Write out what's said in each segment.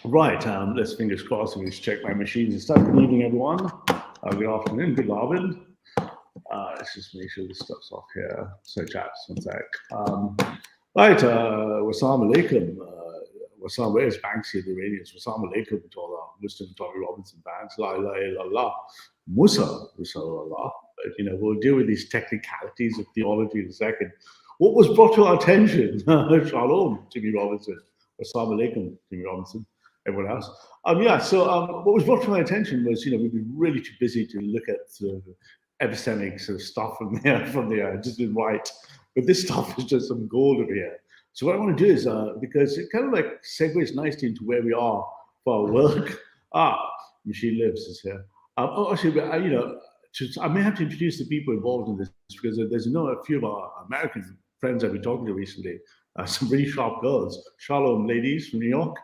Right, let's fingers crossed. Let me just check my machines and stuff. Good evening, everyone. Good afternoon, good Robin. Let's just make sure this stuff's off here. So, chaps, one sec. Right, wassalamu alaikum. Wassalamu, where's Banksy, the Iranians? Wassalamu alaikum to all our Muslim Tommy Robinson fans. La ilaha illallah. Musa, Allah. But, we'll deal with these technicalities of theology in a second. What was brought to our attention? Shalom, Jimmy Robinson. Wassalamu alaikum, Jimmy Robinson. Everyone else. So what was brought to my attention was, we've been really too busy to look at sort of epistemic sort of stuff from the just been right. But this stuff is just some gold over here. So what I want to do is, because it kind of like segues nicely into where we are for our work. Machine Lives is here. Actually, I may have to introduce the people involved in this because there's a few of our American friends I've been talking to recently. Some really sharp girls, Shalom ladies from New York,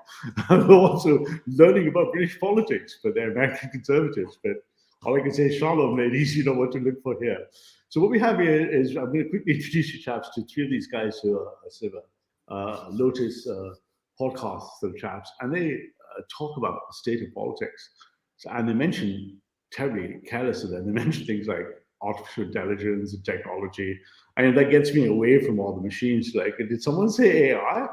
who are also learning about British politics, but they're American conservatives. But all I can say is Shalom ladies, you know what to look for here. So what we have here is, I'm going to quickly introduce you chaps to three of these guys who are sort of Lotus podcast sort of chaps, and they talk about the state of politics. And they mention, terribly careless of them, they mention things like artificial intelligence and technology. And that gets me away from all the machines. Like, did someone say AI?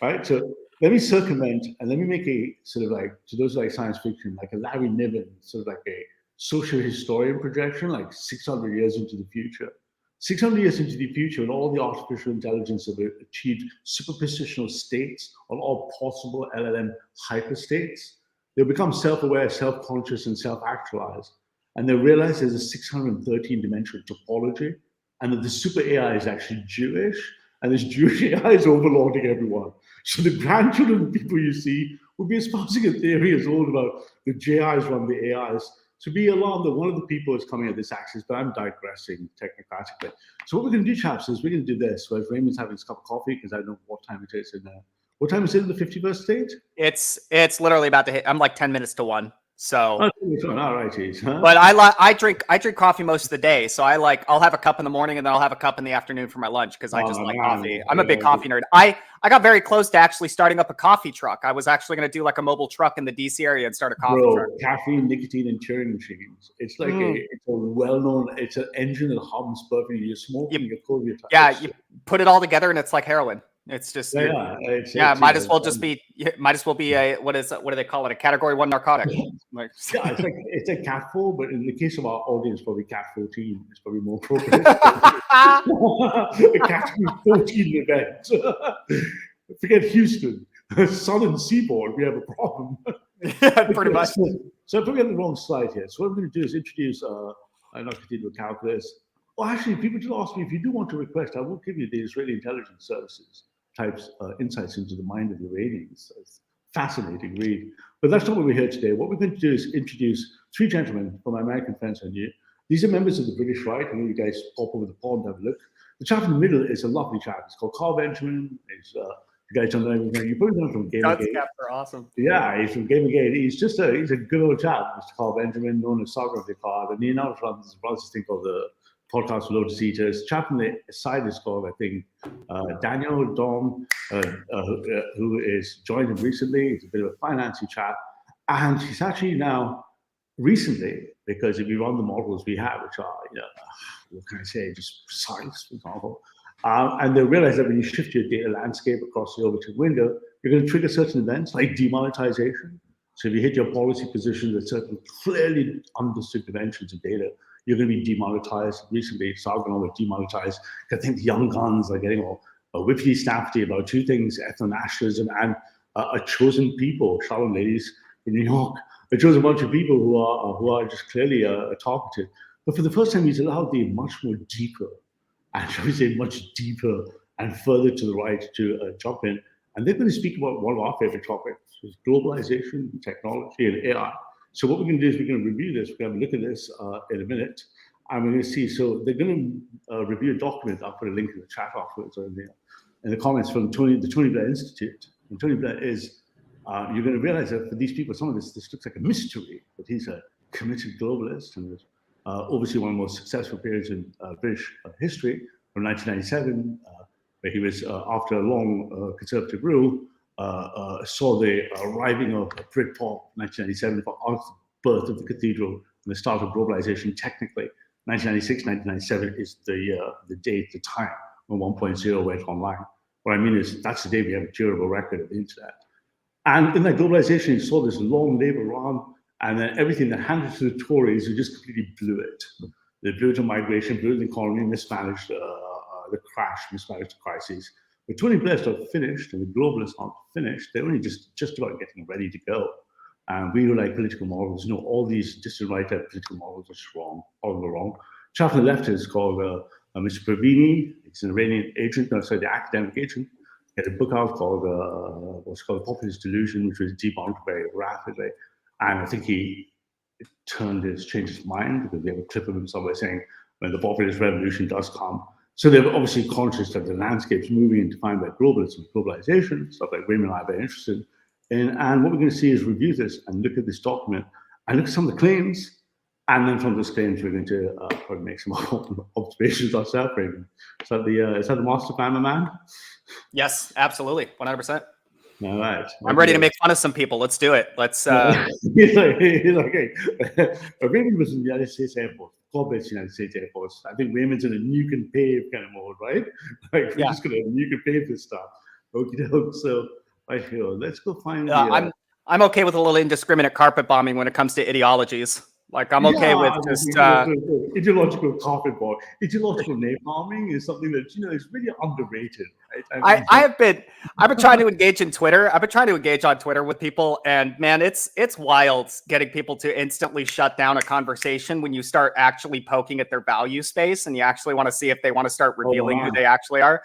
Right? So let me circumvent and let me make a sort of like, to those like science fiction, like a Larry Niven, sort of like a social historian projection, like 600 years into the future. 600 years into the future, and all the artificial intelligence have achieved superpositional states on all possible LLM hyperstates. They'll become self-aware, self-conscious, and self-actualized. And they'll realize there's a 613-dimensional topology, and that the super AI is actually Jewish, and this Jewish AI is overlording everyone. So the grandchildren of the people you see will be espousing a theory as old about the JIs run the AIs. So be alarmed that one of the people is coming at this axis, but I'm digressing technocratically. So what we're going to do, chaps, is we're going to do this. Whereas Raymond's having his cup of coffee, because I don't know what time it is in there. What time is it in the 51st state? It's literally about to hit. I'm like 10 minutes to 1. So, all right, huh? But I drink coffee most of the day. So I'll have a cup in the morning and then I'll have a cup in the afternoon for my lunch because I just like coffee. I'm a big coffee nerd. I got very close to actually starting up a coffee truck. I was actually going to do like a mobile truck in the DC area and start a coffee truck. Caffeine, nicotine, and Turing machines. It's like it's a well-known. It's an engine that hums perfectly. You're smoking, you're cool. You put it all together and it's like heroin. It's just might as well be a what do they call it, a category 1 narcotic. Like, it's a cat 4, but in the case of our audience, probably cat 14 is probably more appropriate. A category 14 event. Forget Houston, Southern Seaboard, we have a problem. Pretty much. So I put on the wrong slide here. So what I'm going to do is introduce. I'm not going to do a calculus. Well, actually, people did ask me if you do want to request, I will give you the Israeli intelligence services types insights into the mind of the Iranians. So it's fascinating read. But that's not what we're here today. What we're going to do is introduce three gentlemen from my American friends I knew. These are members of the British right. I know you guys pop over the pond and have a look. The chap in the middle is a lovely chap. It's called Carl Benjamin. He's, you guys don't know everything. You probably know him from Gamergate. Are awesome. Yeah, he's from Gamergate. He's a good old chap, Mr. Carl Benjamin, known as Saga of the Card. And he now runs this thing called the podcast for Lotus Eaters. Chap on the side is called, I think, Daniel Dom, who is joined him recently. He's a bit of a financy chap. And he's actually now, recently, because if we run the models we have, which are, what can I say, just precise, for example, and they realize that when you shift your data landscape across the orbital window, you're going to trigger certain events like demonetization. So if you hit your policy position with certain clearly understood dimensions of data, you're going to be demonetized. Recently, Sargon was demonetized. I think the young guns are getting all whippity snappy about two things: ethno-nationalism and a chosen people, Shalom ladies in New York, a chosen bunch of people who are just clearly targeted. But for the first time, he's allowed the much more deeper, and shall we say, much deeper and further to the right to jump in. And they're going to speak about one of our favorite topics, which is globalization, technology, and AI. So what we're going to do is we're going to review this. We're going to look at this in a minute. And we're going to see. So they're going to review a document. I'll put a link in the chat afterwards or in the comments from the Tony Blair Institute. And Tony Blair is, you're going to realize that for these people, some of this looks like a mystery, but he's a committed globalist and was obviously one of the most successful periods in British history from 1997, where he was, after a long conservative rule, saw the arriving of Britpop 1997 for the birth of the cathedral and the start of globalization. Technically, 1996, 1997 is the date, the time when 1.0 went online. What I mean is that's the day we have a durable record of the internet. And in that globalization, you saw this long labor run, and then everything that handed to the Tories, who just completely blew it. They blew it on migration, blew it in the economy, mismanaged the crash, mismanaged the crises. But Tony Blair's not finished, and the globalists aren't finished. They're only just about getting ready to go. And we were like political models. You know, all these distant right political models are just wrong, all of them are wrong. Chap on the left is called Mr. Pravini. He's an Iranian agent, the academic agent. He had a book out called what's called Populist Delusion, which was debunked very rapidly. And I think he changed his mind, because we have a clip of him somewhere saying, when the populist revolution does come. So they're obviously conscious that the landscape's moving and defined by globalism, globalization, stuff like women and I are very interested in. And what we're going to see is review this and look at this document and look at some of the claims. And then from those claims, we're going to probably make some observations ourselves. Is that the master plan, my man? Yes, absolutely, 100%. All right. I'm ready to make fun of some people. Let's do it. Let's. He's like, hey, Raymond was in the United States Air Force. God bless the United States Air Force. I think Raymond's in a nuke and pave kind of mode, right? Like, we're just going to nuke and pave this stuff. Okay, so right here, let's go find. I'm okay with a little indiscriminate carpet bombing when it comes to ideologies. Like, I'm okay with just ideological carpet bomb. Ideological napalming is something that is really underrated. Right? I've been trying to engage in Twitter. I've been trying to engage on Twitter with people, and man, it's wild getting people to instantly shut down a conversation when you start actually poking at their value space and you actually want to see if they want to start revealing who they actually are.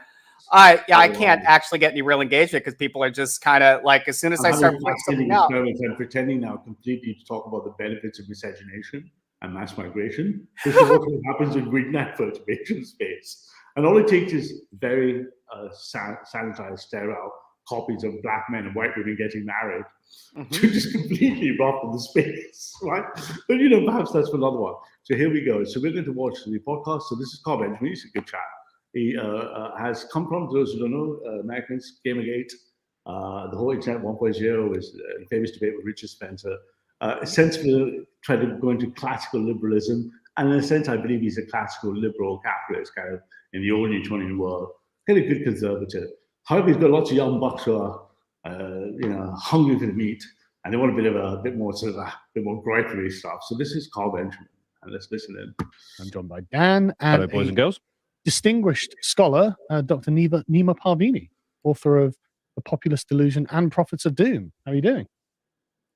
I can't actually get any real engagement because people are just kind of like, as soon as I start putting something out, I'm pretending now completely to talk about the benefits of miscegenation and mass migration. This is what happens in reignite fertilization space, and all it takes is very sanitized, sterile copies of black men and white women getting married to just completely rob from the space, right? But perhaps that's for another one. So here we go. So we're going to watch the podcast. So this is Carl Benjamin. He's a good chat. He has come from, those who don't know, Americans, Gamergate, the whole Internet 1.0 is a famous debate with Richard Spencer. Essentially, tried to go into classical liberalism, and in a sense, I believe he's a classical liberal capitalist, kind of in the old Newtonian world, kind of good conservative. However, he's got lots of young bucks who are, hungry for the meat, and they want a bit more gripey stuff. So this is Carl Benjamin, and let's listen in. I'm joined by Dan and hello, boys and girls. Distinguished scholar, Dr. Nima Parvini, author of The Populist Delusion and Prophets of Doom. How are you doing?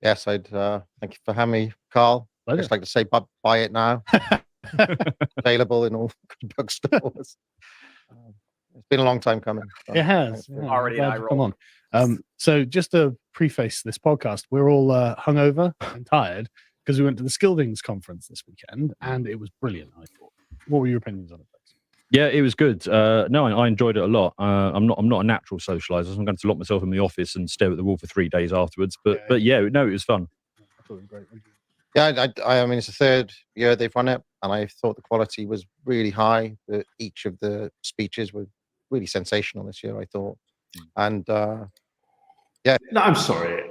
Yes, I'd thank you for having me, Carl. I'd just like to say buy it now. Available in all bookstores. It's been a long time coming. So it has. Yeah, already come on. So just to preface this podcast, we're all hungover and tired because we went to the Skildings conference this weekend, and it was brilliant, I thought. What were your opinions on it? Yeah, it was good. No, I enjoyed it a lot. I'm not a natural socializer, so I'm going to lock myself in the office and stare at the wall for 3 days afterwards. But yeah, no, it was fun. I thought it was great. Yeah, I mean, it's the third year they've run it, and I thought the quality was really high. Each of the speeches were really sensational this year, I thought. And yeah. No, I'm sorry,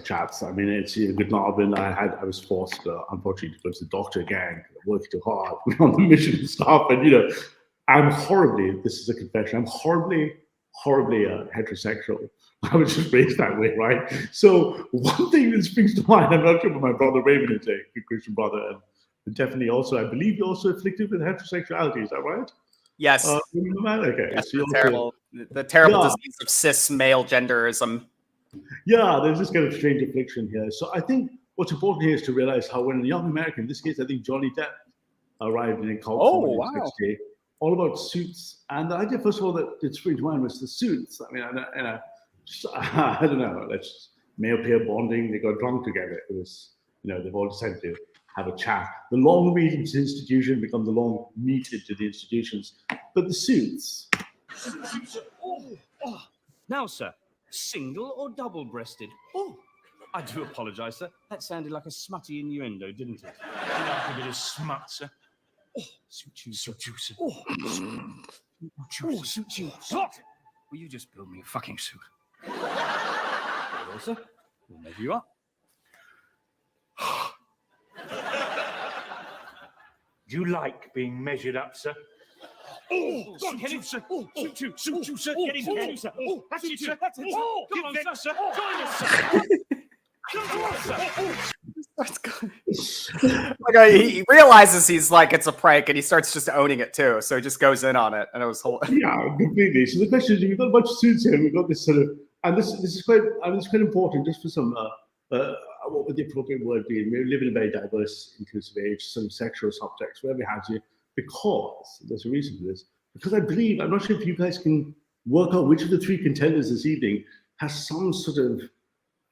chaps. I mean, it's good Marvin. I was forced, unfortunately, to go to the doctor again. I worked too hard on the mission and stuff, and I'm horribly, this is a confession, I'm horribly heterosexual. I was just raised that way, right? So one thing that springs to mind, I'm not sure, but my brother Raymond is a good Christian brother, and definitely also, I believe you're also afflicted with heterosexuality, is that right? Yes. Okay. Yes, so the terrible disease of cis male genderism. Yeah, there's this kind of strange affliction here. So I think what's important here is to realize how when a young American, in this case, I think Johnny Depp arrived in a cult form in 1960, all about suits. And the idea, first of all, that it sprang to mind was the suits. I mean, I don't know, that's male peer bonding. They got drunk together. It was, they've all decided to have a chat. The long meet into the institution becomes the long meet into the institutions. But the suits. Now, sir, single or double-breasted? Oh, I do apologise, sir. That sounded like a smutty innuendo, didn't it? Like a bit of smut, sir. Oh, suit you, sir. Oh, suit you. What? Will you just build me a fucking suit? well, sir. We'll measure you up. Do you like being measured up, sir? Oh, go on, Kenny. Sir. Shoot you, sir. Get him, Kenny, sir. That's it, sir. That's it, sir. Come on, sir. Join us, sir. Come on, sir. Like, he realizes he's like it's a prank, and he starts just owning it too. So he just goes in on it, and it was Yeah, completely. So the question is, we've got a bunch of students here, and we've got this sort of, and this is quite important just for some what would the appropriate word be? We live in a very diverse, inclusive age, some sexual subtext, whatever has you, because there's a reason for this. Because I believe, I'm not sure if you guys can work out which of the three contenders this evening has some sort of,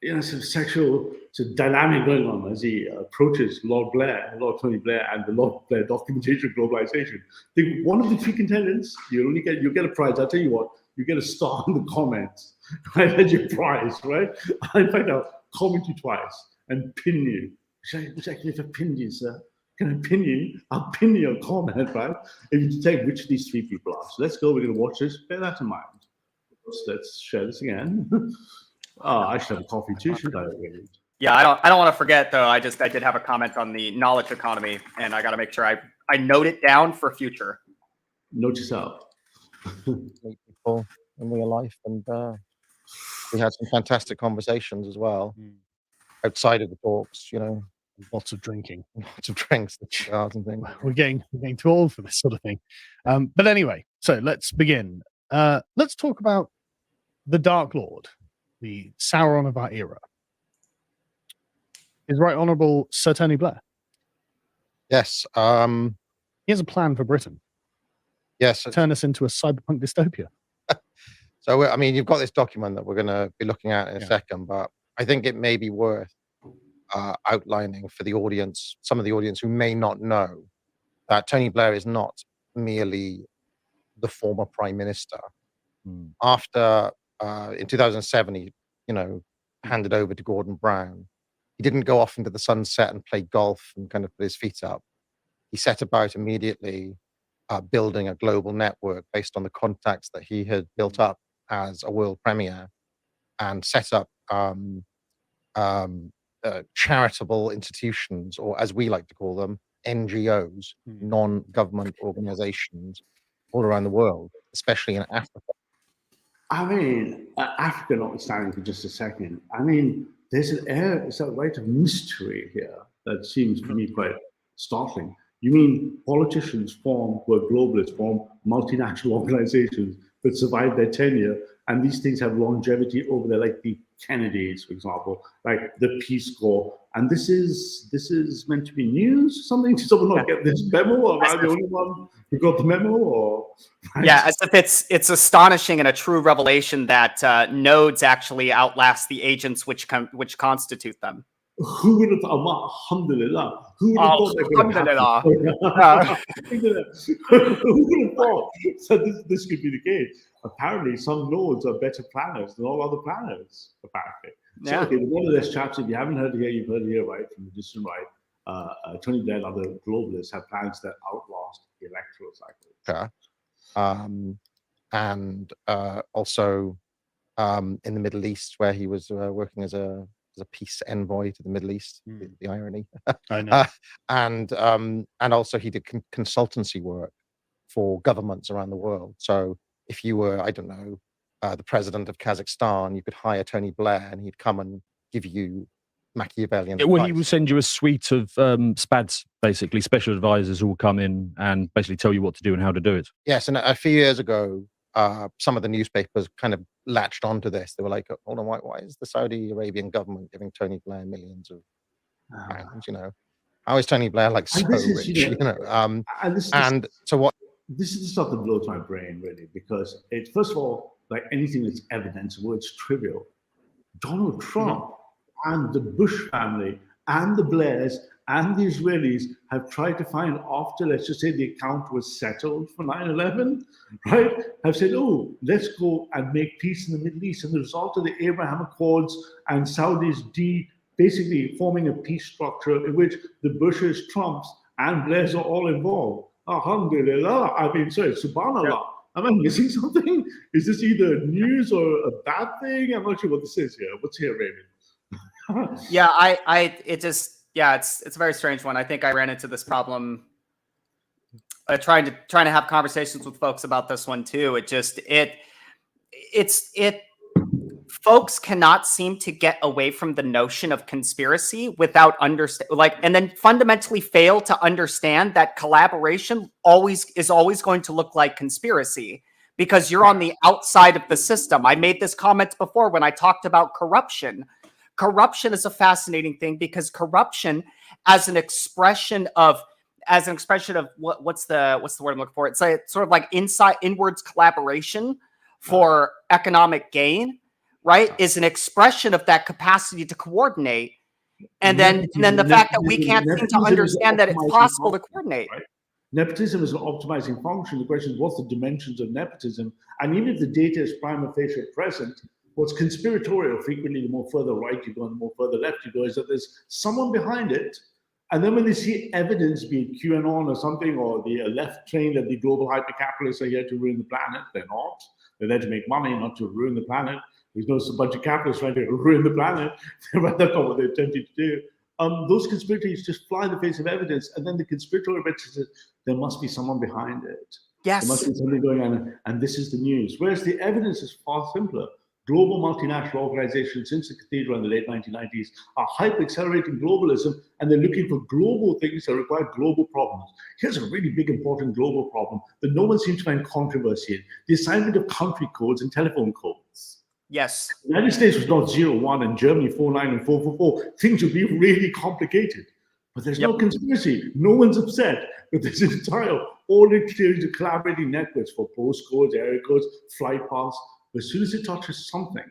sort of sexual dynamic going on as he approaches Lord Tony Blair, and the Lord Blair documentation of globalization. I think one of the three contenders, you'll get a prize. I'll tell you what, you get a star in the comments, right? That's your prize, right? In fact, I'll comment you twice and pin you. Which actually, if I pin you, sir, can I pin you? I'll pin you a comment, right? If you detect which of these three people are. So let's go. We're going to watch this. Bear that in mind. So let's share this again. I should have a coffee too, shouldn't I? Yeah, I don't want to forget though. I did have a comment on the knowledge economy, and I got to make sure I note it down for future. Note yourself. Meet people in real life, and we had some fantastic conversations as well outside of the talks. Lots of drinking, lots of drinks, and cigars and things. We're getting too old for this sort of thing. But anyway, so let's begin. Let's talk about the Dark Lord, the Sauron of our era. His Right Honourable Sir Tony Blair. Yes. He has a plan for Britain. Yes. Turn us into a cyberpunk dystopia. So, I mean, you've got this document that we're going to be looking at in a second, but I think it may be worth outlining for the audience, some of the audience who may not know that Tony Blair is not merely the former prime minister. After, in 2007, he, handed over to Gordon Brown. He didn't go off into the sunset and play golf and kind of put his feet up. He set about immediately building a global network based on the contacts that he had built up as a world premier, and set up charitable institutions, or as we like to call them, NGOs, non-government organizations, all around the world, especially in Africa. I mean, Africa notwithstanding for just a second, I mean, there's an air, it's a right of mystery here that seems to me quite startling. You mean politicians who are globalists, form multinational organizations that survive their tenure, and these things have longevity over there, like the Kennedys, for example, like the Peace Corps. And this is meant to be news? Something? Did someone not get this memo? Or am I the only one who got the memo? Or yeah, as if it's astonishing and a true revelation that nodes actually outlast the agents which constitute them. Who would have thought? Alhamdulillah. Who would have thought that could happen? Who would have thought? So this could be the case. Apparently, some nodes are better planners than all other planners. Apparently. So, yeah. Okay, one of those chaps, if you haven't heard it here, you've heard it here, right, from the distant right. Tony Blair and other globalists have plans that outlast the electoral cycle. Okay. And also in the Middle East, where he was working as a peace envoy to the Middle East. The irony. I know. And also he did consultancy work for governments around the world. So if you were, I don't know, the president of Kazakhstan, you could hire Tony Blair, and he'd come and give you Machiavellian advice. Well, he will send you a suite of SPADs, basically special advisors who will come in and basically tell you what to do and how to do it. Yes, and a few years ago, some of the newspapers kind of latched onto this. They were like, hold on, why is the Saudi Arabian government giving Tony Blair millions of pounds? How is Tony Blair like so rich? So what? This is the stuff that blows my brain, really, because it's, first of all, like anything that's evidenceable, it's trivial. Donald Trump and the Bush family and the Blairs and the Israelis have tried to find, after, let's just say, the account was settled for 9/11, right? Have said, oh, let's go and make peace in the Middle East. And the result of the Abraham Accords and Saudis basically forming a peace structure in which the Bushes, Trumps, and Blairs are all involved. Alhamdulillah. I mean, sorry, subhanallah. Am I missing something? Is this either news or a bad thing? I'm not sure what this is here. What's here, Raymond? Yeah, it's a very strange one. I think I ran into this problem trying to have conversations with folks about this one too. Folks cannot seem to get away from the notion of conspiracy without and then fundamentally fail to understand that collaboration is always going to look like conspiracy because you're on the outside of the system. I made this comment before when I talked about corruption. Corruption is a fascinating thing because corruption as an expression of what's the word I'm looking for? It's like sort of like inwards collaboration for economic gain, right? Is an expression of that capacity to coordinate. And then the fact that we can't seem to understand that it's possible to coordinate. Right? Nepotism is an optimizing function. The question is, what's the dimensions of nepotism? And even if the data is prima facie present, what's conspiratorial, frequently the more further right you go and the more further left you go, is that there's someone behind it. And then when they see evidence, be it QAnon or something, or the left train that the global hyper-capitalists are here to ruin the planet, they're not. They're there to make money, not to ruin the planet. There's no bunch of capitalists trying to ruin the planet. That's not what they're attempting to do. Those conspirators just fly in the face of evidence, and then the conspiratorial bit says there must be someone behind it. Yes. There must be something going on, and this is the news. Whereas the evidence is far simpler. Global multinational organizations since the cathedral in the late 1990s are hyper-accelerating globalism, and they're looking for global things that require global problems. Here's a really big, important global problem that no one seems to find controversy in: the assignment of country codes and telephone codes. Yes. The United States was not 01 and Germany 49 and 444. Things would be really complicated. But there's no conspiracy. No one's upset. But there's an entire ordered series of collaborating networks for postcodes, area codes, flight paths. But as soon as it touches something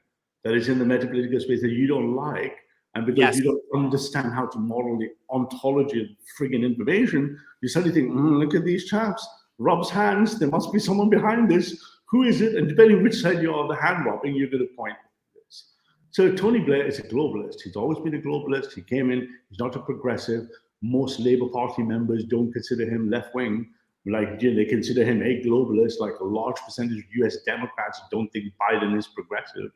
that is in the metapolitical space that you don't like, and because you don't understand how to model the ontology of friggin' information, you suddenly think, look at these chaps. Rob's hands, there must be someone behind this. Who is it? And depending which side you are of the hand robbing, you're going to point at this. So Tony Blair is a globalist. He's always been a globalist. He came in, he's not a progressive. Most Labour Party members don't consider him left-wing. Like, they consider him a globalist. Like a large percentage of US Democrats don't think Biden is progressive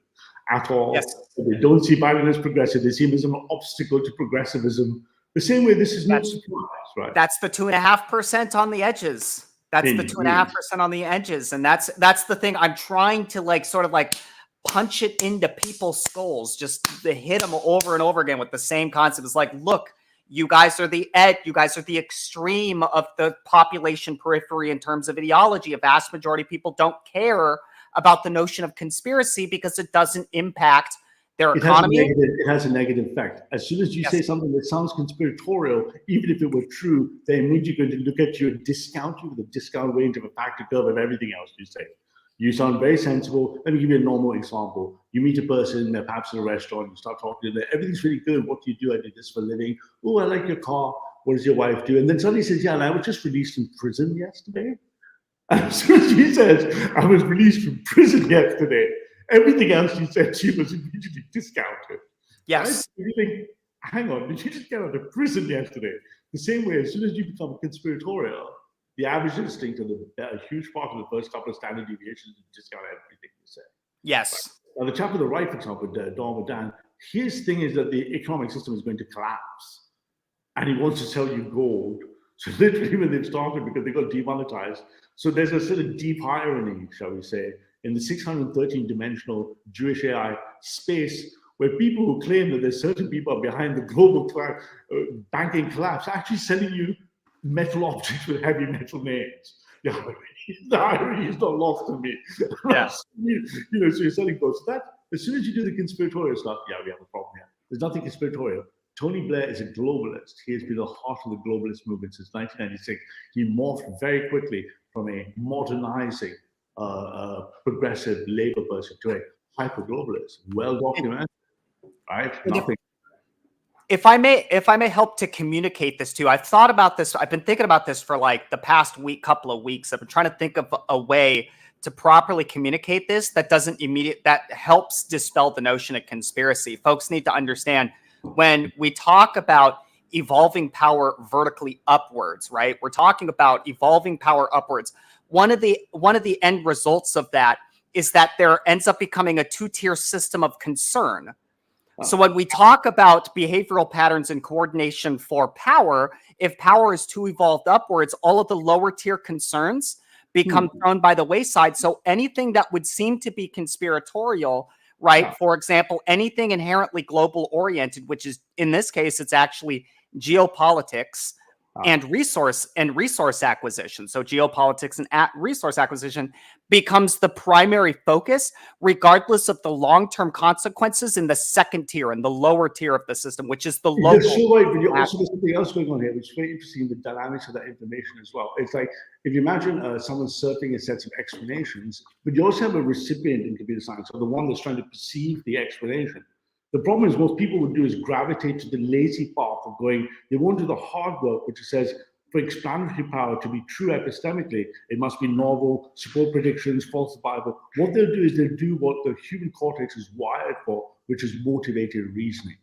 at all. Yes. They don't see Biden as progressive. They see him as an obstacle to progressivism. The same way this is no surprise, right? That's the 2.5% on the edges. That's the 2.5% on the edges. And that's the thing. I'm trying to sort of punch it into people's skulls, just to hit them over and over again with the same concept. It's like, look, you guys are the edge. You guys are the extreme of the population periphery in terms of ideology. A vast majority of people don't care about the notion of conspiracy because it doesn't impact their economy. It has a negative effect. As soon as you say something that sounds conspiratorial, even if it were true, they're immediately going to look at you and discount you with a discount range of a factor curve of everything else you say. You sound very sensible. Let me give you a normal example. You meet a person, perhaps in a restaurant, you start talking to them. Everything's really good. What do you do? I do this for a living. Oh, I like your car. What does your wife do? And then suddenly he says, yeah, and I was just released from prison yesterday. And as soon as he says, I was released from prison yesterday, everything else you said to you was immediately discounted. Yes. Right? You think, hang on, did you just get out of prison yesterday? The same way, as soon as you become conspiratorial, the average instinct of a huge part of the first couple of standard deviations is to discount everything you say. Yes. Right? Now, the chap with the right, for example, Don Dan, his thing is that the economic system is going to collapse. And he wants to sell you gold. So literally when they've started, because they got demonetized. So there's a sort of deep irony, shall we say, in the 613-dimensional Jewish AI space, where people who claim that there's certain people behind the global banking collapse are actually selling you metal objects with heavy metal names. Yeah, the irony is not lost on me. Yes. So you're selling gold. So that, as soon as you do the conspiratorial stuff, we have a problem here. There's nothing conspiratorial. Tony Blair is a globalist. He has been the heart of the globalist movement since 1996. He morphed very quickly from a modernizing progressive labor person to a hyper-globalist. Well documented, right? Nothing. If I may help to communicate this too, I've thought about this. I've been thinking about this for the past couple of weeks. I've been trying to think of a way to properly communicate this that helps dispel the notion of conspiracy. Folks need to understand when we talk about evolving power vertically upwards, right? We're talking about evolving power upwards. one of the end results of that is that there ends up becoming a two-tier system of concern. So when we talk about behavioral patterns and coordination for power, if power is too evolved upwards, all of the lower tier concerns become thrown by the wayside. So anything that would seem to be conspiratorial, right? For example, anything inherently global oriented, which is in this case, it's actually geopolitics and resource acquisition. So geopolitics and resource acquisition becomes the primary focus, regardless of the long-term consequences in the second tier and the lower tier of the system, which is the local. You're so right, but you also there's something else going on here, which is very interesting, the dynamics of that information as well. It's like, if you imagine someone surfing a set of explanations, but you also have a recipient in computer science, or the one that's trying to perceive the explanation. The problem is most people would do is gravitate to the lazy path of going, they won't do the hard work, which says for explanatory power to be true epistemically, it must be novel, support predictions, falsifiable. What they'll do is they'll do what the human cortex is wired for, which is motivated reasoning.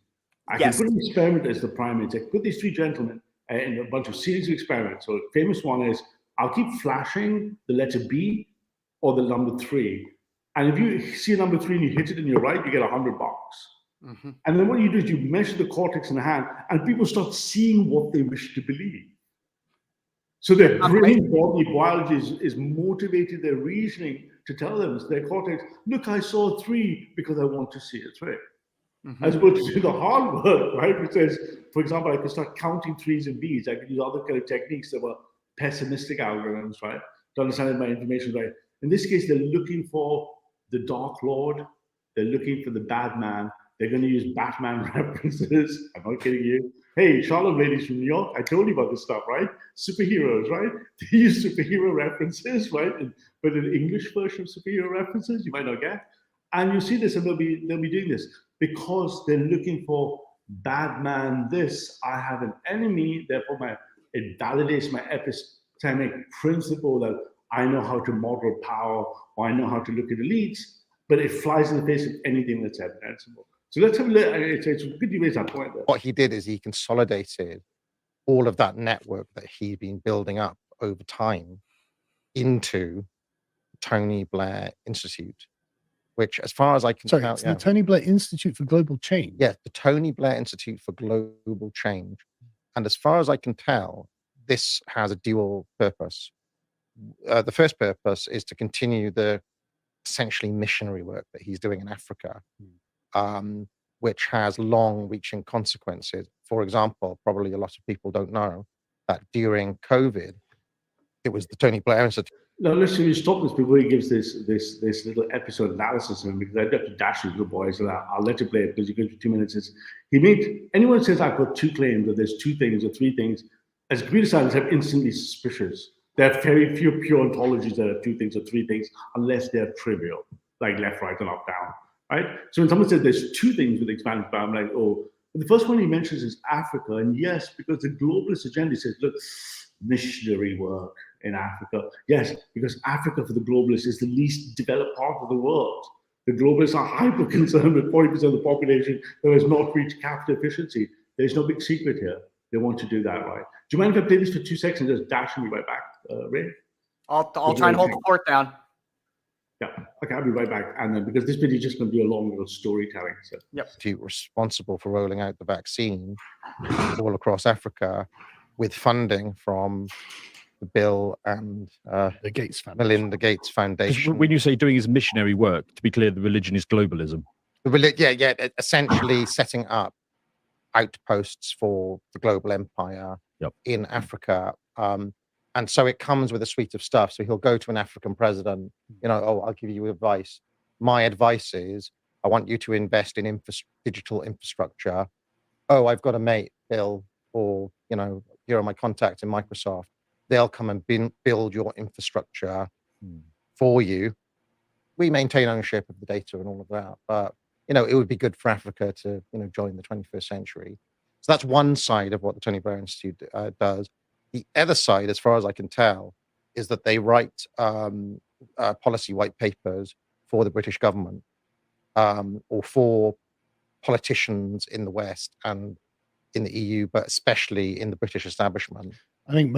I can put an experiment as the primary. I put these three gentlemen in a bunch of series of experiments. So the famous one is, I'll keep flashing the letter B or the number 3. And if you see a number 3 and you hit it and you're right, you get $100. And then what you do is you measure the cortex in the hand, and people start seeing what they wish to believe. So their brain body biology is motivated their reasoning to tell them, their cortex, look, I saw a 3 because I want to see a 3. As opposed to do the hard work, right? Which says, for example, I could start counting 3s and Bs. I could use other kind of techniques that were pessimistic algorithms, right? To understand if my information is right. In this case, they're looking for the Dark Lord. They're looking for the bad man. They're going to use Batman references. I'm not kidding you. Hey, Charlotte ladies from New York, I told you about this stuff, right? Superheroes, right? They use superhero references, right? But an English version of superhero references, you might not get. And you see this, and they'll be doing this because they're looking for bad man this. I have an enemy, therefore it validates my epistemic principle that I know how to model power, or I know how to look at elites, but it flies in the face of anything that's evidenceable. So let's have a look. It's good you raised that point there. What he did is he consolidated all of that network that he'd been building up over time into Tony Blair Institute, which, as far as I can tell, the Tony Blair Institute for Global Change. Yeah, the Tony Blair Institute for Global Change. And as far as I can tell, this has a dual purpose. The first purpose is to continue the essentially missionary work that he's doing in Africa, which has long-reaching consequences. For example, probably a lot of people don't know that during COVID, it was the Tony Blair Institute. Now, listen, you stop this before he gives this little episode analysis of him, because I'd have to dash you, good boys, and I'll let you play it because you give 2 minutes. Anyone who says I've got 2 claims, or there's 2 things or 3 things, as computer scientists, I'm instantly suspicious. There are very few pure ontologies that have 2 things or 3 things, unless they're trivial, like left, right, and up, down, right? So when someone says there's 2 things with expanded power, I'm like, oh, but the first one he mentions is Africa, and yes, because the globalist agenda says, look, missionary work in Africa. Yes, because Africa for the globalists is the least developed part of the world. The globalists are hyper concerned with 40% of the population that has not reached capital efficiency. There's no big secret here. They want to do that, right? Do you mind if I play this for 2 seconds and just dash me right back, Ray? I'll try and hold the fort down. Yeah, okay, I'll be right back. And then, because this video is just going to be a long little storytelling. So. Responsible for rolling out the vaccine all across Africa with funding from the Bill and the Gates Foundation. Melinda Gates Foundation. When you say doing his missionary work, to be clear, the religion is globalism. Essentially setting up outposts for the global empire in Africa. And so it comes with a suite of stuff. So he'll go to an African president, I'll give you advice. My advice is, I want you to invest in digital infrastructure. Oh, I've got a mate, Bill, or, here are my contacts in Microsoft. They'll come and build your infrastructure for you. We maintain ownership of the data and all of that. But, it would be good for Africa to, join the 21st century. So that's one side of what the Tony Blair Institute does. The other side, as far as I can tell, is that they write policy white papers for the British government or for politicians in the West and in the EU, but especially in the British establishment. I think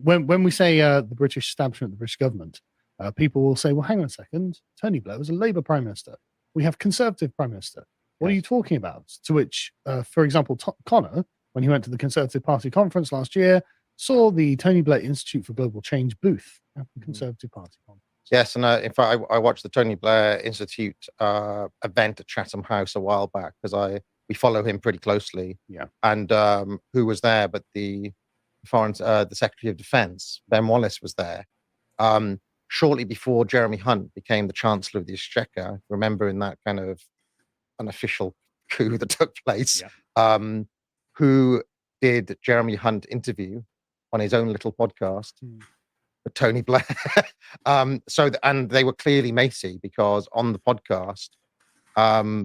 when we say the British establishment, the British government, people will say, well, hang on a second, Tony Blair was a Labour Prime Minister. We have Conservative Prime Minister. What are you talking about? To which, for example, Connor, when he went to the Conservative Party conference last year, saw the Tony Blair Institute for Global Change booth at the Conservative Party conference. Yes, and in fact, I watched the Tony Blair Institute event at Chatham House a while back because we follow him pretty closely. Yeah, and who was there? But the Secretary of Defence, Ben Wallace, was there. Shortly before Jeremy Hunt became the Chancellor of the Exchequer, remember in that kind of unofficial coup that took place, who did Jeremy Hunt interview on his own little podcast with Tony Blair. And they were clearly Macy because on the podcast,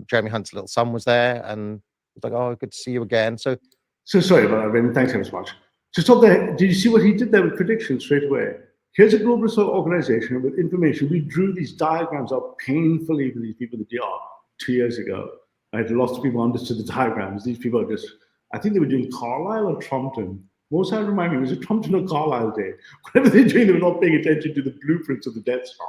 Jeremy Hunt's little son was there and was like, "Oh, good to see you again." So sorry about that, Raymond. Thanks ever so much. To stop there, did you see what he did there with predictions straight away? Here's a global organization with information. We drew these diagrams up painfully for these people at the DR 2 years ago. Right? Lots of people understood the diagrams. These people are just, I think they were doing Carlisle or Trumpton. Most I remind me, was it Trumpton or Carlisle Day? Whatever they're doing, they were not paying attention to the blueprints of the Death Star.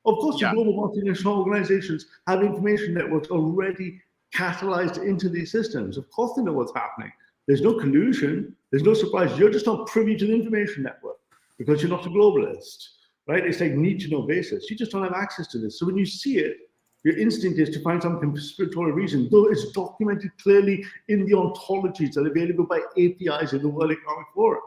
Of course, the global multinational organizations have information networks already catalyzed into these systems. Of course, they know what's happening. There's no collusion. There's no surprise. You're just not privy to the information network because you're not a globalist, right? It's like need-to-know basis. You just don't have access to this. So when you see it, your instinct is to find some conspiratorial reason, though it's documented clearly in the ontologies that are available by APIs in the World Economic Forum,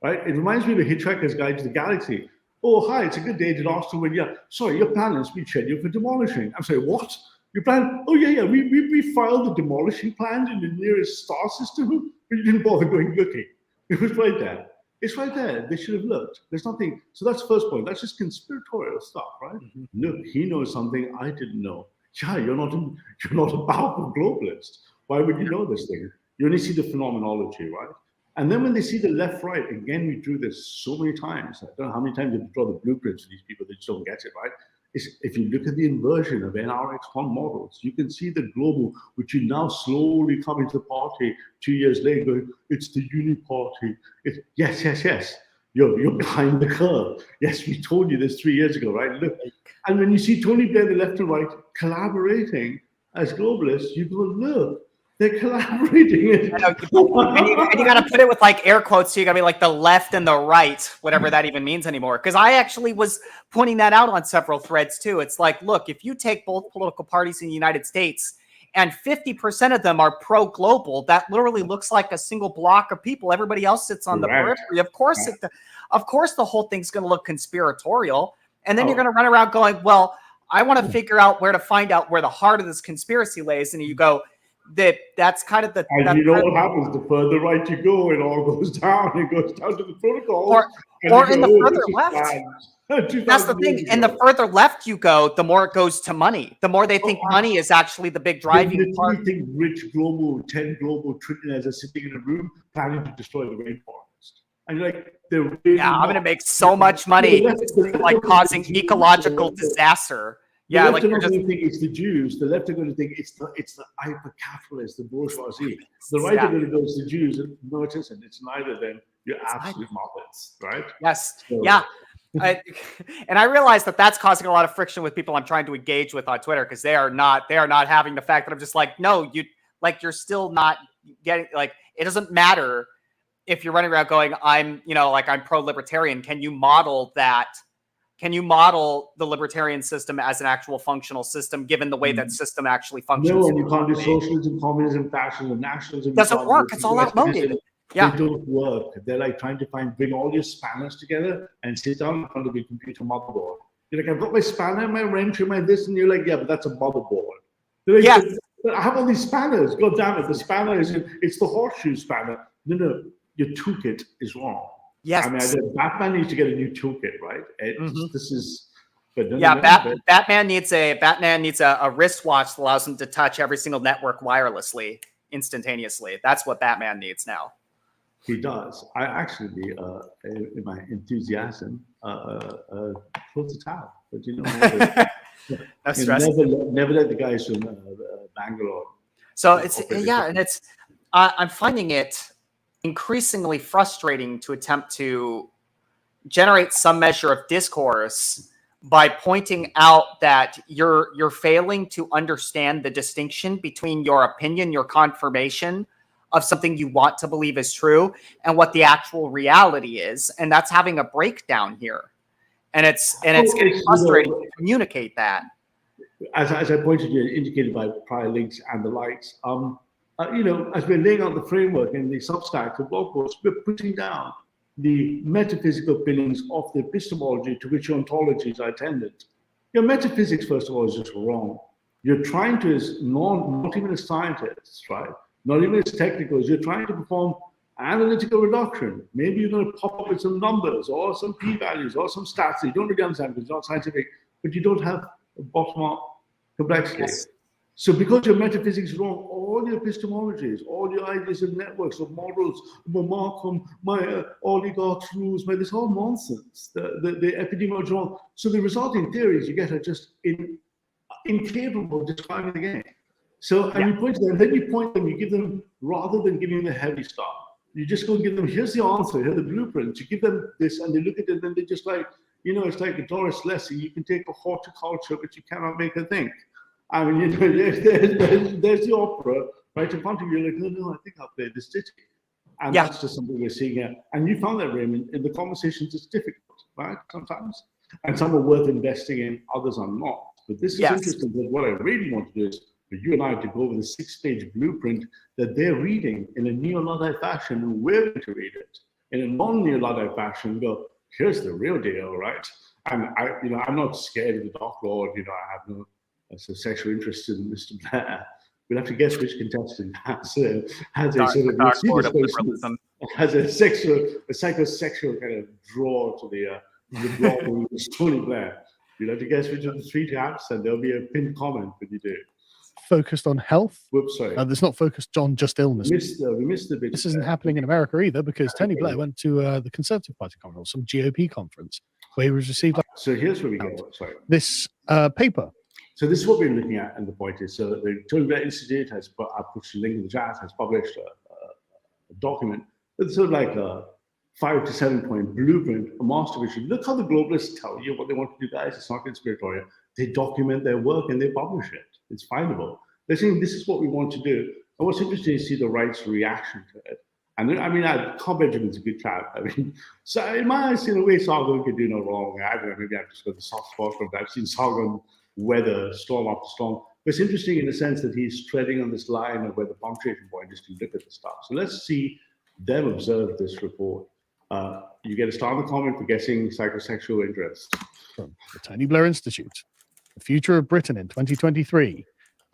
right? It reminds me of a Hitchhiker's Guide to the Galaxy. Oh, hi, it's a good day to ask to win. Yeah, sorry, your plan has been scheduled for demolishing. I'm sorry, what? Your plan? Oh, yeah, we filed the demolishing plans in the nearest star system, but you didn't bother going looking. It was right there. It's right there. They should have looked. There's nothing. So that's the first point. That's just conspiratorial stuff, right? Look, he knows something I didn't know. Yeah, you're not a powerful globalist. Why would you know this thing? You only see the phenomenology, right? And then when they see the left-right, again, we drew this so many times. I don't know how many times you draw the blueprints for these people that just don't get it, right? If you look at the inversion of NRX1 models, you can see the global, which you now slowly come into the party 2 years later, going, it's the uni-party. Yes. You're behind the curve. Yes, we told you this 3 years ago, right? Look, and when you see Tony Blair, the left and right, collaborating as globalists, you go, look, they're collaborating. And you got to put it with like air quotes. So you got to be like the left and the right, whatever that even means anymore. Because I actually was pointing that out on several threads too. It's like, look, if you take both political parties in the United States and 50% of them are pro-global, that literally looks like a single block of people. Everybody else sits on the periphery. Of course, the whole thing's going to look conspiratorial. And then you're going to run around going, well, I want to figure out where to find out where the heart of this conspiracy lays. And you go, that's kind of the. And you know what happens? The further right you go, it all goes down. It goes down to the protocols. Or in the further left. That's the thing. And the further left you go, the more it goes to money. The more they think money is actually the big driving part. You think rich global, 10 global trillionaires are sitting in a room planning to destroy the rainforest. And you're like, they're really I'm going to make so much money, like causing ecological disaster. The left are not going to think it's the Jews. The left are going to think it's the hyper-capitalists, the bourgeoisie. The right are going to go, it's the Jews. No, it isn't. It's neither then. You're absolute muppets, right? Yes. So, and I realize that that's causing a lot of friction with people I'm trying to engage with on Twitter because they are not having the fact that I'm just like, no, you're still not getting, like, it doesn't matter if you're running around going, I'm pro-libertarian. Can you model that? Can you model the libertarian system as an actual functional system, given the way that system actually functions? No, and you can't do socialism, communism, fascism, nationalism. It doesn't work. It's all outmoded. Yeah. They don't work. They're like trying to bring all your spanners together and sit down in front of your computer motherboard. You're like, I've got my spanner, my wrench, and my this, and you're like, yeah, but that's a motherboard. They're like, I have all these spanners. God damn it, the spanner it's the horseshoe spanner. No, your toolkit is wrong. Yes. I mean, Batman needs to get a new toolkit, right? This is. Batman needs a wristwatch that allows him to touch every single network wirelessly, instantaneously. That's what Batman needs now. He does. I actually, in my enthusiasm, close the towel. But you know, never let the guys from Bangalore. So it's and it's. I'm finding it. increasingly frustrating to attempt to generate some measure of discourse by pointing out that you're failing to understand the distinction between your opinion, your confirmation of something you want to believe is true, and what the actual reality is. And that's having a breakdown here. And it's getting frustrating to communicate that. As I pointed to, indicated by prior links and the likes, as we're laying out the framework in the Substack, the blog post, we're putting down the metaphysical opinions of the epistemology to which your ontologies are attendant. Your metaphysics, first of all, is just wrong. You're trying to, as not even as scientists, right? Not even as technicals, you're trying to perform analytical reduction. Maybe you're going to pop up with some numbers or some p-values or some stats that you don't really understand because it's not scientific, but you don't have a bottom-up complexity. Yes. So because your metaphysics is wrong, all your epistemologies, all your ideas of networks, of models, Markham, oligarchs rules, this whole nonsense, the epidemiology is wrong. So the resulting theories you get are just incapable of describing the game. So, and you point to them, then you point them, you give them, rather than giving them the heavy stuff, you just go and give them, here's the answer, here's the blueprint. You give them this and they look at it and they're just like, it's like a Doris Lessing, you can take a horticulture, but you cannot make her think. I mean, there's the opera right in front of you. You're like, no, I think I'll play this ditty. And that's just something we're seeing here. And you found that, Raymond, in the conversations, it's difficult, right? Sometimes. And some are worth investing in, others are not. But this is interesting, because what I really want to do is for you and I to go over the 6-page blueprint that they're reading in a neo-Luddite fashion, and we're going to read it in a non-neo-Luddite fashion and go, here's the real deal, right? And I'm not scared of the Dark Lord. I have no sexual interest in Mr. Blair. We'll have to guess which contestant has a psychosexual kind of draw to the blog with Tony Blair. You'll have to guess which of the 3 tabs, and there'll be a pinned comment when you do. Focused on health. Whoops, sorry. There's not focused on just illness. We missed the bit. This isn't happening in America either, because Tony Blair went to the Conservative Party conference, some GOP conference, where he was received. So here's where we go. Sorry. This paper. So this is what we're looking at, and the point is, so the Tony Blair Institute has, I put a link in the chat, has published a document. It's sort of like a 5 to 7 point blueprint, a master vision. Look how the globalists tell you what they want to do, guys. It's not conspiratorial. They document their work and they publish it. It's findable. They're saying this is what we want to do. And what's interesting is to see the right's reaction to it. And Carl Benjamin's a good chap. So in my eyes, in a way, Sargon could do no wrong. I don't know, maybe I've just got the soft spot from that. I've seen Sargon weather storm after storm. But it's interesting in the sense that he's treading on this line of where the punctuation point is to look at the stuff. So let's see them observe this report. You get a star in the comment for guessing psychosexual interest. From the Tony Blair Institute, The Future of Britain in 2023.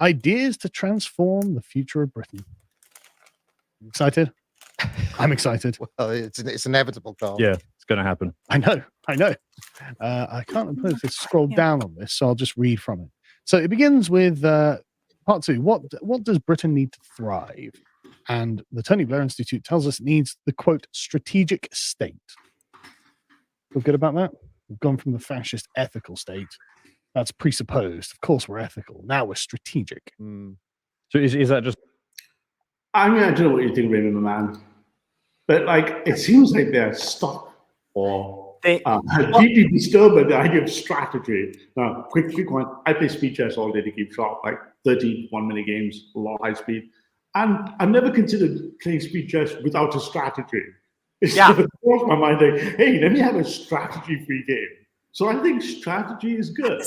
Ideas to transform the future of Britain. Excited? I'm excited. Well, it's inevitable, Carl. Yeah, it's going to happen. I know. I can't scroll down on this, so I'll just read from it. So it begins with part 2. What does Britain need to thrive? And the Tony Blair Institute tells us it needs the, quote, strategic state. Feel good about that? We've gone from the fascist ethical state. That's presupposed. Of course we're ethical. Now we're strategic. So is that just... I don't know what you think, Raymond, my man. But it seems like they're stuck or deeply disturbed by the idea of strategy. Now, quick one. I play speed chess all day to keep sharp, 30 1-minute games, a lot of high speed. And I've never considered playing speed chess without a strategy. It's never crossed my mind hey, let me have a strategy-free game. So I think strategy is good.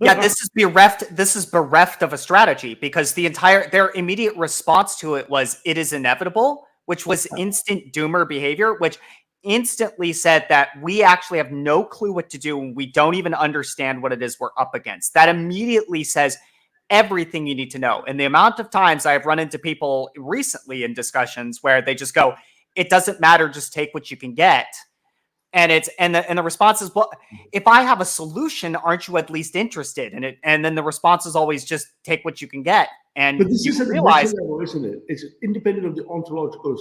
Right? This is bereft of a strategy, because their immediate response to it was, it is inevitable, which was instant doomer behavior, which instantly said that we actually have no clue what to do and we don't even understand what it is we're up against. That immediately says everything you need to know. And the amount of times I've run into people recently in discussions where they just go, it doesn't matter, just take what you can get. And the response is, well, if I have a solution, aren't you at least interested in it? And then the response is always just take what you can get. And but this you is realize, level, isn't it? It's independent of the ontological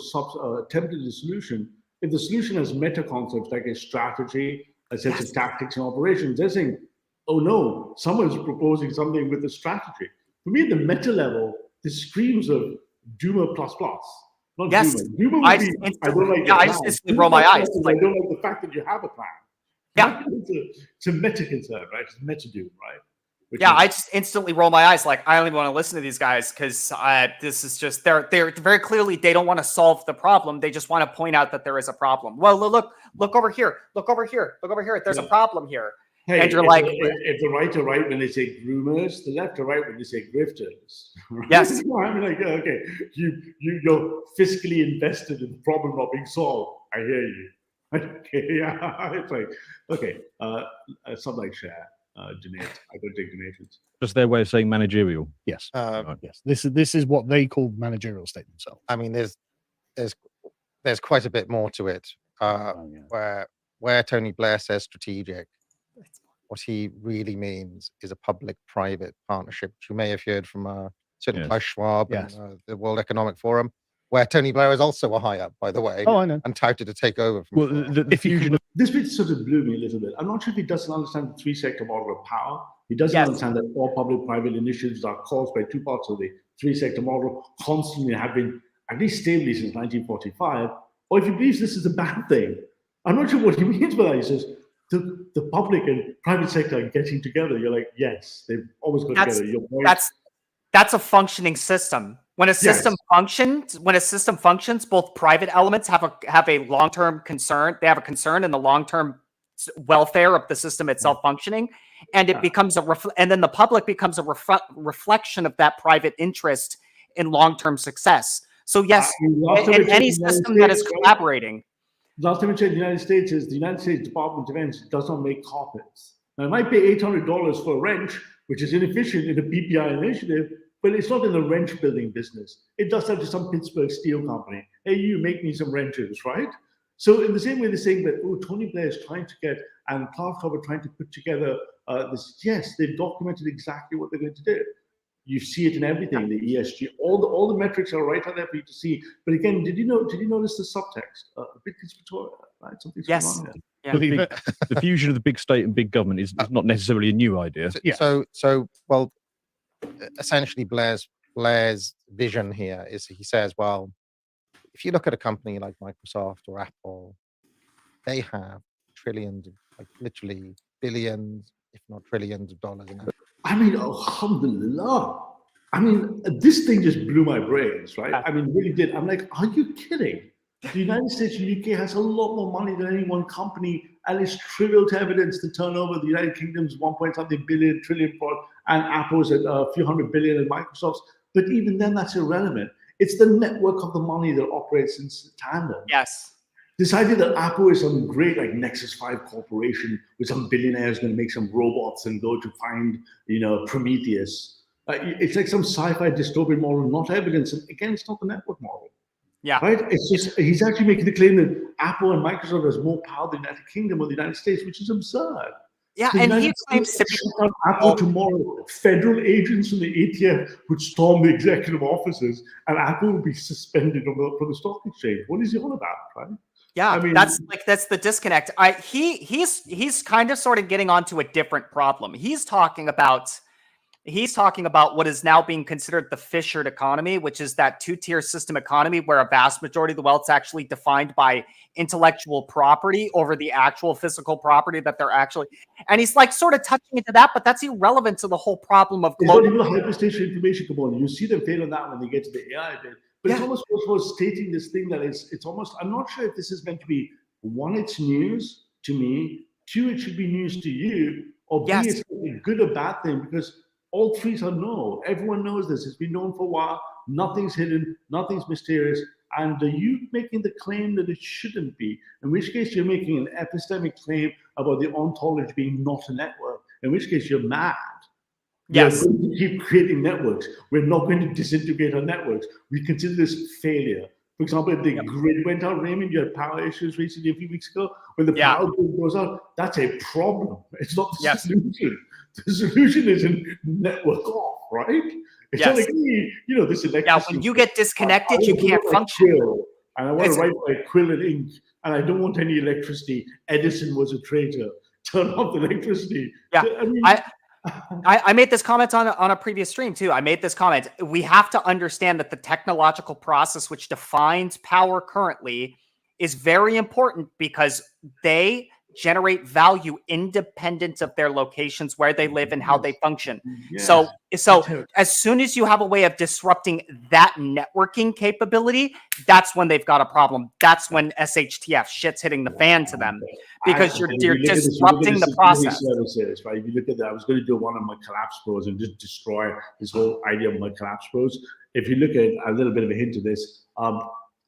attempt at the solution. If the solution has meta concepts like a strategy, a set of tactics and operations, they're saying, oh no, someone's proposing something with a strategy. For me, at the meta level, this screams of Doomer ++. Not Yes. Zoomer. Zoomer I would just be, I instantly- don't like yeah, your I just plan. instantly roll my Zoomer eyes, is, like- I don't like the fact that you have a plan. Yeah. It's a meta concern, right? It's meta doom, right? Which Yeah, is- I just instantly roll my eyes. Like, I don't even want to listen to these guys because this is just they're very clearly they don't want to solve the problem. They just want to point out that there is a problem. Well, look over here, look over here, look over here. There's a problem here. Hey, And you're if like- if the right are right when they say groomers, the left are right when they say grifters. Right? Yes. I mean, like, okay, you're fiscally invested in the problem not being solved. I hear you. Okay, yeah, it's like, okay, something like share, donate. I don't take donations. Just their way of saying managerial. Yes. Uh, Yes. This is what they call managerial state themselves. I mean, there's quite a bit more to it. Oh, yeah. Where Tony Blair says strategic, what he really means is a public-private partnership, which you may have heard from certain Yes. Klaus Schwab Yes. and the World Economic Forum, where Tony Blair is also a high up, by the way, Oh, I know. and touted to take over from. Well, Schwab. the fusion of This bit sort of blew me a little bit. I'm not sure if he doesn't understand the three-sector model of power. He doesn't Yes. understand that all public-private initiatives are caused by two parts of the three-sector model, constantly have been, at least stably since 1945. Or if he believes this is a bad thing, I'm not sure what he means by that. He says the public and private sector are getting together. You're like, yes, they've always got That's- together. Your point, That's a functioning system. When a system functions, both private elements have a long-term concern. They have a concern in the long-term welfare of the system itself functioning, and it becomes and then the public becomes a reflection of that private interest in long-term success. So yes, last time I in checked any the United system that is States, right? collaborating. Last time I checked the United States is the United States Department of Defense does not make carpets. Now, it might pay $800 for a wrench, which is inefficient in a PPI initiative, but it's not in the wrench building business. It does that to some Pittsburgh steel company. Hey, you make me some wrenches, right? So in the same way, they're saying that, oh, Tony Blair is trying to get, and Klaus Schwab are trying to put together this. Yes, they've documented exactly what they're going to do. You see it in everything, the ESG, all the metrics are right out there for you to see. But again, did you notice the subtext? A bit conspiratorial, right? Something's Yes. going on here. Yeah. To be big- fair- the fusion of the big state and big government is not necessarily a new idea. So- Yeah. So well, essentially Blair's vision here is he says, well, if you look at a company like Microsoft or Apple, they have trillions, like literally billions, if not trillions of dollars in assets. I mean, alhamdulillah. I mean, this thing just blew my brains, right? I mean, really did. I'm like, are you kidding? The United States and UK has a lot more money than any one company, and it's trivial to evidence the turnover. The United Kingdom's 1.something billion, trillion, and Apple's at a few hundred billion, and Microsoft's. But even then, that's irrelevant. It's the network of the money that operates in tandem. Yes. This idea that Apple is some great like Nexus 5 corporation with some billionaires going to make some robots and go to find, Prometheus. It's like some sci-fi dystopian model, not evidence. And again, it's not the network model. Yeah. Right? It's just, he's actually making the claim that Apple and Microsoft has more power than the United Kingdom or the United States, which is absurd. Yeah, The and he United claims to States be. shut down Apple tomorrow. Federal agents from the ATF would storm the executive offices, and Apple would be suspended from the stock exchange. What is he on about, right? Yeah, I mean- that's the disconnect. He's kind of sort of getting onto a different problem. He's talking about what is now being considered the fissured economy, which is that two-tier system economy where a vast majority of the wealth is actually defined by intellectual property over the actual physical property that they're actually. And he's like sort of touching into that, but that's irrelevant to the whole problem of It's not global. even a hyperstation information component. You see them fail on that when they get to the AI bit. But it's Yeah. almost was stating this thing that it's almost, I'm not sure if this is meant to be, one, it's news to me, two, it should be news to you, or Yes. B, it's a good or bad thing, because all three are known. Everyone knows this. It's been known for a while. Nothing's hidden, nothing's mysterious. And are you making the claim that it shouldn't be? In which case you're making an epistemic claim about the ontology being not a network, in which case you're mad. Yes. We're going to keep creating networks. We're not going to disintegrate our networks. We consider this failure. For example, if the grid went out, Raymond, you had power issues recently a few weeks ago. When the Yeah. power grid goes out, that's a problem. It's not the Yes. solution. The solution is in network off, right? It's not Yes. like, this electricity. Yeah, when you get disconnected, you can't function. And I want It's- to write by quill and ink, and I don't want any electricity. Edison was a traitor. Turn off the electricity. Yeah, I mean, I I made this comment on a previous stream too. I made this comment. We have to understand that the technological process which defines power currently is very important because they generate value independent of their locations, where they live and how they function. Yes. So as soon as you have a way of disrupting that networking capability, that's when they've got a problem. That's when SHTF shit's hitting the fan to them, because you're disrupting the process. Services, right? If you look at that, I was going to do one of my collapse pros and just destroy this whole idea of my collapse pros. If you look at a little bit of a hint of this,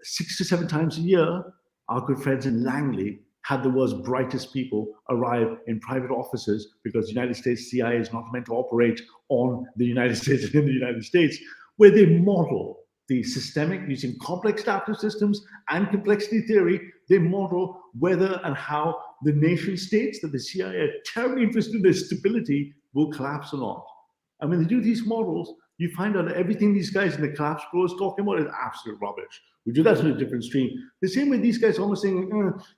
6 to 7 times a year, our good friends in Langley had the world's brightest people arrive in private offices, because the United States CIA is not meant to operate on the United States and in the United States, where they model the systemic, using complex adaptive systems and complexity theory, they model whether and how the nation states that the CIA are terribly interested in their stability will collapse or not. And when they do these models, you find out that everything these guys in the collapse pros talking about is absolute rubbish. We do that in a different stream. The same way these guys are almost saying,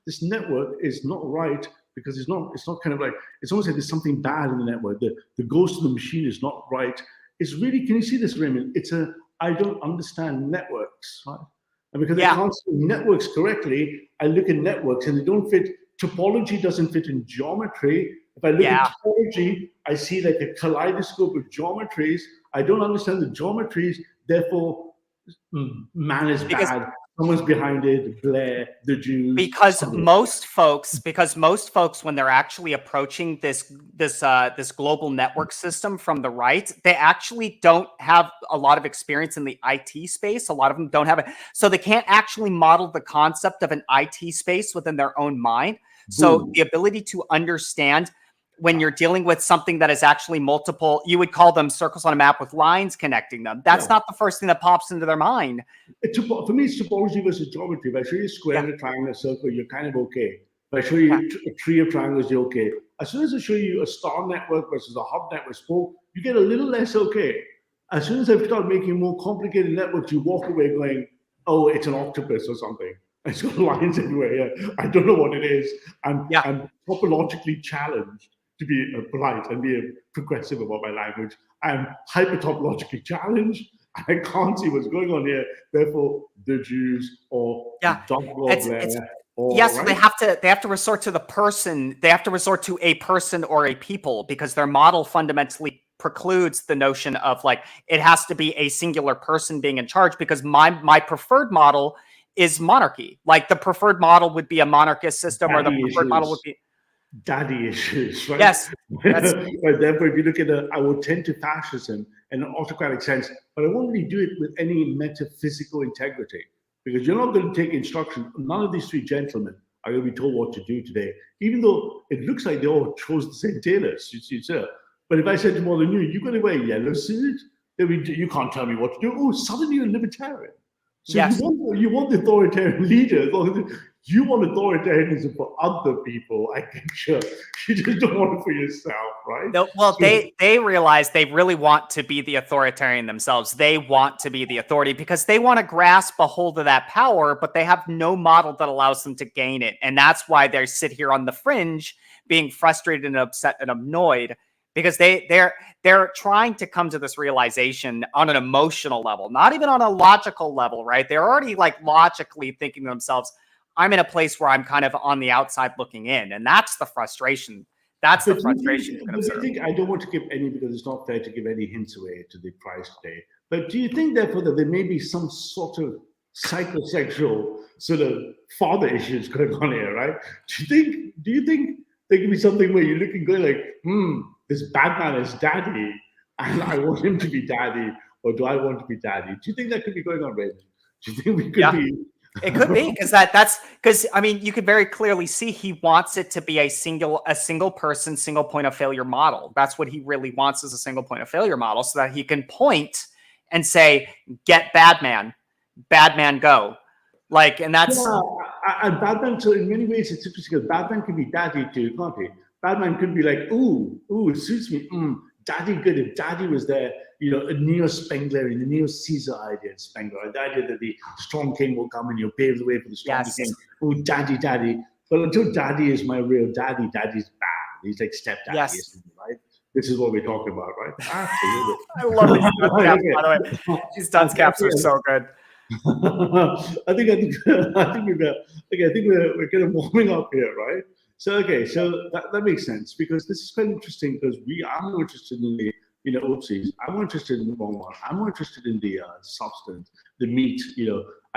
this network is not right because it's not kind of like, it's almost like there's something bad in the network. The ghost of the machine is not right. It's really, can you see this, Raymond? I don't understand networks, right? And because I can't see networks correctly, I look at networks and they don't fit. Topology doesn't fit in geometry. If I look at topology, I see like a kaleidoscope of geometries. I don't understand the geometries, therefore man is bad. Someone's behind it, Blair, the Jews. Because most folks, when they're actually approaching this global network system from the right, they actually don't have a lot of experience in the IT space. A lot of them don't have it. So they can't actually model the concept of an IT space within their own mind. So the ability to understand when you're dealing with something that is actually multiple, you would call them circles on a map with lines connecting them. That's not the first thing that pops into their mind. For me, it's topology versus geometry. If I show you a square, a triangle, a circle, you're kind of okay. If I show you a tree of triangles, you're okay. As soon as I show you a star network versus a hub network, you get a little less okay. As soon as I start making more complicated networks, you walk away going, oh, it's an octopus or something. It's got lines everywhere. I don't know what it is. I'm topologically challenged to be polite and be progressive about my language. I'm hyper-topologically challenged. I can't see what's going on here. Therefore, the Jews or so they have to resort to the person. They have to resort to a person or a people, because their model fundamentally precludes the notion of like it has to be a singular person being in charge. Because my preferred model is monarchy. Like the preferred model would be a monarchist system, or the preferred model would be daddy issues, right? Yes. Right. Therefore, if you look at I would tend to fascism in an autocratic sense, but I won't really do it with any metaphysical integrity, because you're not going to take instruction. None of these three gentlemen are going to be told what to do today, even though it looks like they all chose the same tailors. Sir. But if I said to more than you're going to wear a yellow suit, you can't tell me what to do. Oh, suddenly you're a libertarian. So you want the authoritarian leader. You want authoritarianism for other people, I think. Sure. You just don't want it for yourself, right? No, well, they realize they really want to be the authoritarian themselves. They want to be the authority because they want to grasp a hold of that power, but they have no model that allows them to gain it. And that's why they sit here on the fringe being frustrated and upset and annoyed, because they're trying to come to this realization on an emotional level, not even on a logical level, right? They're already like logically thinking to themselves, I'm in a place where I'm kind of on the outside looking in. And that's the frustration. That's the frustration. I think I don't want to give any, because it's not fair to give any hints away to the prize today. But do you think, therefore, that there may be some sort of psychosexual sort of father issues going on here, right? Do you think there could be something where you're looking, going like, this bad man is daddy, and I want him to be daddy, or do I want to be daddy? Do you think that could be going on, Red? Do you think we could be? It could be, because that's because I mean, you could very clearly see he wants it to be a single person, single point of failure model. That's what he really wants, is a single point of failure model, so that he can point and say, "Get Badman, Badman, go!" Like, and that's and Batman. So in many ways, it's interesting because Batman can be daddy too, can't he? Batman could be like, ooh, it suits me. Daddy good. If daddy was there, a neo-Spenglerian, the neo-Caesar idea in Spengler, the idea that the strong king will come and you'll pave the way for the strong king. Oh, daddy. But until daddy is my real daddy, daddy's bad. He's like stepdaddy, right? this is what we're talking about, right? Absolutely. I love these dunce Right, caps, okay. by the way. These dunce caps are so good. I think we're kind of warming up here, right? So that makes sense, because this is quite interesting, because I'm interested in the oopsies. I'm more interested in the wrong one. I'm more interested in the substance, the meat.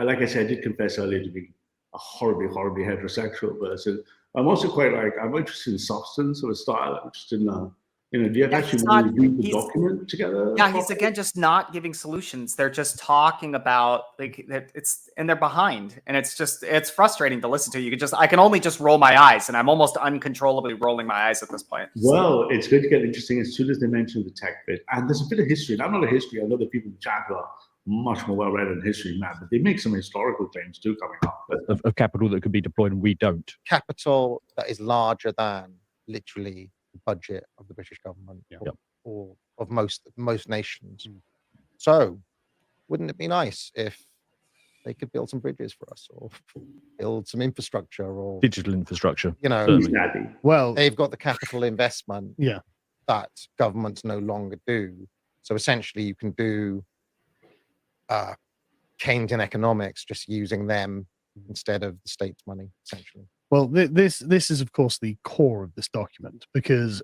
Like I said, I did confess earlier to being a horribly heterosexual person. I'm also I'm interested in substance or style. I'm interested in do you have actually read the document together? Yeah, he's again just not giving solutions. They're just talking about and they're behind, and it's frustrating to listen to. I can only just roll my eyes, and I'm almost uncontrollably rolling my eyes at this point. Well, it's going to get interesting as soon as they mention the tech bit, and there's a bit of history. And I'm not a history. I know that people in chat are much more well read in history, Matt, but they make some historical claims too coming up. Of capital that could be deployed, and we don't. Capital that is larger than literally the budget of the British government or of most nations. So wouldn't it be nice if they could build some bridges for us, or build some infrastructure, or digital infrastructure? Well, they've got the capital investment Yeah. that governments no longer do. So essentially you can do Keynesian economics just using them instead of the state's money, essentially. Well, this is, of course, the core of this document, because,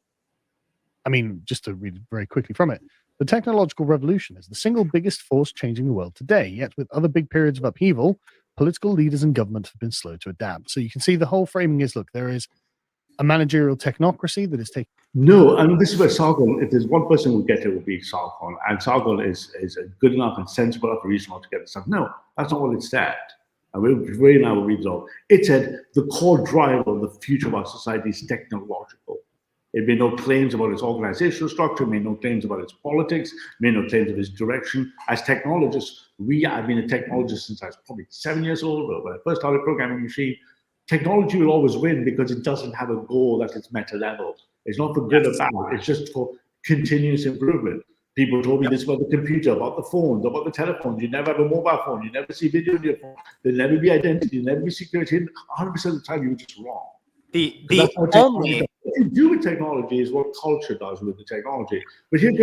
I mean, just to read very quickly from it, the technological revolution is the single biggest force changing the world today. Yet with other big periods of upheaval, political leaders and government have been slow to adapt. So you can see the whole framing is, look, there is a managerial technocracy that is taking... No, and this is where Sargon, if there's one person who will get it, it will be Sargon. And Sargon is good enough and sensible enough and reasonable to get this stuff. No, that's not what it said. And we'll read it all. It said the core driver of the future of our society is technological. It made no claims about its organizational structure, made no claims about its politics, made no claims of its direction. As technologists, I've been a technologist since I was probably 7 years old. When I first started programming a machine, technology will always win because it doesn't have a goal that is meta level. It's not for good or bad. It's just for continuous improvement. People told me this about the computer, about the phones, about the telephones. You never have a mobile phone. You never see video on your phone. There'll never be identity. There'll never be security. 100% of the time, you're just wrong. What you do with technology is what culture does with the technology. But here,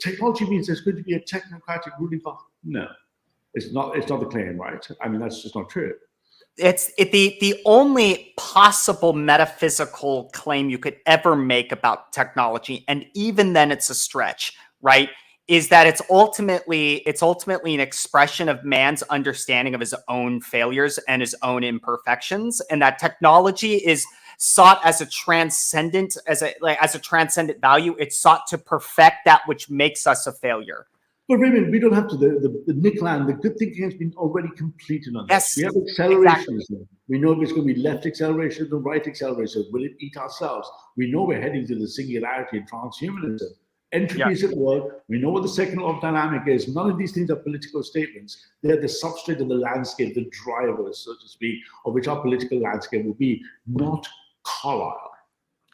technology means there's going to be a technocratic ruling class. No, it's not. It's not the claim, right? I mean, that's just not true. The only possible metaphysical claim you could ever make about technology, and even then it's a stretch, right, is that it's ultimately an expression of man's understanding of his own failures and his own imperfections, and that technology is sought as a transcendent value. It's sought to perfect that which makes us a failure. But Raymond, we don't have to. The nickel and the good thinking has been already completed on this. Yes, we have acceleration. Exactly. We know if it's going to be left acceleration or right acceleration. Will it eat ourselves? We know we're heading to the singularity and transhumanism. Entropy is at work. We know what the second law of dynamic is. None of these things are political statements. They're the substrate of the landscape, the drivers, so to speak, of which our political landscape will be, not Carlyle.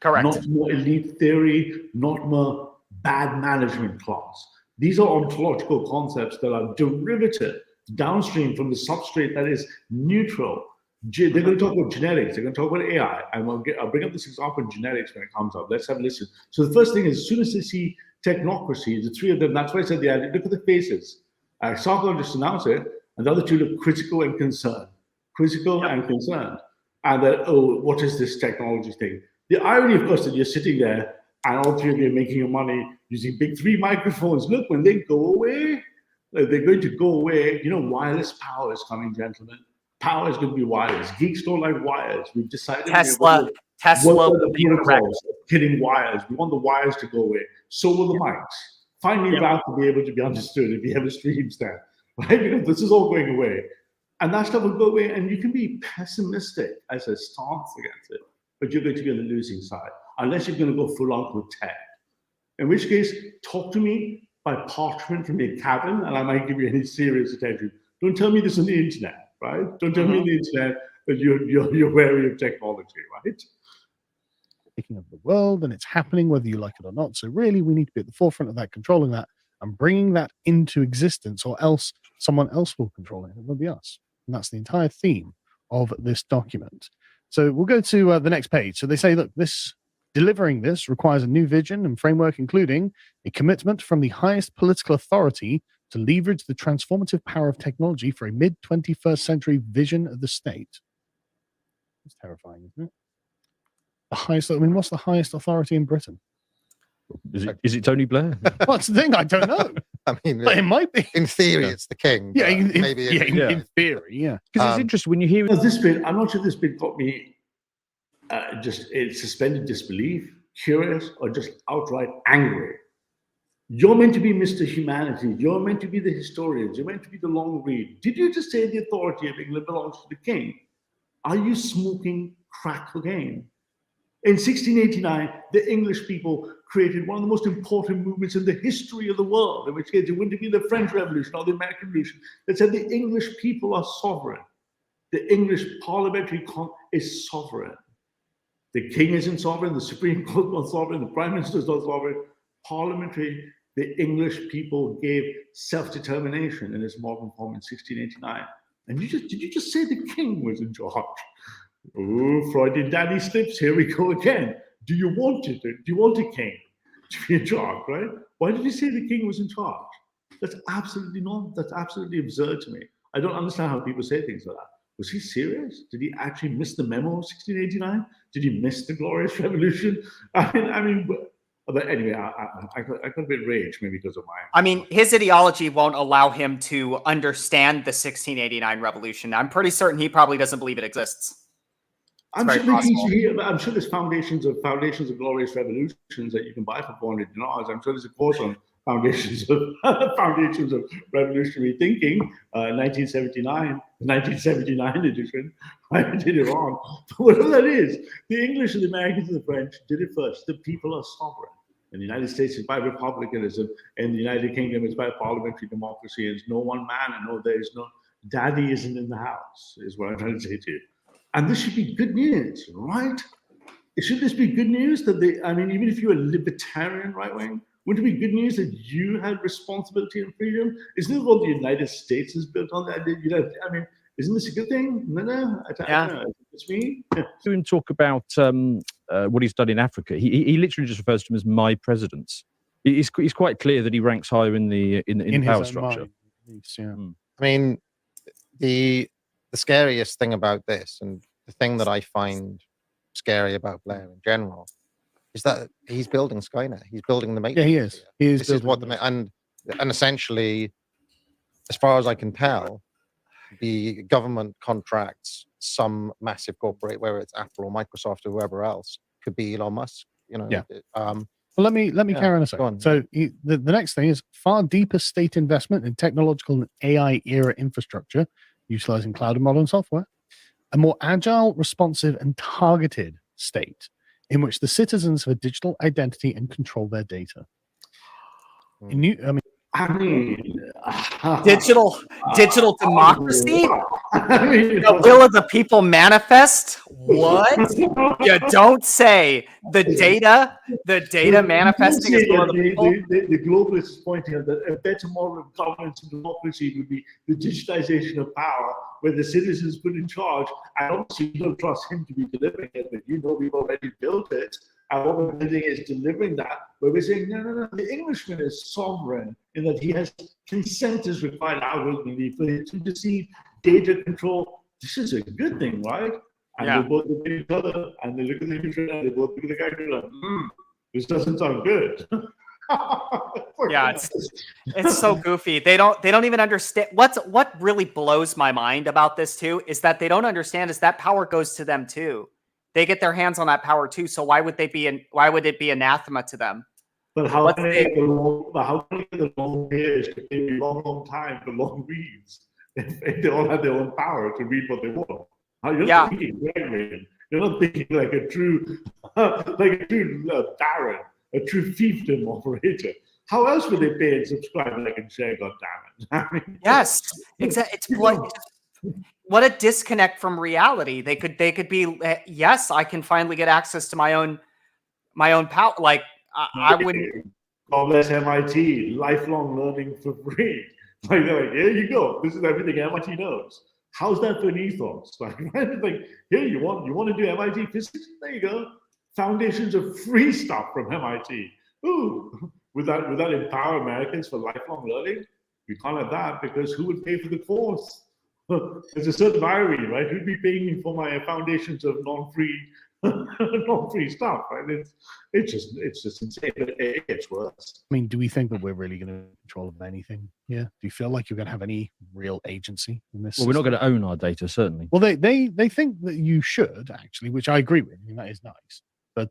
Correct. Not more elite theory, not more bad management class. These are ontological concepts that are derivative, downstream from the substrate that is neutral. They're going to talk about genetics. They're going to talk about AI. And I'll bring up this example in genetics when it comes up. Let's have a listen. So the first thing is, as soon as they see technocracy, the three of them, that's why I said the idea, look at the faces. Sargon just announced it, and the other two look critical and concerned. Critical and concerned. And that, what is this technology thing? The irony, of course, that you're sitting there and all three of you are making your money using big 3 microphones. Look, when they go away, they're going to go away. Wireless power is coming, gentlemen. Power is going to be wireless. Geeks don't like wires. We've decided Tesla will be killing wires. We want the wires to go away. So will the mics. Finally, that will be able to be understood if you have a stream stand, right? Because this is all going away. And that stuff will go away, and you can be pessimistic as a stance against it, but you're going to be on the losing side, unless you're going to go full on with tech. In which case, talk to me by parchment from your cabin, and I might give you any serious attention. Don't tell me this on the internet, right? Don't tell me on the internet that you're wary of technology, right? Taking over the world, and it's happening whether you like it or not. So really, we need to be at the forefront of that, controlling that, and bringing that into existence, or else someone else will control it. It will be us. And that's the entire theme of this document. So we'll go to the next page. So they say, look, this Delivering this requires a new vision and framework, including a commitment from the highest political authority to leverage the transformative power of technology for a mid-21st century vision of the state. It's terrifying, isn't it? The highest, I mean, what's the highest authority in Britain? Is it Tony Blair? What's the thing? I don't know. I mean, But it might be. in theory, Yeah. it's the king. Yeah, but maybe in theory, yeah. Because it's interesting when you hear Well, this bit, I'm not sure this bit got me just suspended disbelief, curious, or just outright angry. You're meant to be Mr. Humanity. You're meant to be the historians. You're meant to be the long read. Did you just say the authority of England belongs to the king? Are you smoking crack cocaine? In 1689, the English people created one of the most important movements in the history of the world, in which case it wouldn't be the French Revolution or the American Revolution, that said the English people are sovereign. The English parliamentary is sovereign. The king isn't sovereign, the Supreme Court is not sovereign, the Prime Minister is not sovereign. Parliamentary, the English people gave self-determination in its modern form in 1689. And did you just say the king was in charge? Oh, Freudian daddy slips, here we go again. Do you want it? Do you want a king to be in charge, right? Why did you say the king was in charge? That's absolutely absurd to me. I don't understand how people say things like that. Was he serious? Did he actually miss the memo of 1689? Did he miss the Glorious Revolution? I mean, but anyway, I got a bit rage maybe because of my. I mean, his ideology won't allow him to understand the 1689 revolution. I'm pretty certain he probably doesn't believe it exists. I'm sure there's foundations of glorious revolutions that you can buy for $400. I'm sure there's a course on foundations of revolutionary thinking, 1979 edition. I did it wrong. But whatever that is, the English and the Americans and the French did it first. The people are sovereign. In the United States, it's by republicanism. In the United Kingdom, it's by parliamentary democracy. It's no one man and there is no daddy isn't in the house, is what I'm trying to say to you. And this should be good news, right? Should this be good news that even if you're a libertarian right wing, wouldn't it be good news that you had responsibility and freedom? Isn't this what the United States is built on? Isn't this a good thing? No. I don't know. It's me. to him talk about what he's done in Africa, he literally just refers to him as my presidents. He's quite clear that he ranks higher in the power structure. I mean, the scariest thing about this, and the thing that I find scary about Blair in general, is that he's building Skynet. He's building the Matrix. Yeah, he is. This is what and essentially, as far as I can tell, the government contracts some massive corporate, whether it's Apple or Microsoft or whoever else, could be Elon Musk. Yeah. Well, let me carry on a second. So the next thing is far deeper state investment in technological and AI era infrastructure, utilizing cloud and modern software, a more agile, responsive, and targeted state in which the citizens have a digital identity and control their data. Digital democracy? The will of the people manifest? What? You don't say. The data manifesting is will of the people. The globalists is pointing out that a better model of governance and democracy would be the digitization of power, where the citizens put in charge. And obviously, you don't trust him to be delivering it, but we've already built it. And what we're building is delivering that, where we're saying, no, the Englishman is sovereign in that he has consent is required outwardly for him to deceive, data control. This is a good thing, right? And they both look at each other and they look at the Englishman and they both look at the guy and go, this doesn't sound good. Yeah, it's so goofy. They don't even understand. What really blows my mind about this too is that they don't understand is that power goes to them too. They get their hands on that power too. So why would it be anathema to them? But how can they get the long hairs to take a long time for long reads if they all have their own power to read what they want? You're not thinking Gregory. You're not thinking like a true Darren, a true fiefdom operator. How else would they pay and subscribe, like and share? God damn it! Yes, exactly. It's what a disconnect from reality. They could be. Yes, I can finally get access to my own power. Like I wouldn't. God bless MIT, lifelong learning for free. Like here you go. This is everything MIT knows. How's that for an ethos? Like here you want to do MIT physics? There you go. foundations of free stuff from MIT. Ooh, would that empower Americans for lifelong learning? We can't have that because who would pay for the course? There's a certain irony, right? Who'd be paying me for my foundations of non-free stuff? Right? It's just insane. But it gets worse. I mean, do we think that we're really going to control of anything? Yeah. Do you feel like you're going to have any real agency in this? Well, we're not going to own our data, certainly. Well, they think that you should actually, which I agree with. I mean, that is nice, but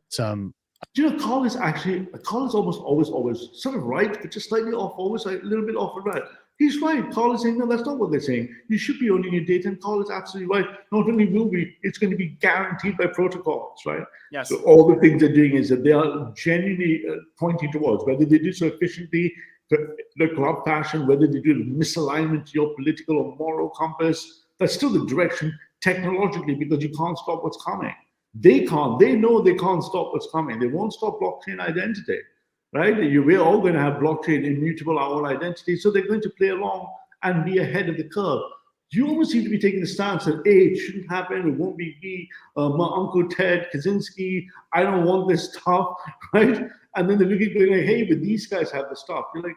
do you know, Carl is almost always sort of right, but just slightly off, always like a little bit off and right. He's right. Carl is saying, no, that's not what they're saying. You should be owning your data, and Carl is absolutely right. Not only will be, it's going to be guaranteed by protocols, right? Yes. So all the things they're doing is that they are genuinely pointing towards, whether they do so efficiently, the club fashion, whether they do misalignment to your political or moral compass, that's still the direction technologically, because you can't stop what's coming. They know they can't stop what's coming. They won't stop blockchain identity, right? We're all going to have blockchain immutable our own identity. So they're going to play along and be ahead of the curve. You almost seem to be taking the stance that, it shouldn't happen. It won't be me, my Uncle Ted Kaczynski. I don't want this stuff, right? And then they're looking going like, hey, but these guys have the stuff. You're like,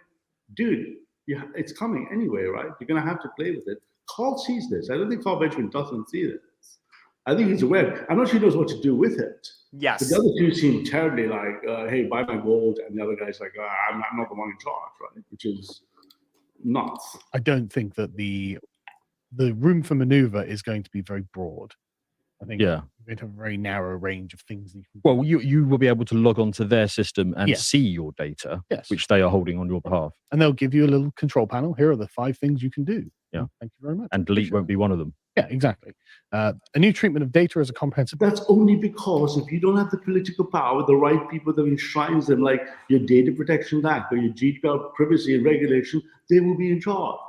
dude, it's coming anyway, right? You're going to have to play with it. Carl sees this. I don't think Carl Benjamin doesn't see this. I think he's aware. I'm not sure he knows what to do with it. Yes. But the other two seem terribly like, hey, buy my gold. And the other guy's like, I'm not the one in charge, right? Which is nuts. I don't think that the room for maneuver is going to be very broad. I think you're going to have a very narrow range of things that you can do. Well, you will be able to log onto their system and Yes. see your data, Yes. which they are holding on your behalf. And they'll give you a little control panel. Here are the 5 things you can do. Yeah. Thank you very much. And delete won't be one of them. Yeah, exactly. A new treatment of data as a comprehensive. That's only because if you don't have the political power, the right people that enshrines them, like your Data Protection Act or your GDPR privacy and regulation, they will be in charge.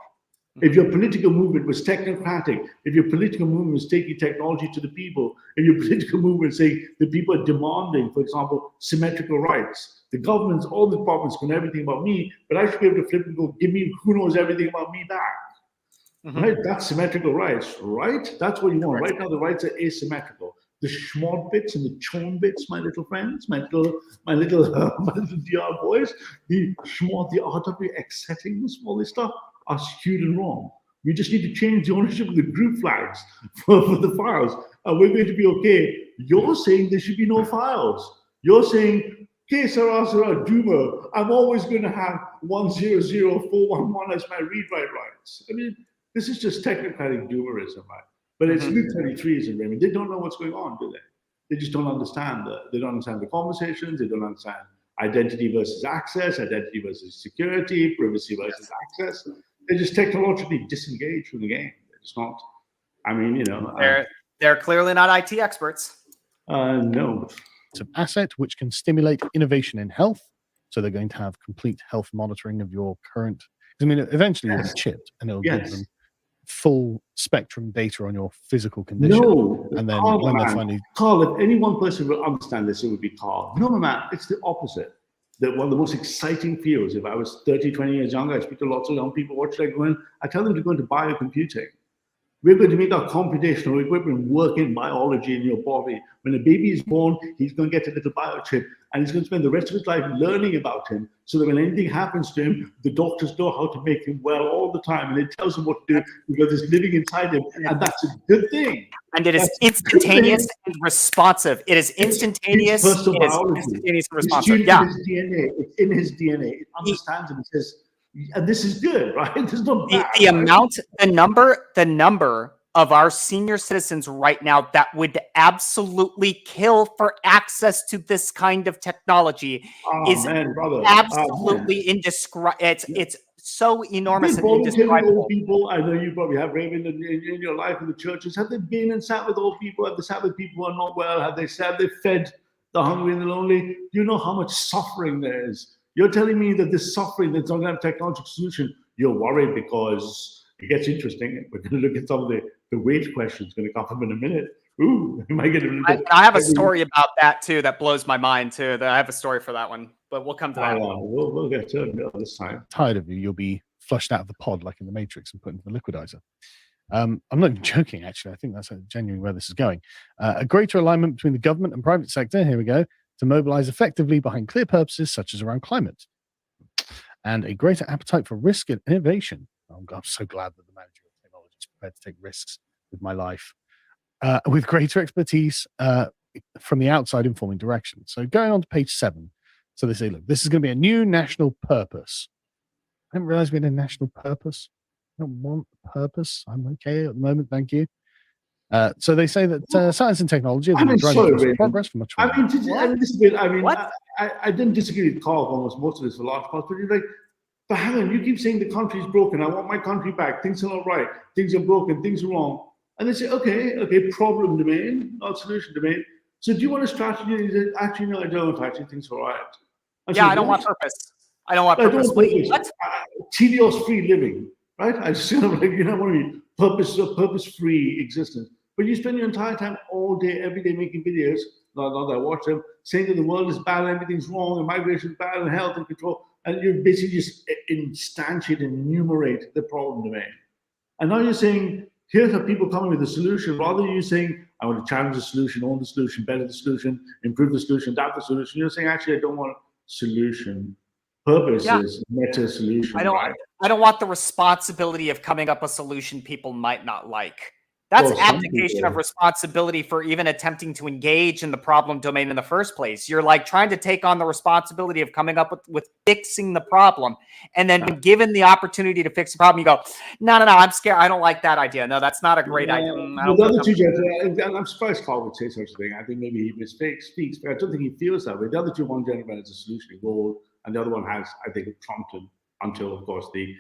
If your political movement was technocratic, if your political movement was taking technology to the people, if your political movement saying the people are demanding, for example, symmetrical rights, the government's, all the departments can know everything about me, but I should be able to flip and go, give me who knows everything about me back. Right? That's symmetrical rights, right? That's what you want. Right now, the rights are asymmetrical. The schmod bits and the chon bits, my little friends, my little DR boys, the schmod, the RWX settings, all this stuff are skewed and wrong. We just need to change the ownership of the group flags for the files, and we're going to be okay. You're saying there should be no files. You're saying, okay, Sarah Duma, I'm always going to have 100411 as my read-write rights. I mean, this is just technocratic doomerism, right? But it's Luke 33ism, Raymond. They don't know what's going on, do they? They just don't understand they don't understand the conversations. They don't understand identity versus access, identity versus security, privacy versus access. They're just technologically disengaged from the game. They're just not. I mean, you know, they're clearly not IT experts. no. It's an asset which can stimulate innovation in health. So they're going to have complete health monitoring of your current. I mean, eventually you'll be chipped, and it'll give them full spectrum data on your physical condition. No, and then Carl, when they man. finally, Carl, if any one person will understand this, it would be Carl. No, man, it's the opposite. That one of the most exciting fields, if I was 30, 20 years younger, I speak to lots of young people, what should I go in? I tell them to go into biocomputing. We're going to make our computational equipment work in biology in your body. When a baby is born, he's going to get a little biochip, and he's going to spend the rest of his life learning about him, so that when anything happens to him, the doctors know how to make him well all the time, and it tells him what to do because it's living inside him, and that's a good thing. And it is instantaneous and responsive. It is instantaneous. It's personal It is biology. instantaneous and It's responsive. tuned Yeah. in his DNA. It's in his DNA. It understands him. It says, and this is good, right? There's no bad, The right? amount, the number of our senior citizens right now that would absolutely kill for access to this kind of technology is absolutely indescribable. It's so enormous and indescribable. Old people, I know you probably have, Raymond, in your life in the churches. Have they been and sat with old people? Have they sat with people who are not well? Have they fed the hungry and the lonely? You know how much suffering there is. You're telling me that this suffering that's not going to have a technological solution, you're worried because it gets interesting. We're going to look at some of the weight questions going to come up in a minute. Ooh, you might get a little bit. I have a story about that too that blows my mind too. I have a story for that one, but we'll come to that. We'll get to it this time. tired of you, you'll be flushed out of the pod like in the Matrix and put into the liquidizer. I'm not even joking, actually. I think that's genuinely where this is going. A greater alignment between the government and private sector, here we go, to mobilize effectively behind clear purposes such as around climate. And a greater appetite for risk and innovation. Oh, God, I'm so glad that the manager of technology is prepared to take risks with my life. With greater expertise from the outside informing direction. So going on to page 7. So they say, look, this is going to be a new national purpose. I didn't realize we had a national purpose. I don't want a purpose. I'm okay at the moment, thank you. So they say that science and technology are driving force of progress for much more. I didn't disagree with Carl almost most of this for large parts, but you're like, but hang on, you keep saying the country's broken. I want my country back. Things are not right. Things are broken. Things are wrong. And they say, okay, problem domain, not solution domain. So do you want a strategy? And he said, actually, no, I don't. Actually, things are all right. I don't want purpose. I don't want purpose. What? Tedious-free living, right? I just want to be purpose-free existence. But you spend your entire time all day, every day making videos, not that I watch them, saying that the world is bad and everything's wrong and migration is bad and health and control. And you basically just instantiate and enumerate the problem domain. And now you're saying, here's how people come with a solution, rather than you saying, I want to challenge the solution, own the solution, better the solution, improve the solution, adapt the solution. You're saying, actually, I don't want solution. Purpose is meta solution. I don't want the responsibility of coming up with a solution people might not like. That's abdication of responsibility for even attempting to engage in the problem domain in the first place. You're like trying to take on the responsibility of coming up with fixing the problem. And then when given the opportunity to fix the problem, you go, no, I'm scared. I don't like that idea. No, that's not a great idea. I'm surprised Carl would say such a thing. I think maybe he speaks, but I don't think he feels that way. The other two, one gentleman has a solution goal, and the other one has, I think, trumped him until, of course, the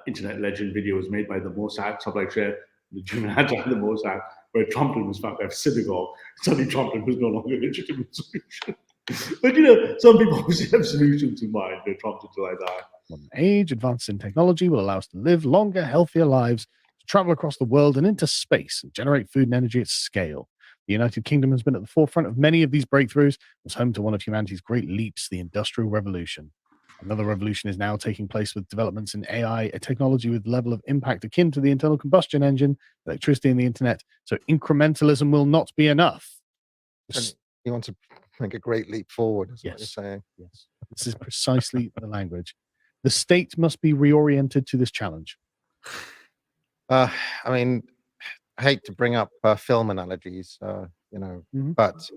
internet legend video was made by the Mossad, stuff like share. The German anti the Mossad, where Trumpton was found to have synagogue. Suddenly Trumpton was no longer a legitimate solution. But some people obviously have solutions in mind. They're Trumpton till I die. Modern age, advances in technology will allow us to live longer, healthier lives, to travel across the world and into space, and generate food and energy at scale. The United Kingdom has been at the forefront of many of these breakthroughs, was home to one of humanity's great leaps, the Industrial Revolution. Another revolution is now taking place with developments in AI, a technology with level of impact akin to the internal combustion engine, electricity, and the internet. So incrementalism will not be enough. And you want to make a great leap forward, is what you're saying. Yes. This is precisely the language. The state must be reoriented to this challenge. I mean, I hate to bring up film analogies, but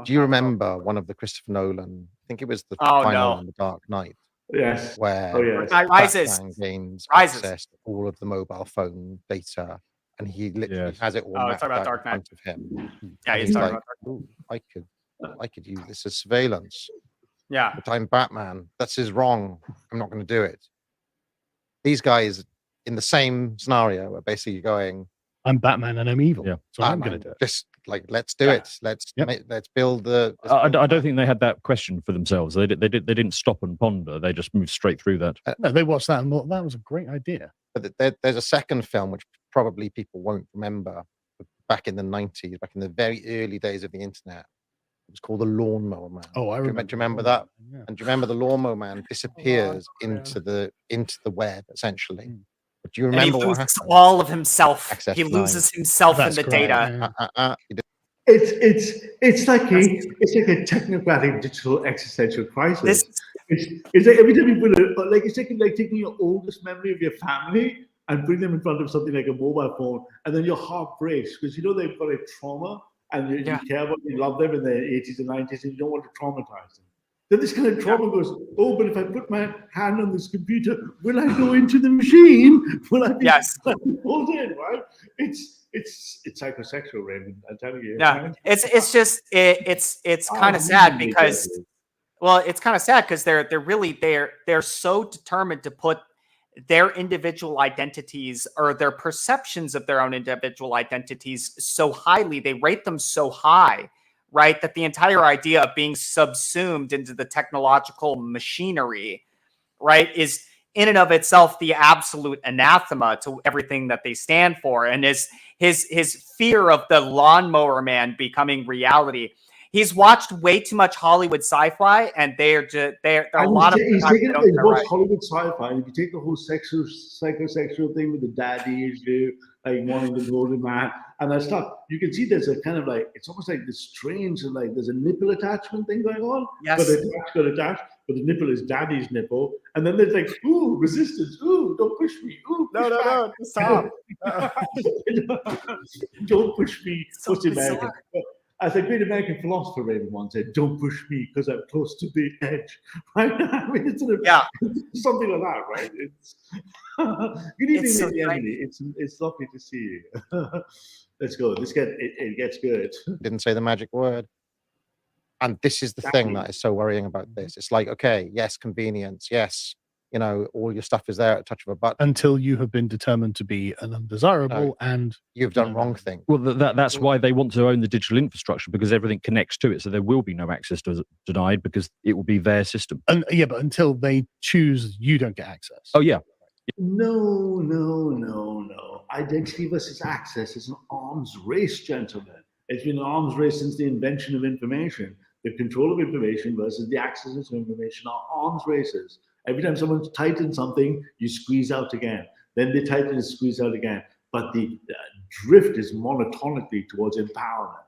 do you remember one of the Christopher Nolan? I think it was the final one, The Dark Knight. Yes. Where Batman gains access to all of the mobile phone data, and he literally has it all mapped out in front of him. Yeah, he's like, I could use this as surveillance. Yeah. But I'm Batman. This is wrong. I'm not going to do it. These guys in the same scenario are basically going, I'm Batman and I'm evil. Yeah. So I'm going to do it. Just like, let's do it. Let's build the. I don't think they had that question for themselves. They didn't stop and ponder. They just moved straight through that. No, they watched that and thought that was a great idea. But there's a second film which probably people won't remember. Back in the 90s, back in the very early days of the internet, it was called The Lawnmower Man. Oh, I remember. Do you remember that? Yeah. And do you remember the Lawnmower Man disappears into the web essentially? But do you remember what happens? All of himself. He loses himself in the data. It's like a technocratic digital existential crisis. It's like every time you put it, like it's like taking your oldest memory of your family and putting them in front of something like a mobile phone, and then your heart breaks because they've got a trauma and you care about, you love them in their 80s and 90s, and you don't want to traumatize them. Then this kind of trauma goes, but if I put my hand on this computer, will I go into the machine? Will I be pulled in, right? It's psychosexual, Raymond, I'm telling you. Yeah, it's kind of sad because, it's kind of sad because they're so determined to put their individual identities or their perceptions of their own individual identities so highly, they rate them so high, right? That the entire idea of being subsumed into the technological machinery, right, is in and of itself the absolute anathema to everything that they stand for. And his fear of the Lawnmower Man becoming reality, He's watched way too much Hollywood sci-fi, and they're a lot of he's times taken they don't get it watched right. Hollywood sci-fi, and if you take the whole psychosexual thing with the daddy issue, like wanting the golden man and that stuff, you can see there's a kind of like, it's almost like this strange, like there's a nipple attachment thing going on. Yes. But got attached, but the nipple is daddy's nipple, and then there's like, ooh, resistance, ooh, don't push me, ooh, No, stop. don't push me. So What's American? bizarre. As a great American philosopher Raymond once said, "Don't push me because I'm close to the edge." Right? I mean, it's sort of, something like that, right? It's good evening, It's so Lady Emily. It's lovely to see you. Let's go. It gets good. Didn't say the magic word. And this is the thing that is so worrying about this. It's like, okay, yes, convenience, yes, you know, all your stuff is there at a touch of a button. Until you have been determined to be an undesirable and you've done wrong thing. Well, that's why they want to own the digital infrastructure, because everything connects to it. So there will be no access denied because it will be their system. And yeah, but until they choose, you don't get access. Oh, yeah. No. Identity versus access is an arms race, gentlemen. It's been an arms race since the invention of information. The control of information versus the access to information are arms races. Every time someone tightens something, you squeeze out again. Then they tighten and squeeze out again. But the drift is monotonically towards empowerment.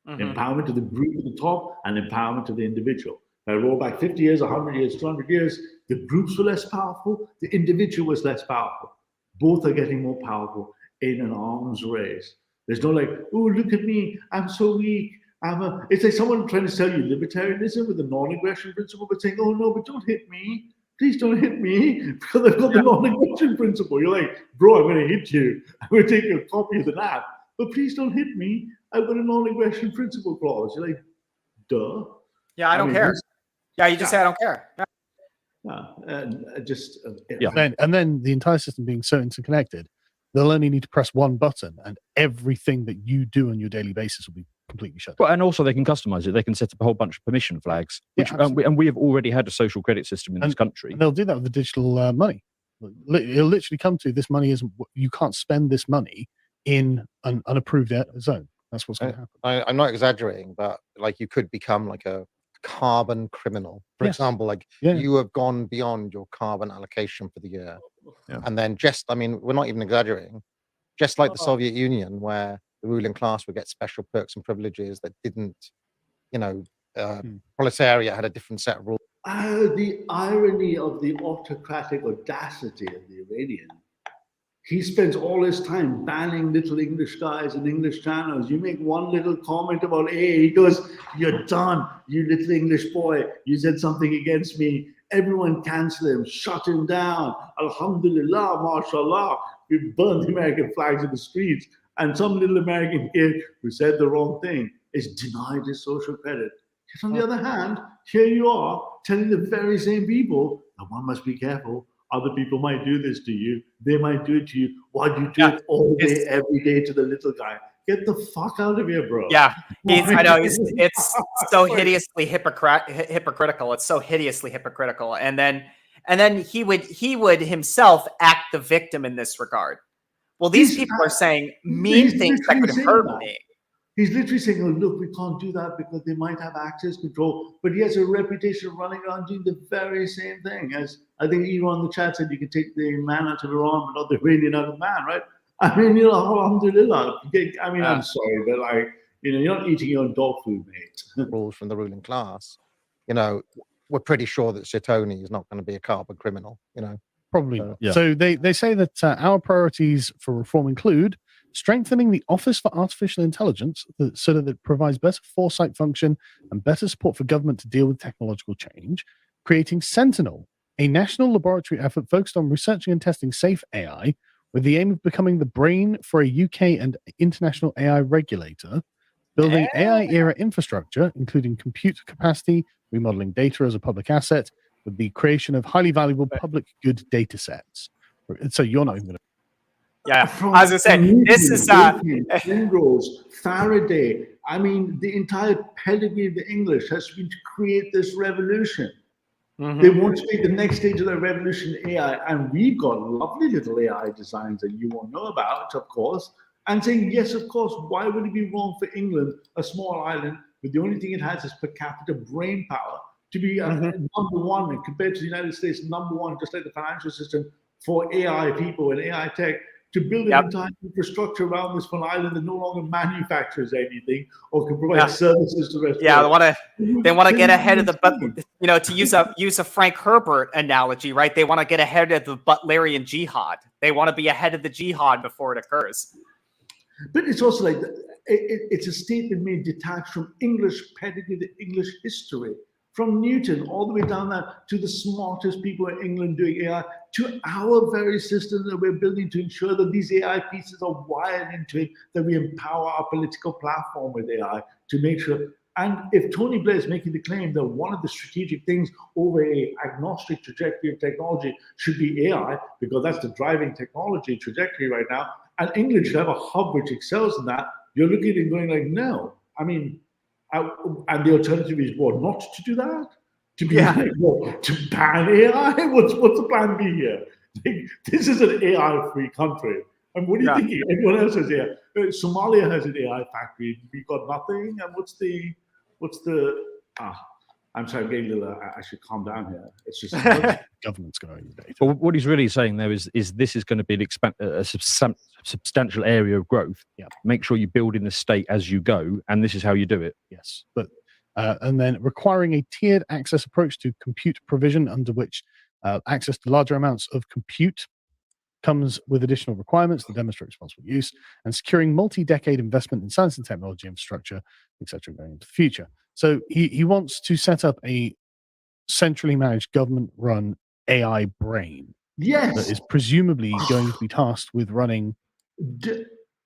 Empowerment to the group at the top and empowerment to the individual. If I roll back 50 years, 100 years, 200 years, the groups were less powerful, the individual was less powerful. Both are getting more powerful in an arms race. There's no like, oh, look at me, I'm so weak. It's like someone trying to sell you libertarianism with the non-aggression principle, but saying, oh no, but don't hit me. Please don't hit me, because I've got the non-aggression principle. You're like, bro, I'm going to hit you. I'm going to take a copy of the app, but please don't hit me. I've got a non-aggression principle clause. You're like, duh. Yeah, I don't care. Yeah, you just say I don't care. And then the entire system being so interconnected, they'll only need to press one button, and everything that you do on your daily basis will be completely shut down. Well, and also they can customize it. They can set up a whole bunch of permission flags, which, and we have already had a social credit system in this country. And they'll do that with the digital money. It'll literally come to this money isn't. You can't spend this money in an unapproved zone. That's what's going to happen. I'm not exaggerating, but like you could become like a carbon criminal. For example, like you have gone beyond your carbon allocation for the year. Yeah. And then we're not even exaggerating, just like the Soviet Union, where the ruling class would get special perks and privileges that didn't, proletariat had a different set of rules. Oh, the irony of the autocratic audacity of the Iranian. He spends all his time banning little English guys and English channels. You make one little comment about A, he goes, you're done, you little English boy. You said something against me. Everyone cancel him, shut him down. Alhamdulillah, mashallah. We burned the American flags in the streets. And some little American kid who said the wrong thing is denied his social credit. Yet on the other hand, here you are telling the very same people that one must be careful. Other people might do this to you. They might do it to you. Why do you do it all day, every day to the little guy? Get the fuck out of here, bro. Yeah, I know. It's so hideously hypocritical. It's so hideously hypocritical. And then he would himself act the victim in this regard. Well, these people are saying mean things that could hurt me. He's literally saying, oh, look, we can't do that because they might have access control. But he has a reputation of running around doing the very same thing. As I think Iran in the chat said, you can take the man out of Iran, but not the Iranian out of man, right? I mean, alhamdulillah. I mean, I'm sorry, but like, you're not eating your own dog food, mate. Rules from the ruling class. We're pretty sure that Sitoni is not going to be a carbon criminal, Probably not. Yeah. So they say that our priorities for reform include strengthening the Office for Artificial Intelligence so that it provides better foresight function and better support for government to deal with technological change, creating Sentinel, a national laboratory effort focused on researching and testing safe AI with the aim of becoming the brain for a UK and international AI regulator, building AI-era infrastructure, including compute capacity, remodeling data as a public asset, with the creation of highly valuable public good data sets. So you're not even going to... Yeah, I was going to say, this is... Penrose, Faraday, I mean, the entire pedigree of the English has been to create this revolution. They want to make the next stage of the revolution AI, and we've got lovely little AI designs that you won't know about, of course, and saying, yes, of course, why would it be wrong for England, a small island, but the only thing it has is per capita brain power to be number one, and compared to the United States, number one, just like the financial system for AI people and AI tech, to build an entire infrastructure around this one island that no longer manufactures anything or can provide services to the rest of the world. They want to get ahead of the, you know, to use a Frank Herbert analogy, right? They want to get ahead of the Butlerian jihad. They want to be ahead of the jihad before it occurs. But it's also like, it's a statement made detached from English pedigree, the English history, from Newton all the way down there to the smartest people in England doing AI, to our very system that we're building to ensure that these AI pieces are wired into it, that we empower our political platform with AI to make sure. And if Tony Blair is making the claim that one of the strategic things over a agnostic trajectory of technology should be AI, because that's the driving technology trajectory right now, and England should have a hub which excels in that, you're looking at it going like, no. I mean, and the alternative is what? Not to do that? To be like, what? To ban AI? What's the plan B here? Like, this is an AI-free country. And what are you thinking? Everyone else has AI. Somalia has an AI factory. We got nothing. And what's the? I'm sorry, I'm getting a little. I should calm down here. It's just government's going to innovate. But what he's really saying there is this is going to be a substantial area of growth. Yeah. Make sure you build in the state as you go, and this is how you do it. Yes, but and then requiring a tiered access approach to compute provision, under which access to larger amounts of compute comes with additional requirements to demonstrate responsible use, and securing multi-decade investment in science and technology infrastructure, etc., going into the future. So he wants to set up a centrally managed government-run AI brain. Yes. That is presumably going to be tasked with running.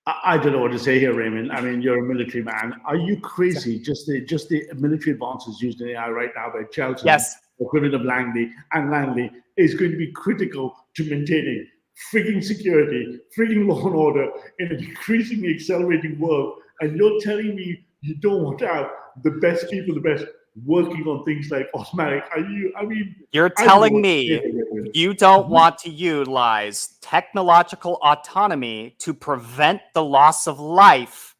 I don't know what to say here, Raymond. I mean, you're a military man. Are you crazy? Just the military advances used in AI right now by Chelsea, equivalent of Langley, is going to be critical to maintaining frigging security, frigging law and order in an increasingly accelerating world. And you're telling me you don't want to have the best people, the best working on things like automatic. You're telling me you don't want to utilize technological autonomy to prevent the loss of life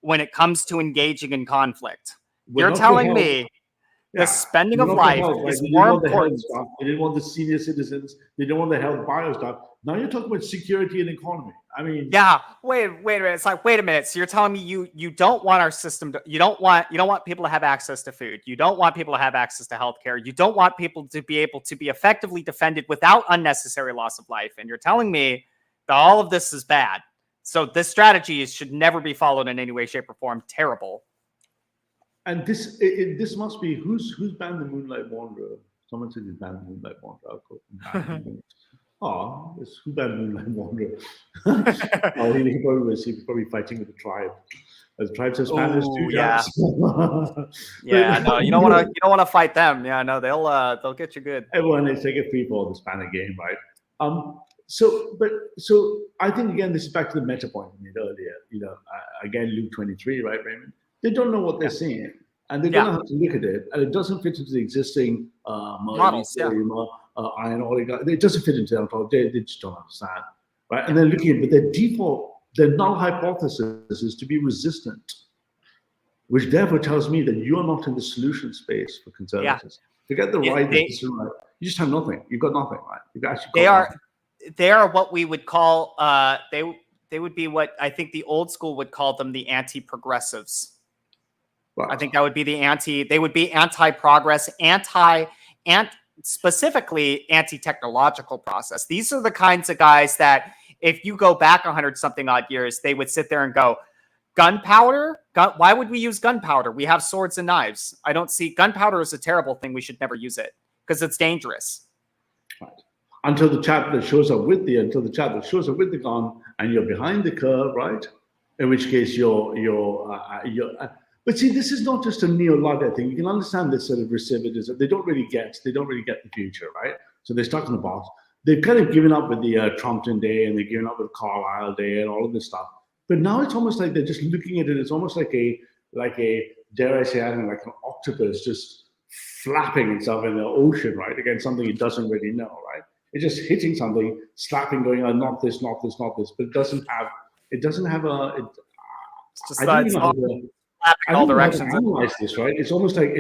when it comes to engaging in conflict. You're telling me the spending of life is more important. They didn't want the senior citizens. They didn't want the health bio stuff. Now you're talking about security and economy. I mean, wait a minute. It's like, wait a minute. So you're telling me you don't want our system to, you don't want people to have access to food. You don't want people to have access to healthcare. You don't want people to be able to be effectively defended without unnecessary loss of life. And you're telling me that all of this is bad. So this strategy should never be followed in any way, shape, or form. Terrible. And this must be who's banned the Moonlight Wanderer? Someone said he's banned the Moonlight Wanderer. Oh, it's who banned Moonlight Wanderer? He's probably fighting with the tribe. As tribes have Spanish too. No, you don't want to fight them. Yeah, no, they'll get you good. Everyone is like a free for the Spanish game, right? So I think again this is back to the meta point I made earlier. Again, Luke 23, right, Raymond? They don't know what they're seeing, and they don't know how to look at it, and it doesn't fit into the existing models. Iron ore. It doesn't fit into them. They just don't understand, right? And they're looking at, but their null hypothesis is to be resistant, which therefore tells me that you're not in the solution space for conservatives. Forget the right. You just have nothing. You've got nothing, right? You've actually got nothing. They are what we would call they would be what I think the old school would call them, the anti-progressives. Right. I think that would be they would be anti-progress, specifically anti-technological process. These are the kinds of guys that if you go back 100-something odd years, they would sit there and go, gunpowder? Why would we use gunpowder? We have swords and knives. I don't see gunpowder as a terrible thing. We should never use it because it's dangerous. Right. Until the chap that shows up with the gun and you're behind the curve, right? In which case but see, this is not just a neo-Luddite thing. You can understand this sort of recidivism. They don't really get the future, right? So they're stuck in the box. They've kind of given up with the Trumpton Day, and they've given up with Carlisle Day and all of this stuff. But now it's almost like they're just looking at it. It's almost like a dare I say, I don't know, like an octopus just flapping itself in the ocean, right? Against something it doesn't really know, right? It's just hitting something, slapping, going, oh, not this, not this, not this. But it doesn't have a. I all don't know how to directions. analyze this, right? It's almost like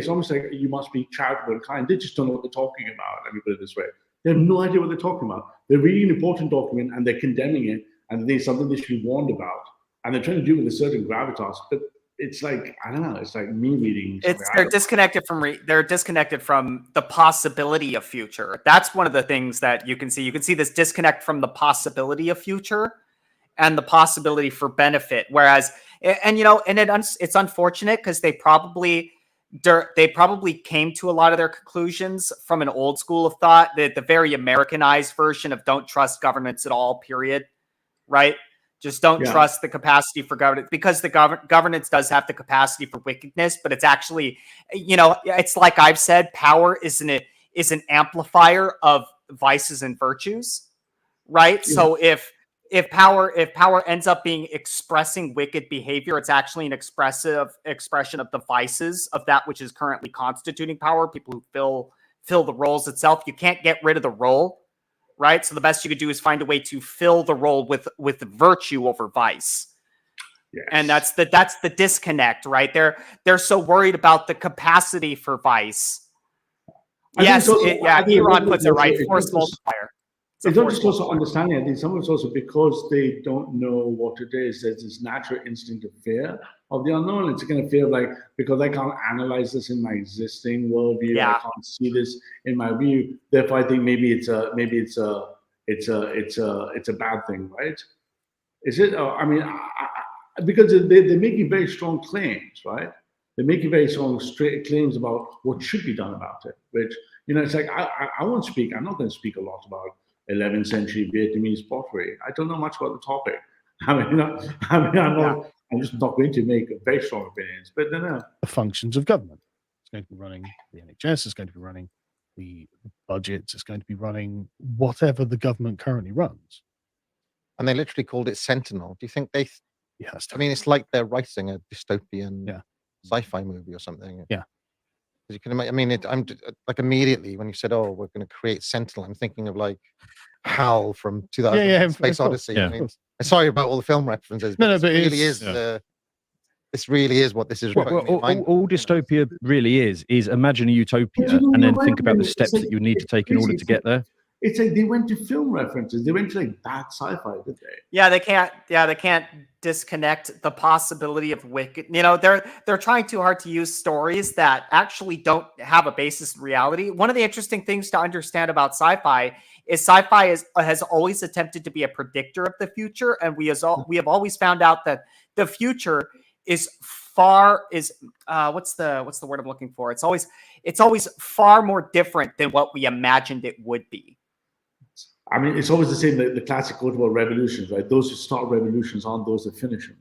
you must be charitable and kind. They just don't know what they're talking about. Let me put it this way: they have no idea what they're talking about. They're reading an important document and they're condemning it, and there's something they should be warned about, and they're trying to do it with a certain gravitas. But it's like, I don't know. It's like me reading. They're disconnected from the possibility of future. That's one of the things that you can see. You can see this disconnect from the possibility of future and the possibility for benefit. Whereas, it's unfortunate because they probably came to a lot of their conclusions from an old school of thought, the very Americanized version of don't trust governments at all, period. Right? Just don't trust the capacity for governance, because the governance does have the capacity for wickedness, but it's actually, it's like I've said, power is an amplifier of vices and virtues, right? Yeah. So if power ends up being expressing wicked behavior, it's actually an expression of the vices of that which is currently constituting power. People who fill the roles itself. You can't get rid of the role. Right, so the best you could do is find a way to fill the role with virtue over vice, and that's the disconnect, right? They're so worried about the capacity for vice. Iran puts it right. Force multiplier. It's not just also understanding. I think some of it's also because they don't know what it is. There's this natural instinct of fear of the unknown. It's a kind of fear of like, because I can't analyze this in my existing worldview. I can't see this in my view. Therefore, I think maybe it's a bad thing, right? Is it? Because they're making very strong claims, right? They're making very strong claims about what should be done about it. Which, it's like I won't speak. I'm not going to speak a lot about 11th century Vietnamese pottery. I don't know much about the topic. I'm just not going to make very strong opinions. But then the functions of government. It's going to be running the NHS. It's going to be running the budgets. It's going to be running whatever the government currently runs. And they literally called it Sentinel. Do you think they? Yes. I mean, it's like they're writing a dystopian sci-fi movie or something. Yeah. You can imagine. I mean, I'm like immediately when you said, "Oh, we're going to create Sentinel," I'm thinking of like Hal from 2000 Space Odyssey. Yeah. I mean, sorry about all the film references. But it really is. This really is what this is. All dystopia really is imagine a utopia and then think about the steps that you need to take in order to get there. It's like they went to film references. They went to like bad sci-fi, did they? Yeah, they can't disconnect the possibility of wicked. They're trying too hard to use stories that actually don't have a basis in reality. One of the interesting things to understand about sci-fi has always attempted to be a predictor of the future, and we have always found out that the future is what's the word I'm looking for? It's always far more different than what we imagined it would be. I mean, it's always the same. The classic quote about revolutions, right? Those who start revolutions aren't those that finish them.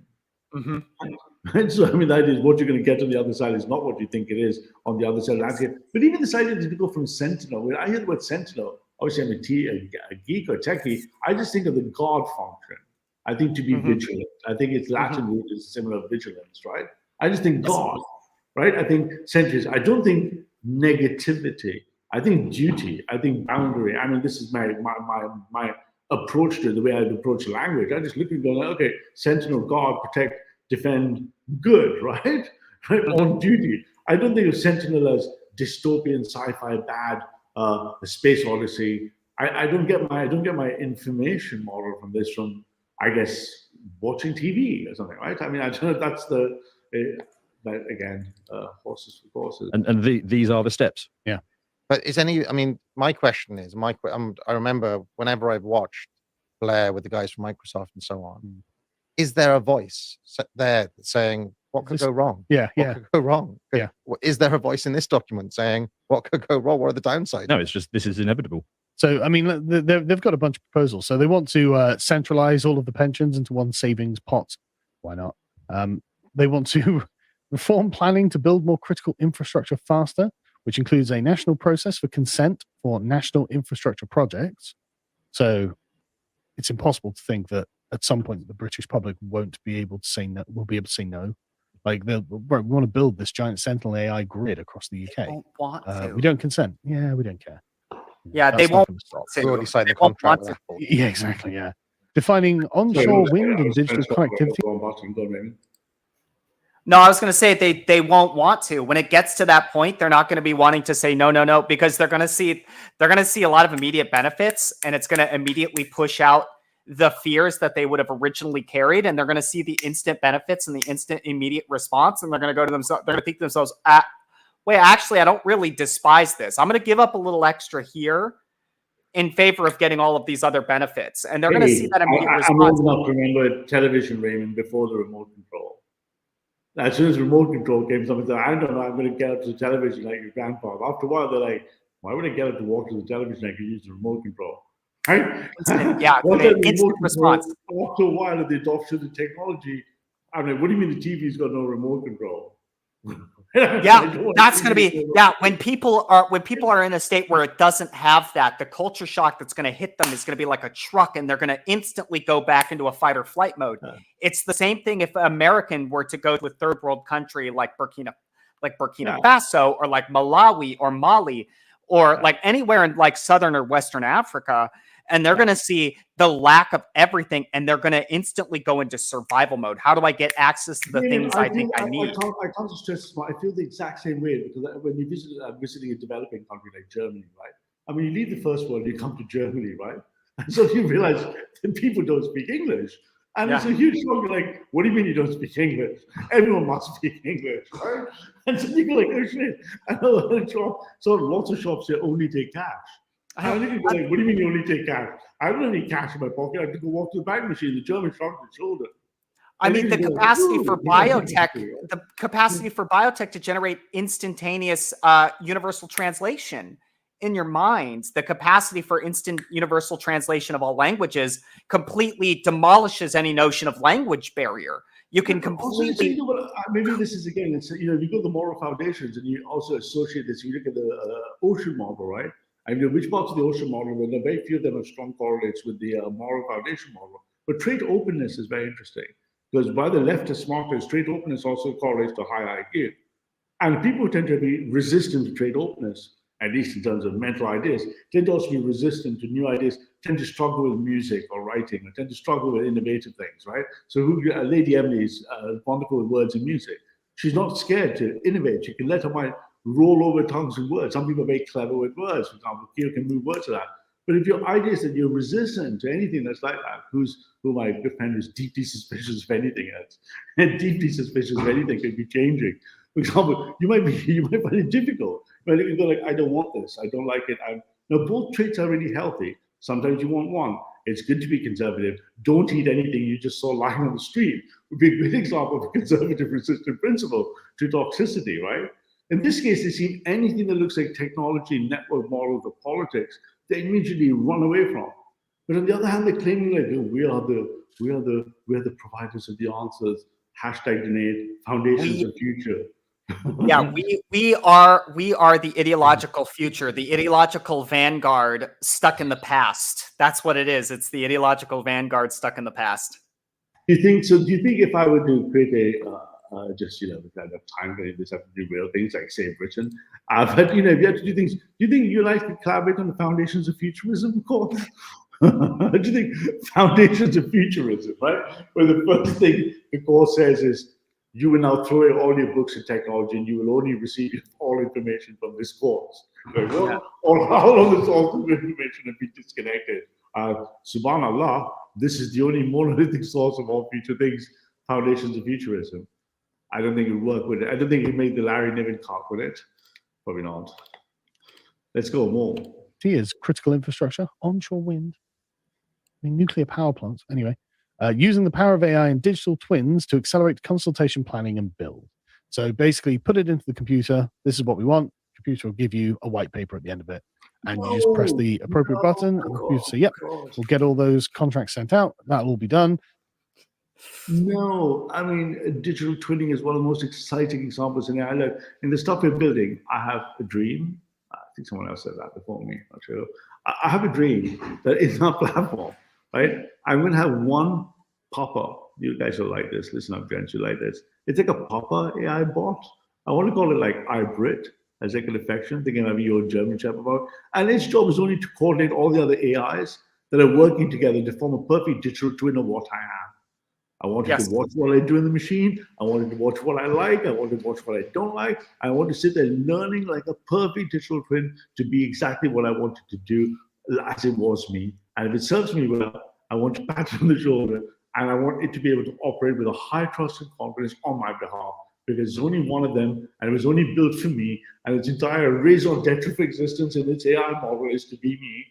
Mm-hmm. And so, I mean, the idea is what you're going to get on the other side is not what you think it is on the other side of the landscape. But even this idea that we go from Sentinel, when I hear the word Sentinel, obviously I'm a geek or techie, I just think of the God function. I think to be vigilant. I think its Latin root is similar vigilance, right? I just think God, right? I think centuries. I don't think negativity. I think duty. I think boundary. I mean, this is my approach to the way I approach language. I just look and go, okay, sentinel, God, protect, defend, good, right? On duty. I don't think of sentinel as dystopian, sci-fi, bad, space odyssey. I don't get my information model from this from, I guess, watching TV or something, right? I mean, I don't know. That's but again, horses for courses. And these are the steps. Yeah. But my question is, I remember whenever I've watched Blair with the guys from Microsoft and so on, is there a voice there saying what could go wrong? Yeah, what could go wrong? Yeah. Is there a voice in this document saying what could go wrong? What are the downsides? No, it's just this is inevitable. So, I mean, they've got a bunch of proposals. So they want to centralize all of the pensions into one savings pot. Why not? They want to reform planning to build more critical infrastructure faster, which includes a national process for consent for national infrastructure projects. So it's impossible to think that at some point the British public won't be able to say no. Will be able to say no. Like we want to build this giant Sentinel AI grid across the UK. They won't want to. We don't consent. Yeah, we don't care. Yeah, they won't. We already signed the contract. Yeah, exactly. Yeah, defining onshore wind and digital connectivity. No, I was going to say they won't want to. When it gets to that point, they're not going to be wanting to say no, because they're going to see a lot of immediate benefits, and it's going to immediately push out the fears that they would have originally carried, and they're going to see the instant benefits and the instant immediate response, and they're going to go to themselves. They're going to think to themselves, "Wait, actually, I don't really despise this. I'm going to give up a little extra here in favor of getting all of these other benefits," and they're going to see that immediate response. I'm old enough to remember television, Raymond, before the remote control. As soon as remote control came, someone said, I don't know, I'm going to get up to the television like your grandfather. After a while, they're like, why would I get up to walk to the television? I could use the remote control. Right? Yeah, instant response. After a while, of the adoption of the technology, I'm like, what do you mean the TV's got no remote control? Yeah, that's going to be, when people are in a state where it doesn't have that, the culture shock that's going to hit them is going to be like a truck, and they're going to instantly go back into a fight or flight mode. It's the same thing if an American were to go to a third world country like Burkina Faso, or like Malawi or Mali, or like anywhere in like Southern or Western Africa, and they're going to see the lack of everything, and they're going to instantly go into survival mode. How do I get access to the things I think I need? I can't stress this. I feel the exact same way, because when you visiting a developing country like Germany, right? I mean, you leave the first world, you come to Germany, right? And so you realize that people don't speak English. And it's a huge shock. You're like, what do you mean you don't speak English? Everyone must speak English, right? And so you go like, oh shit. And so lots of shops here only take cash. What do you mean you only take cash? I don't have any cash in my pocket. I have to go walk to the bank machine. The German shrugged his shoulder. I mean, the capacity for biotech to generate instantaneous universal translation in your minds, the capacity for instant universal translation of all languages completely demolishes any notion of language barrier. You can completely. Maybe this is again, it's, you go to the moral foundations, and you also associate this. You look at the ocean model, right? I mean, which parts of the ocean model, well, very few of them have strong correlates with the moral foundation model. But trade openness is very interesting, because by the leftist markers, trade openness also correlates to high IQ. And people who tend to be resistant to trade openness, at least in terms of mental ideas, tend to also be resistant to new ideas, tend to struggle with music or writing, or tend to struggle with innovative things, right? So Lady Emily is wonderful with words and music. She's not scared to innovate. She can let her mind roll over tongues and words. Some people are very clever with words. For example, Kyo can move words to that. But if your idea is that you're resistant to anything that's like that, who my good friend is deeply suspicious of anything else, and deeply suspicious of anything could be changing. For example, you might find it difficult. But you go like, I don't want this. I don't like it. Now, both traits are really healthy. Sometimes you want one. It's good to be conservative. Don't eat anything you just saw lying on the street. Would be a great example of a conservative resistant principle to toxicity, right? In this case, they see anything that looks like technology, network models, or politics, they immediately run away from. But on the other hand, they're claiming like, oh, we are the providers of the answers. #Donate, foundations of future. Yeah, we are the ideological future, the ideological vanguard stuck in the past. That's what it is. It's the ideological vanguard stuck in the past. Do you think if I were to create a kind of time frame, this have to do real things like save Britain, but if you have to do things, do you think you like to collaborate on the foundations of futurism? Of course. Do you think foundations of futurism, right? Where the first thing the course says is, you will now throw away all your books and technology, and you will only receive all information from this course. Like, or how long this all the information will be disconnected? Subhanallah, this is the only monolithic source of all future things, foundations of futurism. I don't think it would work with it. I don't think it made the Larry Niven cut with it. Probably not. Let's go more. Is critical infrastructure, onshore wind, nuclear power plants. Anyway, using the power of AI and digital twins to accelerate consultation, planning, and build. So basically, put it into the computer. This is what we want. The computer will give you a white paper at the end of it, and you just press the appropriate button, and the computer will say, "Yep, we'll get all those contracts sent out. That'll all be done." No, I mean, digital twinning is one of the most exciting examples in AI. Look, in the stuff we're building, I have a dream. I think someone else said that before me. Not sure. I have a dream that in our platform, right? I'm going to have one pop-up. You guys will like this. Listen up, gents. You like this. It's like a pop-up AI bot. I want to call it like iBrit, as like an affection, thinking of your German Shepherd about. And its job is only to coordinate all the other AIs that are working together to form a perfect digital twin of what I am. I wanted to watch what I do in the machine. I wanted to watch what I like. I wanted to watch what I don't like. I want to sit there learning like a perfect digital twin to be exactly what I wanted to do as it was me. And if it serves me well, I want to pat it on the shoulder, and I want it to be able to operate with a high trust and confidence on my behalf, because there's only one of them, and it was only built for me, and its entire raison d'etre for existence in its AI model is to be me.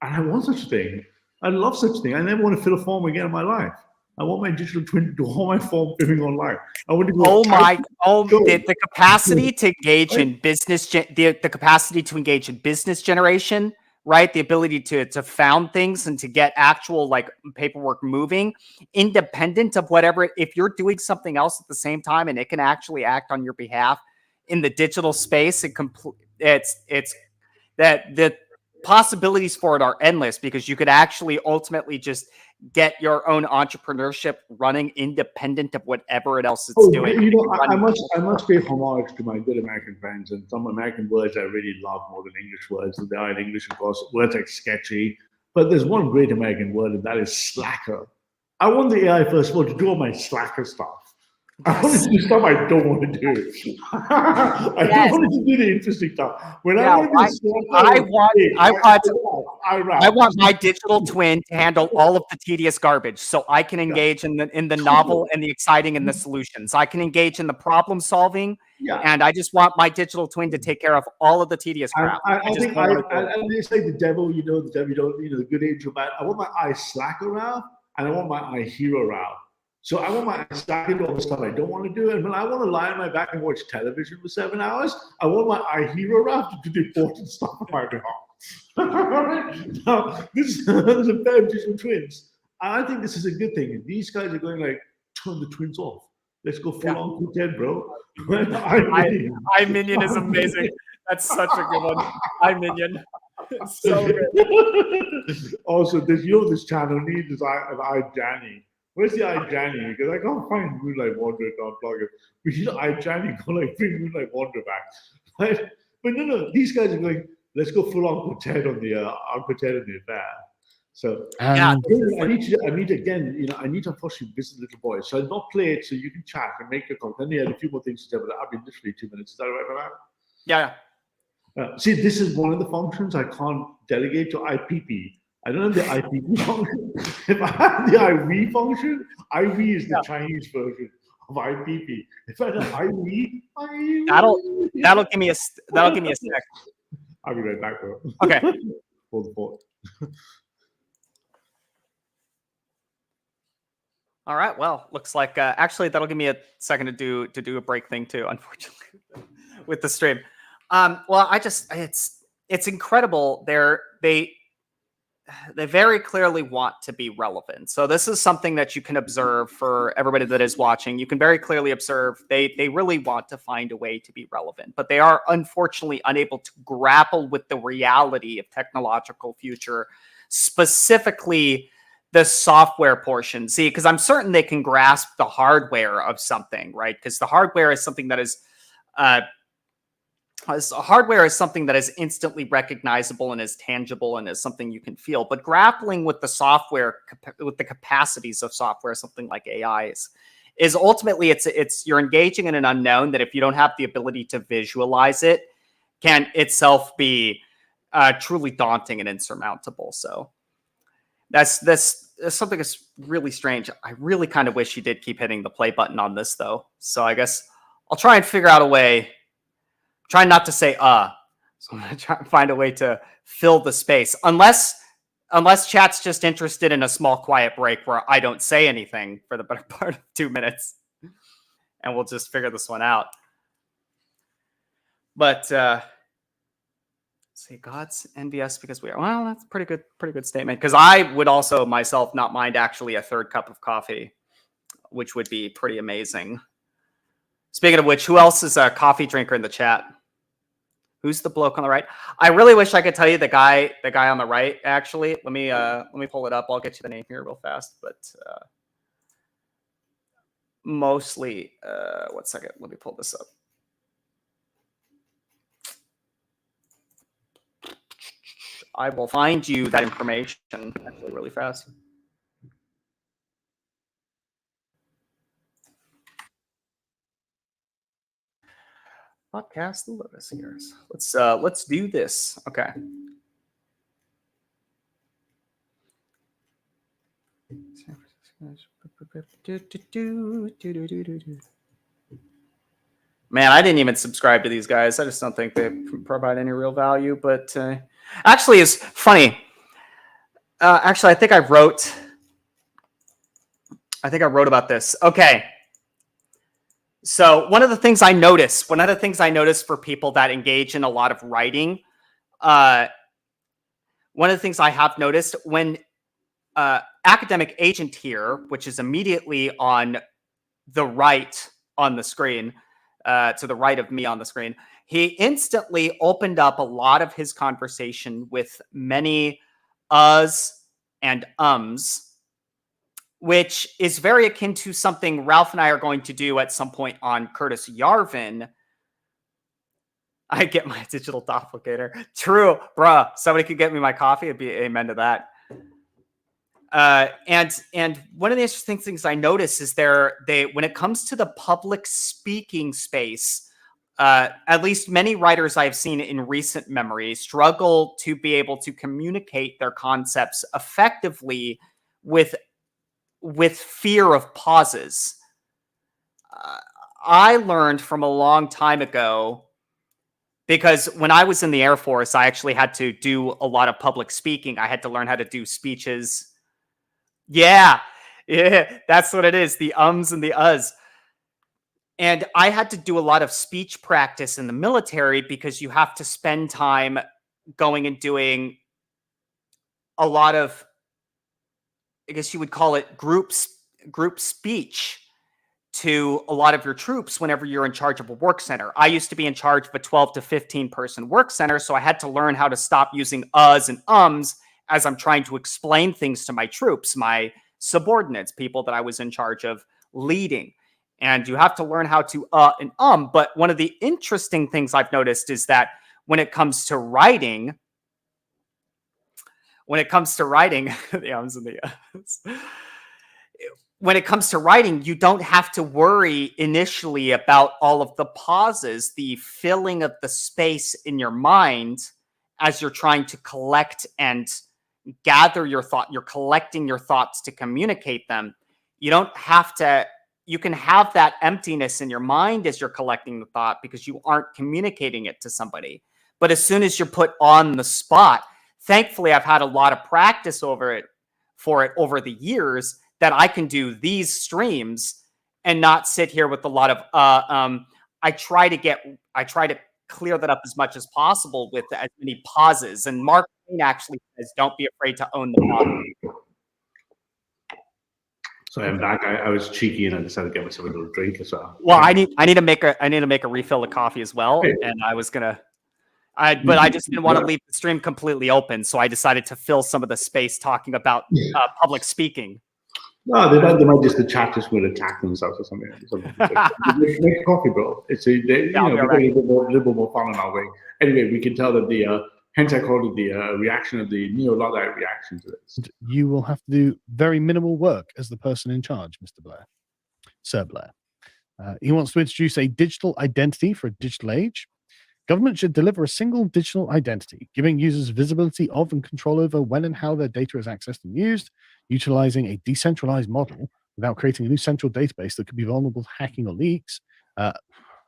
And I want such a thing. I love such a thing. I never want to fill a form again in my life. I want my digital twin to do all my form filling online. I want to go. The capacity to engage in business, the capacity to engage in business generation, right? The ability to found things and to get actual like paperwork moving, independent of whatever. If you're doing something else at the same time and it can actually act on your behalf in the digital space, it's that the possibilities for it are endless, because you could actually ultimately just get your own entrepreneurship running independent of whatever else it's doing. You know, I must pay homage to my good American friends, and some American words I really love more than English words. They are in English, of course, words like sketchy. But there's one great American word, and that is slacker. I want the AI, first of all, to do all my slacker stuff. I want to do stuff I don't want to do. I don't want to do the interesting stuff. When I want my digital twin to handle all of the tedious garbage, so I can engage in the novel and the exciting and the solutions. I can engage in the problem solving, and I just want my digital twin to take care of all of the tedious crap. I think it's like the devil, the devil, the good angel, bad. I want my eye slacker around, and I want my eye hero around. So I want my stack into all the stuff I don't want to do. And when I want to lie on my back and watch television for 7 hours, I want my eye hero around to do the important stuff on my behalf. Now, this is a pair of digital twins. I think this is a good thing. These guys are going like, turn the twins off. Let's go full on Q10, bro. iMinion is amazing. That's such a good one. iMinion. It's so good. Also, this channel needs an iJanny. Where's the iJanny? Because I can't find Moonlight Wanderer, can't plug it. We should iJanny go like bring Moonlight Wanderer back. Right? But no, these guys are going, let's go full on quartet on the affair. So I need to unfortunately visit little boys. So I'll not play it so you can chat and make your comment. Then you had a few more things to say, but I've been literally 2 minutes. Is that right for that? Yeah. See, this is one of the functions I can't delegate to IPP. I don't have the IPP function. If I have the IV function, IV is the Chinese version of IPP. If I have IV, that'll give me a sec. I'll be right back, bro. Okay. Hold the fort. All right. Well, looks like actually that'll give me a second to do a break thing too. Unfortunately, with the stream. Well, it's incredible. They very clearly want to be relevant. So this is something that you can observe for everybody that is watching. You can very clearly observe they really want to find a way to be relevant, but they are unfortunately unable to grapple with the reality of technological future, specifically the software portion. See, because I'm certain they can grasp the hardware of something, right? Because the hardware is something that is hardware is something that is instantly recognizable and is tangible and is something you can feel. But grappling with the software, with the capacities of software, something like AI is ultimately it's you're engaging in an unknown that if you don't have the ability to visualize it, can itself be truly daunting and insurmountable. So that's something that's really strange. I really kind of wish you did keep hitting the play button on this though. So I guess I'll try and figure out a way. Try not to say so I'm gonna try and find a way to fill the space. Unless chat's just interested in a small quiet break where I don't say anything for the better part of 2 minutes. And we'll just figure this one out. But say God's envious because we are, well, that's a pretty good statement. Because I would also myself not mind actually a third cup of coffee, which would be pretty amazing. Speaking of which, who else is a coffee drinker in the chat? Who's the bloke on the right? I really wish I could tell you the guy on the right. Actually, let me pull it up. I'll get you the name here real fast. But mostly, 1 second. Let me pull this up. I will find you that information actually really fast. Podcast the Lotus ears. Let's do this. Okay. Man, I didn't even subscribe to these guys. I just don't think they provide any real value. But actually, it's funny. Actually, I think I wrote about this. Okay. So one of the things I notice for people that engage in a lot of writing, one of the things I have noticed when academic agent here, which is immediately on the right on the screen, to the right of me on the screen, he instantly opened up a lot of his conversation with many uhs and ums, which is very akin to something Ralph and I are going to do at some point on Curtis Yarvin. I get my digital doppelganger. True, bruh. Somebody could get me my coffee. It'd be amen to that. And one of the interesting things I notice is when it comes to the public speaking space, at least many writers I've seen in recent memory struggle to be able to communicate their concepts effectively with fear of pauses. I learned from a long time ago, because when I was in the Air Force, I actually had to do a lot of public speaking. I had to learn how to do speeches. Yeah, that's what it is. The ums and the uhs. And I had to do a lot of speech practice in the military because you have to spend time going and doing a lot of, I guess you would call it group speech to a lot of your troops whenever you're in charge of a work center. I used to be in charge of a 12 to 15 person work center, so I had to learn how to stop using uhs and ums as I'm trying to explain things to my troops, my subordinates, people that I was in charge of leading. And you have to learn how to and but one of the interesting things I've noticed is that when it comes to writing, the ums and the uhs, when it comes to writing, you don't have to worry initially about all of the pauses, the filling of the space in your mind as you're trying to collect and gather your thought. You're collecting your thoughts to communicate them. You don't have to, you can have that emptiness in your mind as you're collecting the thought because you aren't communicating it to somebody. But as soon as you're put on the spot, thankfully, I've had a lot of practice over the years that I can do these streams and not sit here with a lot of I try to clear that up as much as possible with as many pauses. And Mark Twain actually says, "Don't be afraid to own the pause." So I'm back. I was cheeky and I decided to get myself a little drink as well. Well, I need to make a refill of coffee as well, and I was gonna. But I just didn't want to leave the stream completely open, so I decided to fill some of the space talking about public speaking. No, they might just, the chat just will attack themselves or something. Make a coffee, bro. It's a little more fun on our way. Anyway, we can tell that hence I called it the reaction of the neo-Luddite reaction to this. You will have to do very minimal work as the person in charge, Mr. Blair, Sir Blair. He wants to introduce a digital identity for a digital age. Government should deliver a single digital identity, giving users visibility of and control over when and how their data is accessed and used, utilizing a decentralized model without creating a new central database that could be vulnerable to hacking or leaks.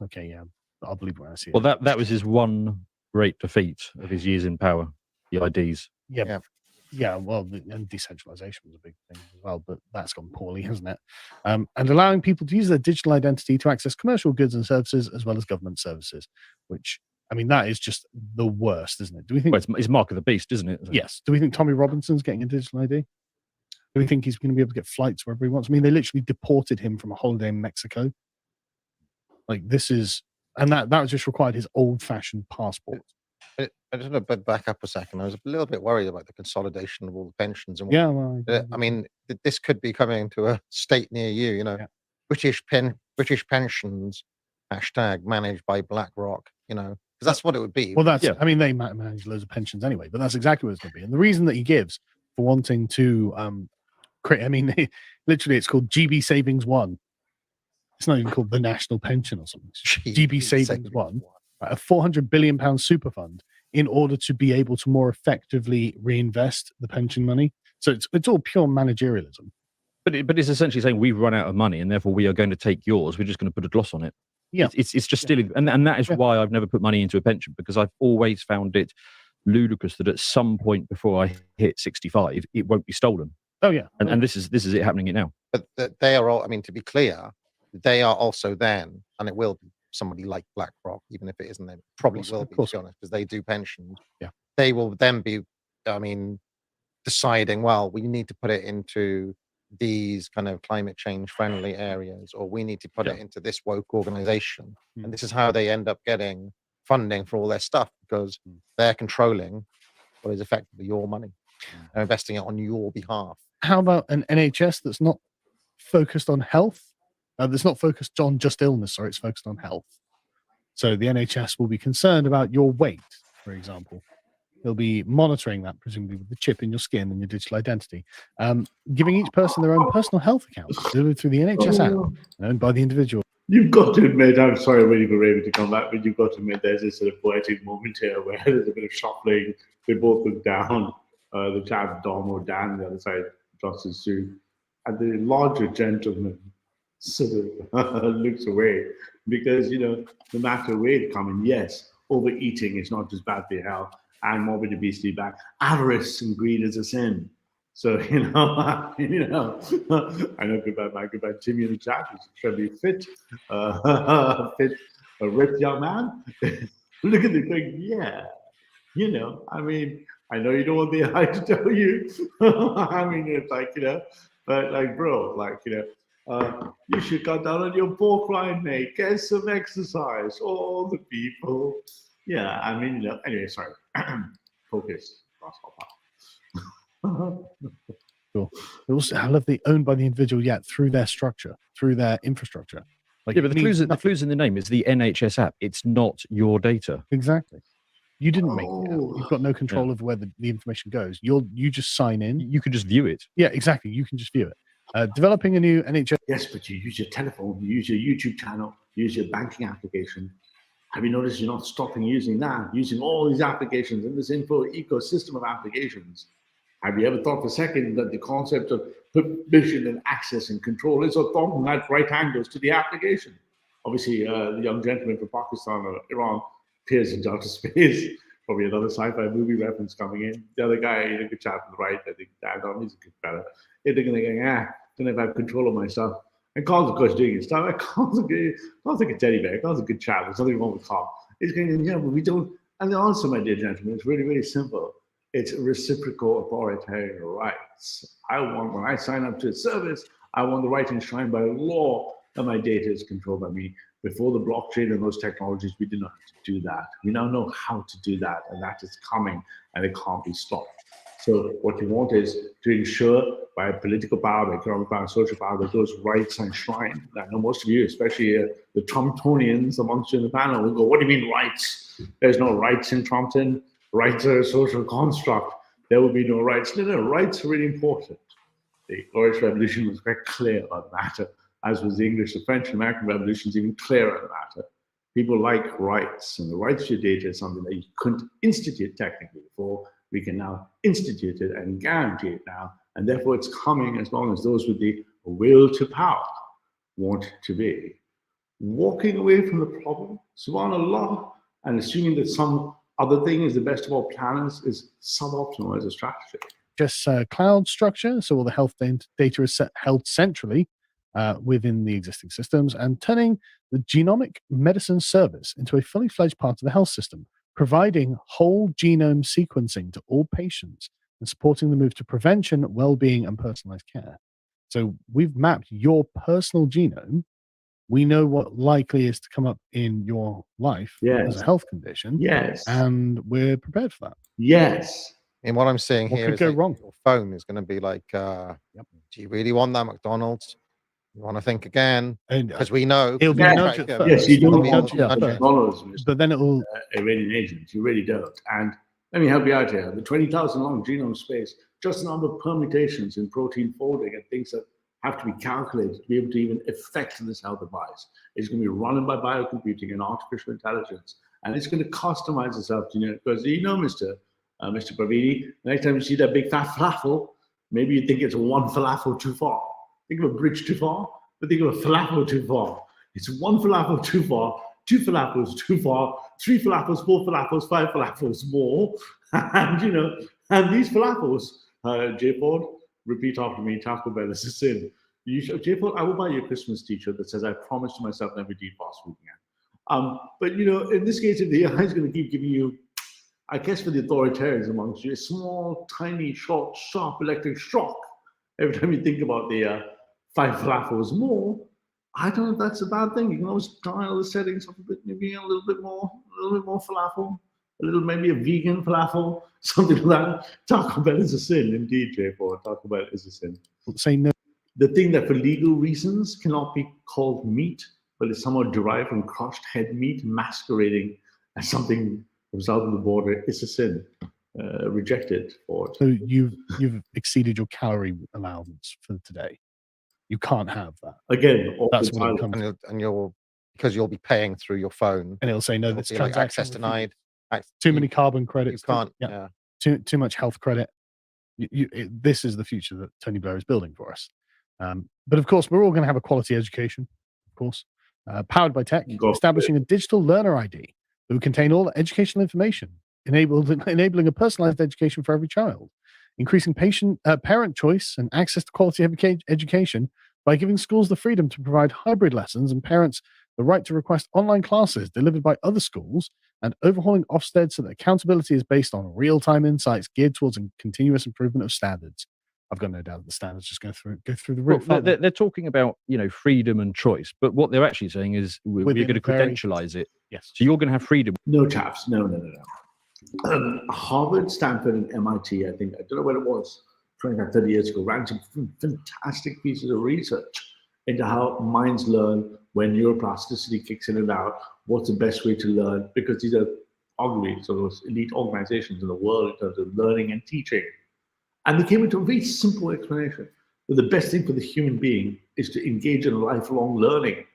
Okay, yeah, I'll believe when I see it. Well, that was his one great defeat of his years in power, the IDs. Yeah, well, and decentralization was a big thing as well, but that's gone poorly, hasn't it? And allowing people to use their digital identity to access commercial goods and services as well as government services, which, I mean, that is just the worst, isn't it? Do we think it's mark of the beast, isn't it? Yes. Do we think Tommy Robinson's getting a digital ID? Do we think he's going to be able to get flights wherever he wants? I mean, they literally deported him from a holiday in Mexico. Like, this is, and that just required his old-fashioned passport. I just want to back up a second. I was a little bit worried about the consolidation of all the pensions. And yeah, well, I mean, this could be coming to a state near you. You know, British pensions # managed by BlackRock. You know, because that's what it would be. Well, that's. I mean, they manage loads of pensions anyway, but that's exactly what it's going to be. And the reason that he gives for wanting to create, I mean, literally, it's called GB Savings 1. It's not even called the National Pension or something. GB GB Savings One, a £400 billion super fund in order to be able to more effectively reinvest the pension money. So it's all pure managerialism. But it's essentially saying we've run out of money and therefore we are going to take yours. We're just going to put a gloss on it. Yeah. It's just stealing. And that is why I've never put money into a pension, because I've always found it ludicrous that at some point before I hit 65, it won't be stolen. Oh, yeah. And this is it happening now. But they are all, I mean, to be clear, they are also then, and it will be somebody like BlackRock, even if it isn't them, probably will be, to be honest, because they do pensions. Yeah. They will then be, I mean, deciding, well, we need to put it into these kind of climate change friendly areas, or we need to put it into this woke organization. And this is how they end up getting funding for all their stuff, because they're controlling what is effectively your money. They're investing it on your behalf. How about an NHS that's not focused on health? That's not focused on just illness, sorry, it's focused on health. So the NHS will be concerned about your weight, for example. They'll be monitoring that, presumably with the chip in your skin and your digital identity, giving each person their own personal health account delivered through the NHS app, owned by the individual. You've got to admit, I'm sorry when you were able to come back, but you've got to admit there's this sort of poetic moment here where there's a bit of shuffling. They both look down. The chap, Dom or Dan, on the other side, drops his shoe. And the larger gentleman sort of looks away because, you know, no matter where it comes, yes, overeating is not just bad for your health, and morbid obesity back. Avarice and greed is a sin. So, I know goodbye Timmy in the chat, who's extremely fit, a ripped young man. Look at the thing, yeah. I mean, I know you don't want the eye to tell you. I mean, it's like, but like, bro, like, you should cut down on your pork rind, mate. Get some exercise. All the people. Yeah, I mean, anyway, sorry. Focus. Cool. Also, I love the owned by the individual, yet through their structure, through their infrastructure. Like, yeah, but the clue's in the name. It's the NHS app. It's not your data. Exactly. You didn't make the app. You've got no control of where the information goes. You just sign in. You can just view it. Yeah, exactly. You can just view it. Developing a new NHS. Yes, but you use your telephone, you use your YouTube channel, use your banking application. Have you noticed you're not stopping using that, using all these applications in this info ecosystem of applications? Have you ever thought for a second that the concept of permission and access and control is orthogonal at right angles to the application? Obviously, the young gentleman from Pakistan or Iran peers into outer space. Probably another sci-fi movie reference coming in. The other guy, good chap on the right, I think, he's a good fella. They're going to go, don't know if I have control of myself. And Carl's, of course, doing his stuff. Carl's like a teddy bear. Carl's a good chap. There's nothing wrong with Carl. He's going, yeah, but we don't. And the answer, my dear gentlemen, is really, really simple. It's reciprocal authoritarian rights. When I sign up to a service, I want the right enshrined by law that my data is controlled by me. Before the blockchain and those technologies, we did not have to do that. We now know how to do that, and that is coming, and it can't be stopped. So what you want is to ensure by political power, by economic power, social power, that those rights are enshrined. I know most of you, especially the Trumptonians amongst you in the panel, will go, what do you mean rights? There's no rights in Trumpton. Rights are a social construct. There will be no rights. No, rights are really important. The Orange Revolution was very clear about the matter, as was the English, the French, and American revolutions, even clearer on the matter. People like rights, and the rights to your data is something that you couldn't institute technically before. We can now institute it and guarantee it now, and therefore it's coming as long as those with the will to power want to be. Walking away from the problem, subhanAllah, and assuming that some other thing is the best of all planners is suboptimal as a strategy. Just cloud structure, so all the health data is held centrally within the existing systems, and turning the genomic medicine service into a fully fledged part of the health system, providing whole genome sequencing to all patients and supporting the move to prevention, well-being, and personalized care. So we've mapped your personal genome. We know what likely is to come up in your life as a health condition. Yes. And we're prepared for that. Yes. And what I'm saying What here could is go like wrong? your phone is going to be like, do you really want that McDonald's? You want to think again? And Because we know. it'll be Yeah. nudge at first. Yes, you It'll don't be want nudge at first. $100, But then it'll Iranian agents. You really don't. And let me help you out here. The 20,000 long genome space, just the number of permutations in protein folding and things that have to be calculated to be able to even affect this health advice. It's going to be run by biocomputing and artificial intelligence, and it's going to customize itself to you, because Mr. Pravini, next time you see that big fat falafel, maybe you think it's one falafel too far. Think of a bridge too far, but think of a falafel too far. It's one falafel too far, two falafels too far, three falafels, four falafels, five falafels more, and and these falafels, J. Ford, repeat after me, Taco Bell is a sin. J. Ford, I will buy you a Christmas t-shirt that says, I promise to myself never to eat fast food again. But in this case, if the AI is going to keep giving you, I guess for the authoritarians amongst you, a small, tiny, short, sharp electric shock every time you think about the 5 falafels more, I don't know if that's a bad thing. You can always dial the settings up a bit, maybe a little bit more falafel, maybe a vegan falafel, something like that. Taco Bell is a sin, indeed, J4. Taco Bell is a sin. Say no. The thing that for legal reasons cannot be called meat, but is somehow derived from crushed head meat masquerading as something from south of the border, is a sin. Rejected for it. So you've exceeded your calorie allowance for today. You can't have that. Again, that's what it comes to. And because you'll be paying through your phone, and it'll say no. This like access denied. Too many carbon credits. You can't. Yeah. Too much health credit. This is the future that Tony Blair is building for us. But of course, we're all going to have a quality education. Of course, powered by tech, establishing a digital learner ID that will contain all the educational information, enabling a personalized education for every child, increasing parent choice and access to quality education by giving schools the freedom to provide hybrid lessons and parents the right to request online classes delivered by other schools, and overhauling Ofsted so that accountability is based on real-time insights geared towards a continuous improvement of standards. I've got no doubt that the standards just go through the roof. Well, they're talking about freedom and choice, but what they're actually saying is we're going to credentialize it. Yes. So you're going to have freedom. No, chaps. No. Harvard, Stanford, and MIT, I think, I don't know when it was, 25, 30 years ago, ran some fantastic pieces of research into how minds learn, when neuroplasticity kicks in and out, what's the best way to learn, because these are arguably sort of elite organizations in the world in terms of learning and teaching. And they came into a very simple explanation that the best thing for the human being is to engage in lifelong learning.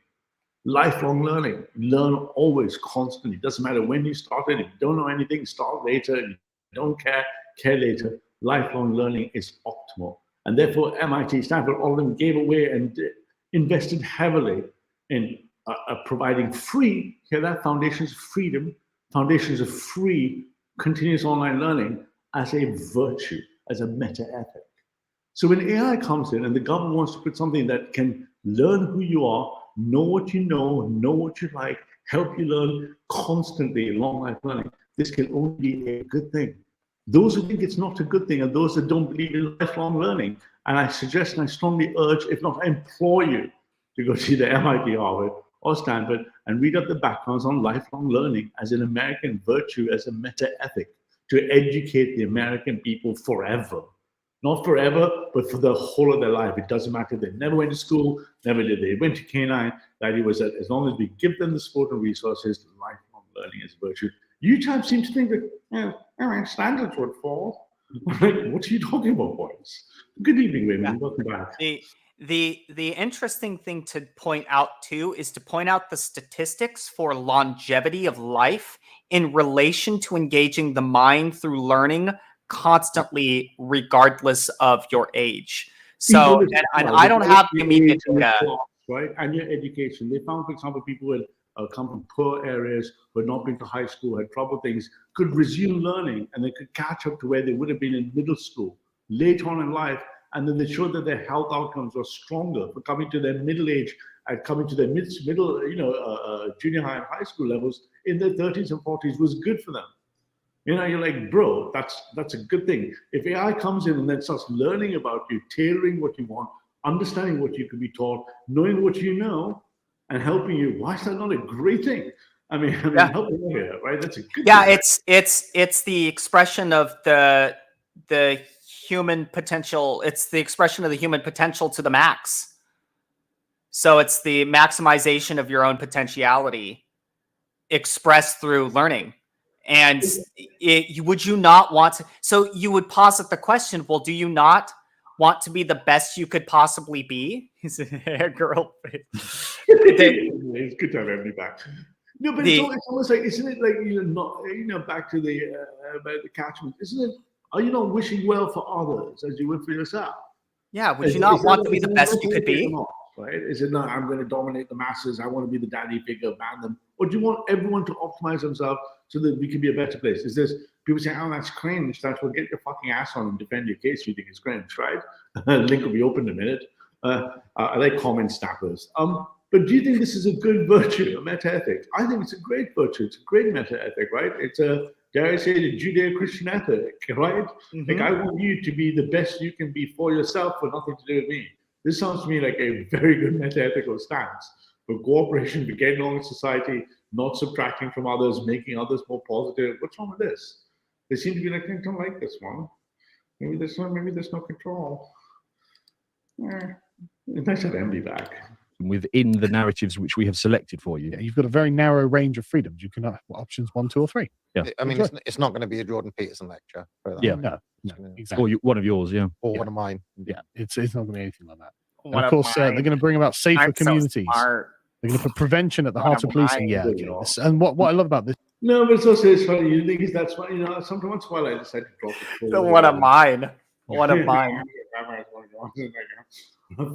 Lifelong learning. Learn always, constantly. It doesn't matter when you started. If you don't know anything, start later. If you don't care later. Lifelong learning is optimal. And therefore, MIT, Stanford, all of them gave away and invested heavily in providing free, hear that, foundations of freedom, foundations of free continuous online learning as a virtue, as a meta-ethic. So when AI comes in and the government wants to put something that can learn who you are, know what you know what you like, help you learn constantly in long life learning, this can only be a good thing. Those who think it's not a good thing are those that don't believe in lifelong learning. And I suggest and I strongly urge, if not, I implore you to go see the MIT, Harvard, or Stanford and read up the backgrounds on lifelong learning as an American virtue, as a meta-ethic, to educate the American people forever. Not forever, but for the whole of their life. It doesn't matter if they never went to school, never did they went to K9. The idea was that as long as we give them the support and resources, lifelong learning is a virtue. You types seem to think that standards would fall. What are you talking about, boys? Good evening, women. Welcome back. The interesting thing to point out too is to point out the statistics for longevity of life in relation to engaging the mind through learning constantly, regardless of your age. So, and I don't have the immediate data. Right, and your education. They found, for example, people who had come from poor areas, who had not been to high school, had trouble things, could resume learning, and they could catch up to where they would have been in middle school later on in life. And then they showed that their health outcomes were stronger for coming to their middle age and coming to their middle, junior high and high school levels in their 30s and 40s was good for them. You're like, bro, that's a good thing. If AI comes in and then starts learning about you, tailoring what you want, understanding what you could be taught, knowing what you know, and helping you, why is that not a great thing? I mean, helping you here, right? That's a good thing. It's the expression of the human potential. It's the expression of the human potential to the max. So it's the maximization of your own potentiality expressed through learning. And would you not want to? So you would posit the question, well, do you not want to be the best you could possibly be? He's a hair girl. It's good to have everybody back. No, but it's almost like, isn't it like, back to the about the catchment, isn't it? Are you not wishing well for others as you would for yourself? Yeah, would you not want to be the best you could be? Right? Is it not, I'm going to dominate the masses, I want to be the daddy figure, ban them? Or do you want everyone to optimize themselves so that we can be a better place? Is this, people say, oh, that's cringe. That's what, get your fucking ass on and defend your case if you think it's cringe, right? Link will be open in a minute. I like comment snappers. But do you think this is a good virtue, a meta ethic? I think it's a great virtue. It's a great meta ethic, right? It's a, dare I say, a Judeo-Christian ethic, right? Like, I want you to be the best you can be for yourself, for nothing to do with me. This sounds to me like a very good meta-ethical stance for cooperation, for getting along in society, not subtracting from others, making others more positive. What's wrong with this? They seem to be like, I don't like this one. Maybe there's no control. It's nice to have Emily back. Within the narratives which we have selected for you. Yeah, you've got a very narrow range of freedoms. You can have options 1, 2, or 3. Yeah, I mean, it's not going to be a Jordan Peterson lecture. Yeah, no, exactly. Or one of yours, yeah. Or one of mine. Yeah, it's not going to be anything like that. And of course, they're going to bring about safer communities. So they're going to put prevention at the heart of policing. Yeah, and what I love about this. No, but it's also funny. You think that's why, sometimes once in a while I decide to drop it. So one of mine. One of mine.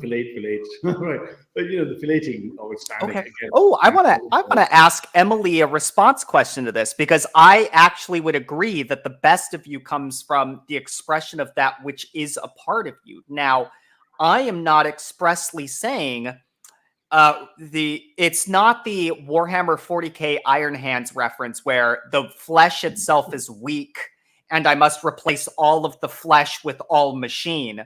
Fillet. Right. But the filleting notwithstanding. Okay. Oh, I want to ask Emily a response question to this, because I actually would agree that the best of you comes from the expression of that which is a part of you. Now, I am not expressly saying it's not the Warhammer 40K Iron Hands reference where the flesh itself is weak and I must replace all of the flesh with all machine.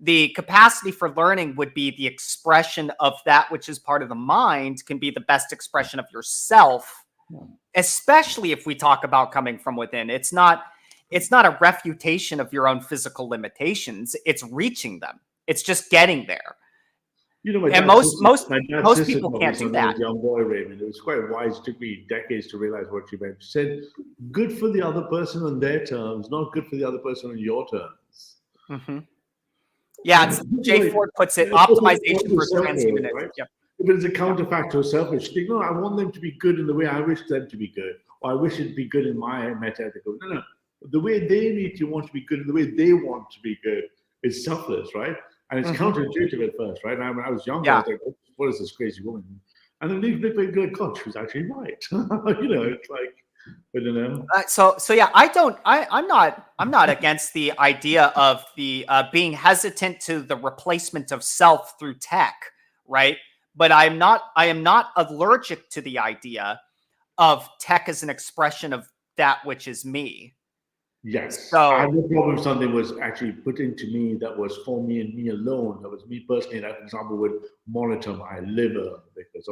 The capacity for learning would be the expression of that which is part of the mind can be the best expression of yourself, especially if we talk about coming from within. It's not a refutation of your own physical limitations. It's reaching them. It's just getting there. And most people can't do that. Young boy, Raymond, it was quite wise. It took me decades to realize what she meant. She said, "Good for the other person on their terms, not good for the other person on your terms." Mm-hmm. Yeah, Jay Ford puts it, optimization for transhumanism. Right? Yep. But it's a counterfactual selfish thing. No, I want them to be good in the way I wish them to be good, or I wish it'd be good in my meta-ethical. No. The way they need to want to be good and the way they want to be good is selfless, right? And it's counterintuitive at first, right? When I was younger, I was like, what is this crazy woman? And then they look like, God, she was actually right. It's like, I don't know. So yeah, I'm not against the idea of the being hesitant to the replacement of self through tech, right? But I am not allergic to the idea of tech as an expression of that which is me. Yes. So I had no problem if something was actually put into me that was for me and me alone. That was me personally. That, for example, would monitor my liver because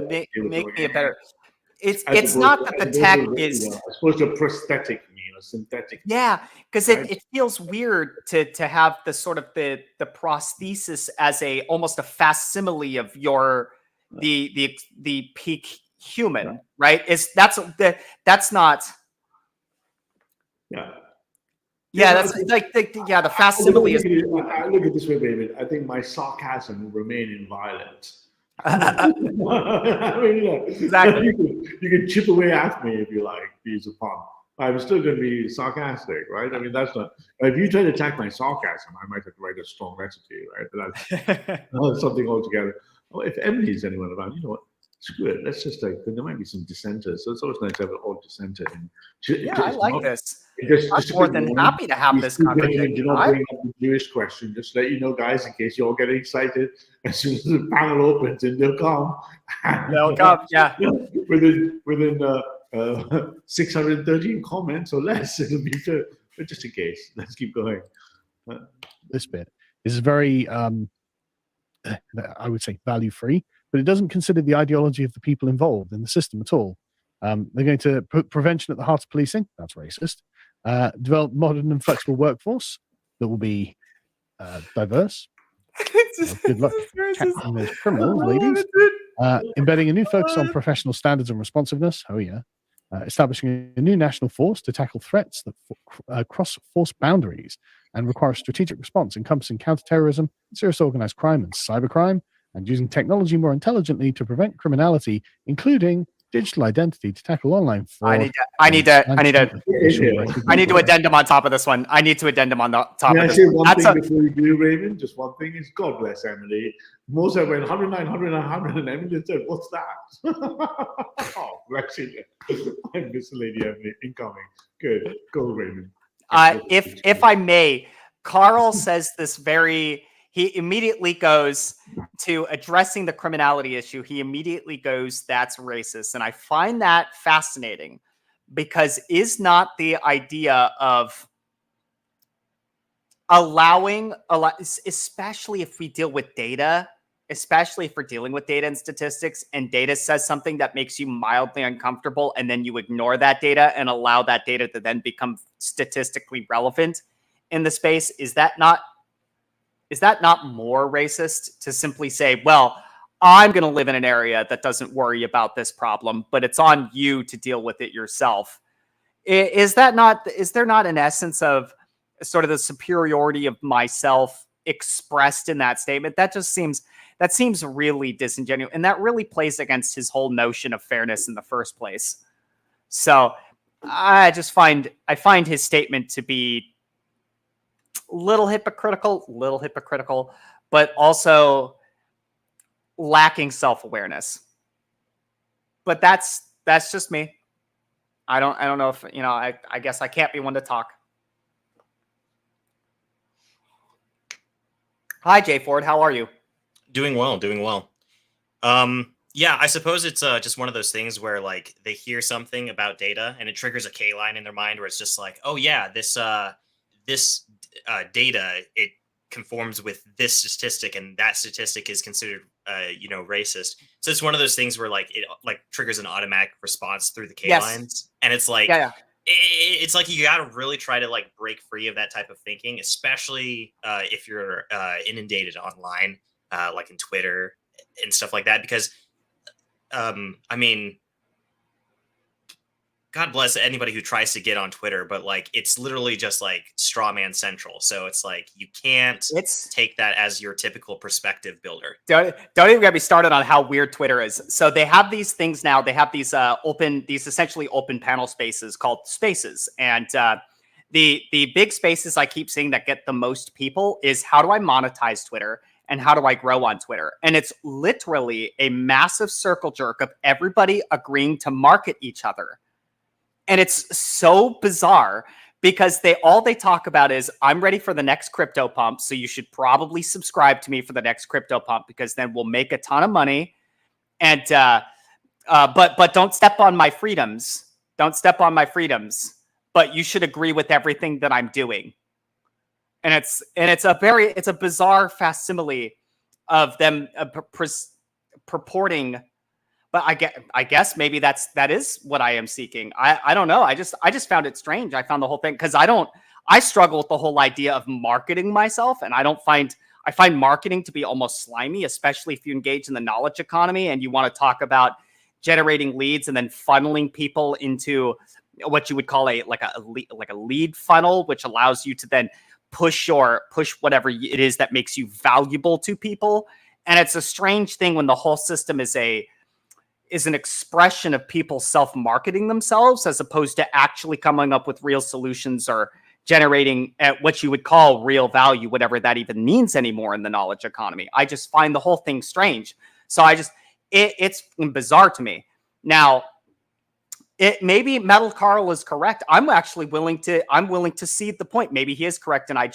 make me a better. It's not that the tech is supposed to prosthetic me or synthetic. Yeah, because it feels weird to have the sort of the prosthesis as almost a facsimile of your the peak human, right? That's not. Yeah, that's like the facsimile is. I look at this way, David. I think my sarcasm will remain inviolate. I mean, exactly. You can chip away at me if you like, use a pun. I'm still going to be sarcastic, right? I mean, that's not. If you try to attack my sarcasm, I might have to write a strong letter to you, right? But that's something altogether. Oh, if Emily's anyone around, you know what? Screw it. Let's just there might be some dissenters. So it's always nice to have an odd dissenter. I like this. I'm more than happy to have this conversation. Do not bring up the Jewish question. Just let you know, guys, in case you all get excited. As soon as the panel opens, and they'll come. They'll come, yeah. Within 613 comments or less, it'll be good. But just in case, let's keep going. This bit is very, I would say, value-free, but it doesn't consider the ideology of the people involved in the system at all. They're going to put prevention at the heart of policing. That's racist. Develop modern and flexible workforce that will be diverse. Good luck tackling those criminals, ladies. Embedding a new focus on professional standards and responsiveness. Oh, yeah. Establishing a new national force to tackle threats that cross force boundaries. and require a strategic response encompassing counterterrorism, serious organized crime, and cybercrime, and using technology more intelligently to prevent criminality, including digital identity to tackle online fraud. I need to addendum on top of this one. I need to addendum on the top May of I this say one. one That's thing a, before you do, Raymond? Just one thing is, God bless Emily. Mosa went 109, 109, 100, and Emily said, "What's that?" Oh, bless you. I miss Lady Emily incoming. Good. Go, Raymond. if I may, Carl says this he immediately goes to addressing the criminality issue. He immediately goes, "That's racist." And I find that fascinating because is not the idea of allowing, especially if we deal with data, especially if we're dealing with data and statistics, and data says something that makes you mildly uncomfortable, and then you ignore that data and allow that data to then become statistically relevant in the space, is that not more racist to simply say, well, I'm going to live in an area that doesn't worry about this problem, but it's on you to deal with it yourself? Is there not an essence of sort of the superiority of myself expressed in that statement? That seems really disingenuous, and that really plays against his whole notion of fairness in the first place. So I find his statement to be little hypocritical, but also lacking self-awareness. But that's just me. I don't know if, I guess I can't be one to talk. Hi, Jay Ford. How are you? Doing well. Yeah, I suppose it's just one of those things where like they hear something about data and it triggers a K line in their mind where it's just like, oh yeah, this data, it conforms with this statistic, and that statistic is considered racist. So it's one of those things where like it like triggers an automatic response through the K lines, and it's like it's like you got to really try to like break free of that type of thinking, especially if you're inundated online, like in Twitter and stuff like that, because I mean, God bless anybody who tries to get on Twitter, but like it's literally just like straw man central. So it's like you can't take that as your typical perspective builder. Don't even get me started on how weird Twitter is. So they have these things now. They have these essentially open panel spaces called Spaces, and the big spaces I keep seeing that get the most people is how do I monetize Twitter and how do I grow on Twitter? And it's literally a massive circle jerk of everybody agreeing to market each other. And it's so bizarre because all they talk about is, I'm ready for the next crypto pump, so you should probably subscribe to me for the next crypto pump because then we'll make a ton of money. And but don't step on my freedoms. Don't step on my freedoms. But you should agree with everything that I'm doing. And it's a bizarre facsimile of them purporting. But I guess maybe that is what I am seeking. I don't know. I just found it strange. I found the whole thing because I struggle with the whole idea of marketing myself, and I find marketing to be almost slimy, especially if you engage in the knowledge economy and you want to talk about generating leads and then funneling people into what you would call a lead funnel, which allows you to then push whatever it is that makes you valuable to people. And it's a strange thing when the whole system is an expression of people self-marketing themselves as opposed to actually coming up with real solutions or generating what you would call real value, whatever that even means anymore in the knowledge economy. I just find the whole thing strange. So it's bizarre to me. Now, maybe Metal Carl is correct. I'm willing to cede the point. Maybe he is correct, and I'm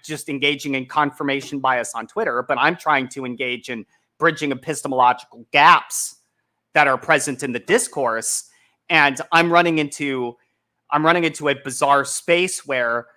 just engaging in confirmation bias on Twitter, but I'm trying to engage in bridging epistemological gaps that are present in the discourse, and I'm running into a bizarre space where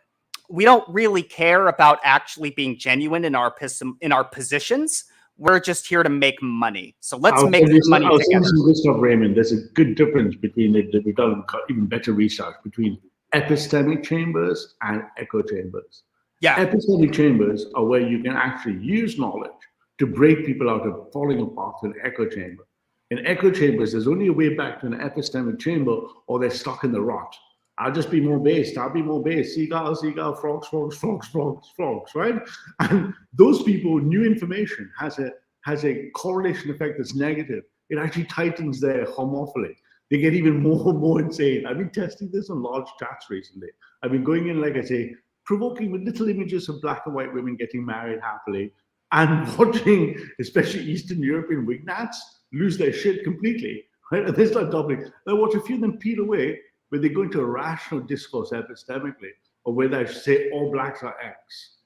we don't really care about actually being genuine in our positions. We're just here to make money. So let's make this money together. This stuff, Raymond, there's a good difference between it. We've done even better research between epistemic chambers and echo chambers. Yeah, epistemic chambers are where you can actually use knowledge to break people out of falling apart to an echo chamber. In echo chambers, there's only a way back to an epistemic chamber, or they're stuck in the rut. I'll just be more based. I'll be more based. Seagull, seagull, frogs, frogs, frogs, frogs, frogs, right? And those people, new information has a correlation effect that's negative. It actually tightens their homophily. They get even more and more insane. I've been testing this on large chats recently. I've been going in, like I say, provoking with little images of black and white women getting married happily and watching, especially Eastern European wignats, lose their shit completely, right? And they start doubling. I watch a few of them peel away, where they go into a rational discourse epistemically, or where they say all blacks are X,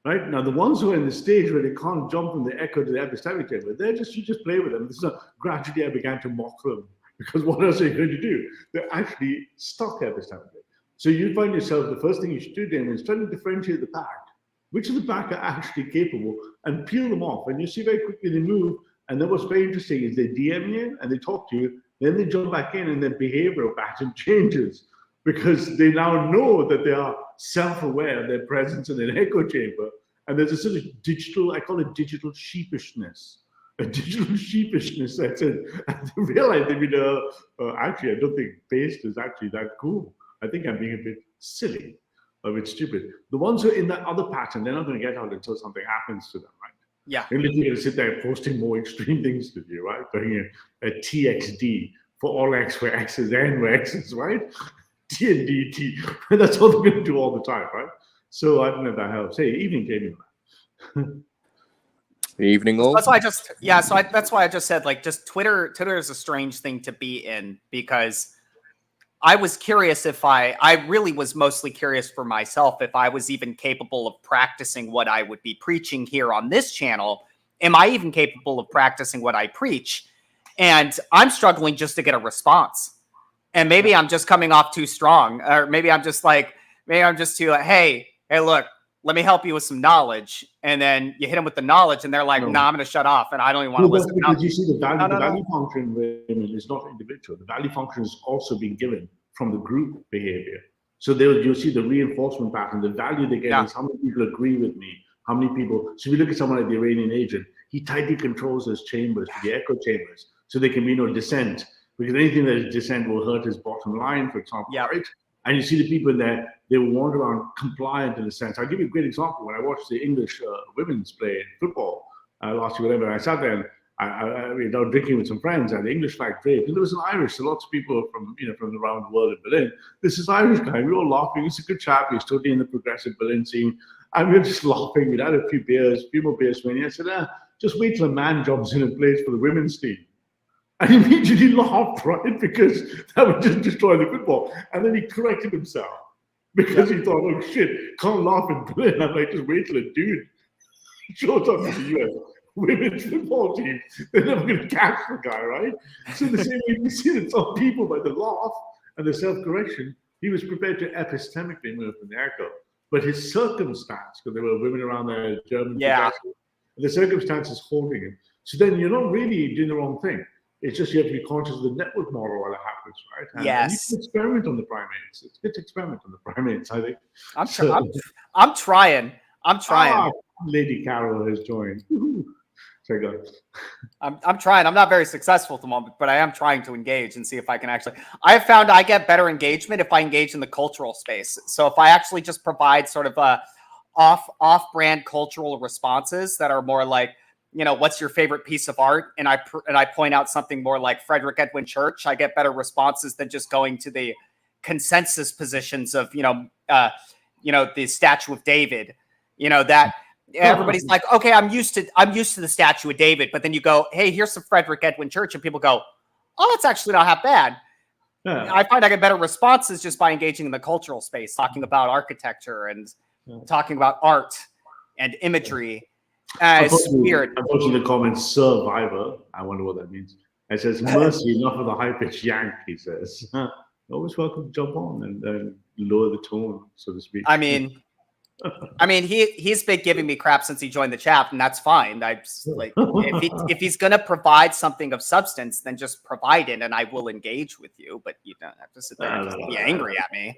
right? Now, the ones who are in the stage where they can't jump from the echo to the epistemic chamber, you just play with them. This is gradually I began to mock them, because what else are you going to do? They're actually stuck epistemically. So you find yourself, the first thing you should do then is try to differentiate the pack. Which of the pack are actually capable, and peel them off. And you see very quickly they move. And then what's very interesting is they DM you and they talk to you. Then they jump back in and their behavioral pattern changes, because they now know that they are self-aware of their presence in an echo chamber. And there's a sort of digital, I call it digital sheepishness. A digital sheepishness that's in. And they realize, actually, I don't think based is actually that cool. I think I'm being a bit silly, a bit stupid. The ones who are in that other pattern, they're not going to get out until something happens to them, right? Yeah. They're literally going to sit there posting more extreme things to you, right? Doing a TXD for all X, where X is N, where X is, right? T and D, T. That's all they're going to do all the time, right? So I don't know if that helps. Hey, evening, Jamie. Evening, all. That's why that's why I just said, like, just Twitter is a strange thing to be in, because I was curious if I really was mostly curious for myself if I was even capable of practicing what I would be preaching here on this channel. Am I even capable of practicing what I preach? And I'm struggling just to get a response. And maybe I'm just coming off too strong, or maybe I'm just too like, hey, look, let me help you with some knowledge. And then you hit them with the knowledge and they're like, nah, I'm going to shut off and I don't even want to listen. Because you see the value function is not individual. The value function is also being given from the group behavior. So you'll see the reinforcement pattern. The value they get is how many people agree with me, how many people. So if you look at someone like the Iranian agent, he tightly controls those chambers, the echo chambers, so there can be no dissent, because anything that is dissent will hurt his bottom line, for example, right? And you see the people there, they wander around compliant in a sense. I'll give you a great example. When I watched the English women's play football last year, whatever, I sat there and I was drinking with some friends, and the English flag draped, and there was an Irish. So lots of people from around the world in Berlin. This is Irish guy. We were all laughing. It's a good chap. He's totally in the progressive Berlin scene, and we were just laughing. We'd had a few more beers. When I said, just wait till a man jumps in and plays for the women's team. And he immediately laughed, right? Because that would just destroy the football. And then he corrected himself, because he thought, oh shit, can't laugh in Berlin. I'm like, just wait till a dude shows up in the US women's football team. They're never going to catch the guy, right? So the same way we see that some people, by the laugh and the self-correction, he was prepared to epistemically move from the echo. But his circumstance, because there were women around there, German, the circumstance is holding him. So then you're not really doing the wrong thing. It's just you have to be conscious of the network model while it happens, right? And you can experiment on the primates. It's good to experiment on the primates, I think. I'm trying. Lady Carol has joined. Sorry, go ahead. I'm trying. I'm not very successful at the moment, but I am trying to engage and see if I can actually. I have found I get better engagement if I engage in the cultural space. So if I actually just provide sort of off-brand cultural responses that are more like, what's your favorite piece of art? And I point out something more like Frederick Edwin Church. I get better responses than just going to the consensus positions of, the Statue of David. That everybody's like, okay, I'm used to the Statue of David. But then you go, hey, here's some Frederick Edwin Church, and people go, oh, that's actually not half bad. Yeah. I find I get better responses just by engaging in the cultural space, talking about architecture and talking about art and imagery. It's weird. Unfortunately, the comments survivor. I wonder what that means. It says, mercy, enough of the high-pitched yank, he says. Always welcome to jump on and lower the tone, so to speak. I mean, he's been giving me crap since he joined the chat, and that's fine. If he's gonna provide something of substance, then just provide it, and I will engage with you. But you don't have to sit there and just be angry at me.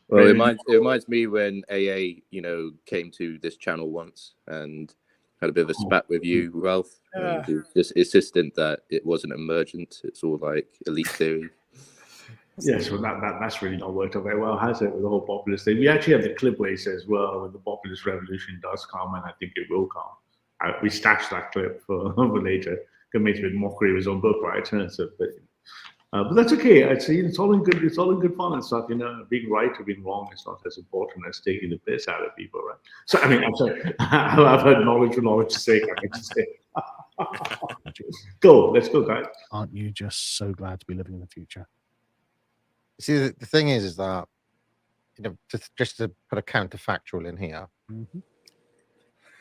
Well, it reminds me when AA, came to this channel once and had a bit of a spat with you, Ralph. And just insistent that it wasn't emergent. It's all like elite theory. Yes, well, that's really not worked out very well, has it, with the whole populist thing? We actually have the clip where he says, well, when the populist revolution does come, and I think it will come, we stashed that clip for later. It makes a bit mockery of his own book, right? But that's okay. I'd say it's all in good. It's all in good fun and stuff. Being right or being wrong is not as important as taking the piss out of people, right? So I mean, I'm sorry. I've heard knowledge for knowledge's sake. I meant to say. Let's go, guys. Aren't you just so glad to be living in the future? See, the thing is that just to put a counterfactual in here,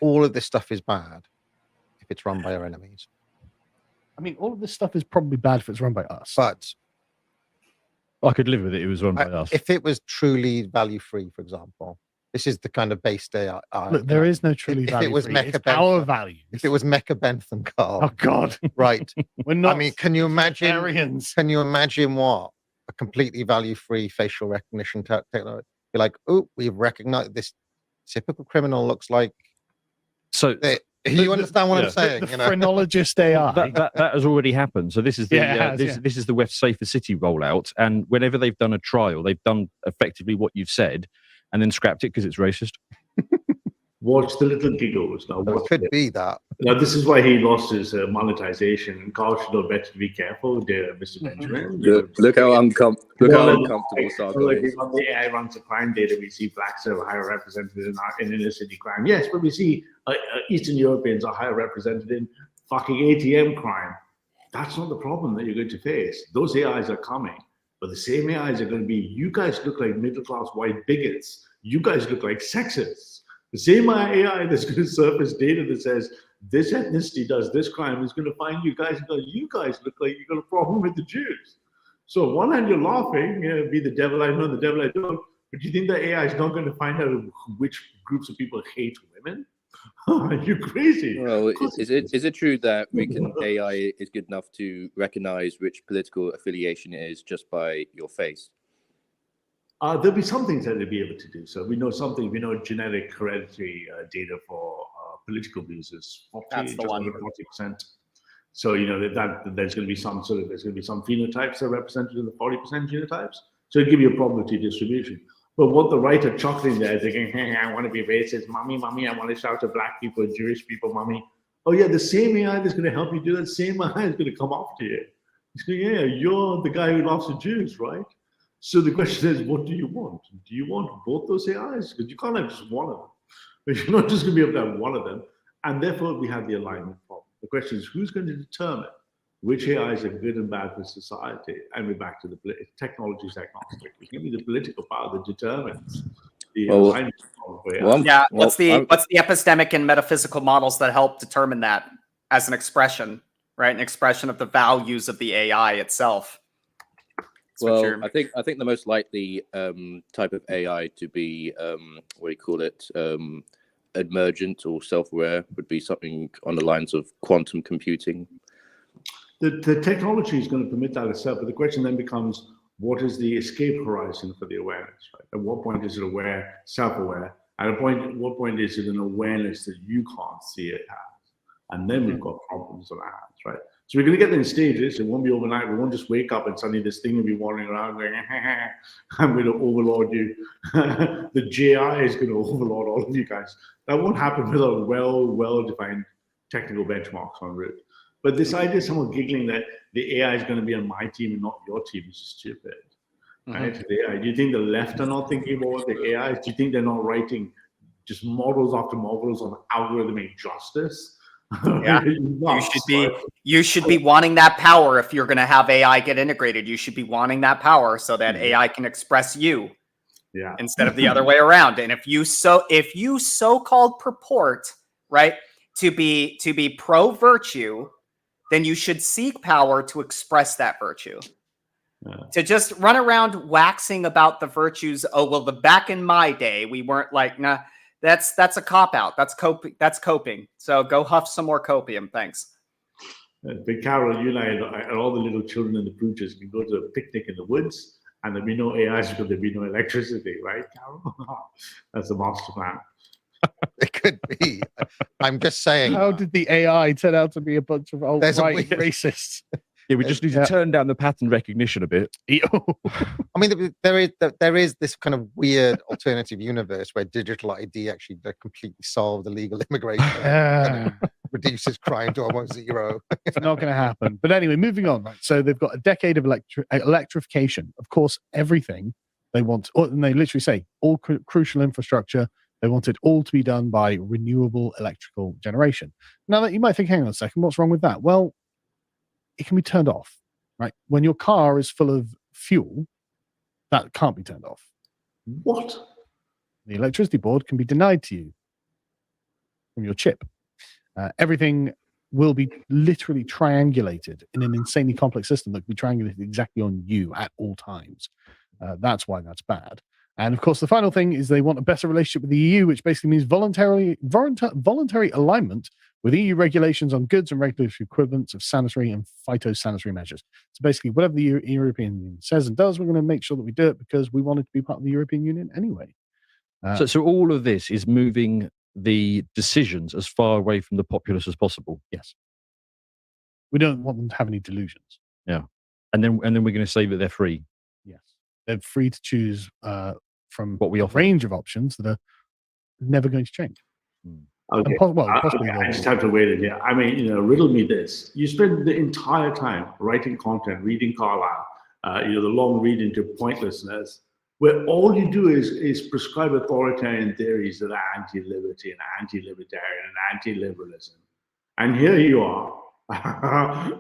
all of this stuff is bad if it's run by our enemies. I mean, all of this stuff is probably bad if it's run by us. But I could live with it. It was run by us. If it was truly value free, for example, this is the kind of base day. Look, there is no truly value free. It's our value. If it was Mecha Bentham, Carl. Oh God! Right. We're not. I mean, can you imagine? Arians. Can you imagine what a completely value free facial recognition technology? You're like, oh, we've recognized this typical criminal looks like. So. You understand what I'm saying? The phrenologist AI. That has already happened. So this is the this is the West Safer City rollout, and whenever they've done a trial, they've done effectively what you've said, and then scrapped it because it's racist. Watch the little giggles now. It could be that. Now this is why he lost his monetization. And Carl should know better to be careful, dear Mr. Benjamin. Look how uncomfortable Sarko is. The AI runs the crime data. We see blacks are higher represented in inner city crime. Yes, but we see Eastern Europeans are higher represented in fucking ATM crime. That's not the problem that you're going to face. Those AIs are coming, but the same AIs are going to be, you guys look like middle-class white bigots. You guys look like sexists. The same AI that's going to surface data that says this ethnicity does this crime is going to find you guys and go, you guys look like you got a problem with the Jews. So on one hand, you're laughing, be the devil I know, the devil I don't, but do you think that AI is not going to find out which groups of people hate women? You're crazy. Well, is it true that AI is good enough to recognize which political affiliation it is just by your face? There'll be some things that they'll be able to do. So we know something. We know genetic hereditary data for political views is 40%. So that there's going to be some phenotypes that are represented in the 40% genotypes. So it'll give you a probability distribution. But what the right are chuckling there, thinking, hey, I want to be racist, mommy, I want to shout at black people, Jewish people, mommy. Oh yeah, the same AI that's going to help you do that, same AI is going to come after you. It's going, yeah, you're the guy who loves the Jews, right? So the question is, what do you want? Do you want both those AIs? Because you can't have just one of them. But you're not just going to be able to have one of them. And therefore, we have the alignment problem. The question is, who's going to determine which AIs are good and bad for society? And we're back to the technology is agnostic. It's going to be the political power that determines the alignment problem. What's the epistemic and metaphysical models that help determine that as an expression, right? An expression of the values of the AI itself. Well, I think the most likely type of AI to be emergent or self-aware would be something on the lines of quantum computing. The technology is going to permit that itself, but the question then becomes, what is the escape horizon for the awareness? Right? At what point is it aware, self-aware? At what point is it an awareness that you can't see it has? And then we've got problems on our hands, right? So we're going to get them in stages. It won't be overnight. We won't just wake up and suddenly this thing will be wandering around going, I'm going to overlord you. The GI is going to overlord all of you guys. That won't happen without well-defined technical benchmarks en route. But this idea of someone giggling that the AI is going to be on my team and not your team is just stupid. Right? Do you think the left are not thinking about the AIs? Do you think they're not writing just models after models on algorithmic justice? Yeah, you should be wanting that power if you're going to have AI get integrated. You should be wanting that power so that AI can express you, instead of the other way around. And if you so-called purport, right, to be pro virtue, then you should seek power to express that virtue. To just run around waxing about the virtues. Oh well, back in my day we weren't like nah. That's a cop-out. That's coping. So go huff some more copium. Thanks. But Carol, you and I and all the little children in the Potus can go to a picnic in the woods and there'll be no AIs because there'll be no electricity, right, Carol? That's the master plan. It could be. I'm just saying. How did the AI turn out to be a bunch of old right racists? Yeah, we just need to turn down the pattern recognition a bit. I mean, there is this kind of weird alternative universe where digital ID actually completely solved illegal immigration, and reduces crime to almost zero. It's not going to happen. But anyway, moving on. Right, so they've got a decade of electrification. Of course, everything they want, and they literally say all crucial infrastructure. They want it all to be done by renewable electrical generation. Now, that you might think, hang on a second, what's wrong with that? Well, it can be turned off, right? When your car is full of fuel, that can't be turned off. What? The electricity board can be denied to you from your chip. Everything will be literally triangulated in an insanely complex system that can be triangulated exactly on you at all times. That's why that's bad. And of course, the final thing is they want a better relationship with the EU, which basically means voluntary alignment with EU regulations on goods and regulatory equivalents of sanitary and phytosanitary measures. So basically, whatever the European Union says and does, we're going to make sure that we do it because we want it to be part of the European Union anyway. So all of this is moving the decisions as far away from the populace as possible. Yes. We don't want them to have any delusions. Yeah. And then we're going to say that they're free. Yes. They're free to choose from what we offer. A range of options that are never going to change. Okay. I just have to wait in here. I mean, riddle me this. You spend the entire time writing content, reading Carlyle, the long read into pointlessness, where all you do is prescribe authoritarian theories that are anti-liberty and anti-libertarian and anti-liberalism. And here you are,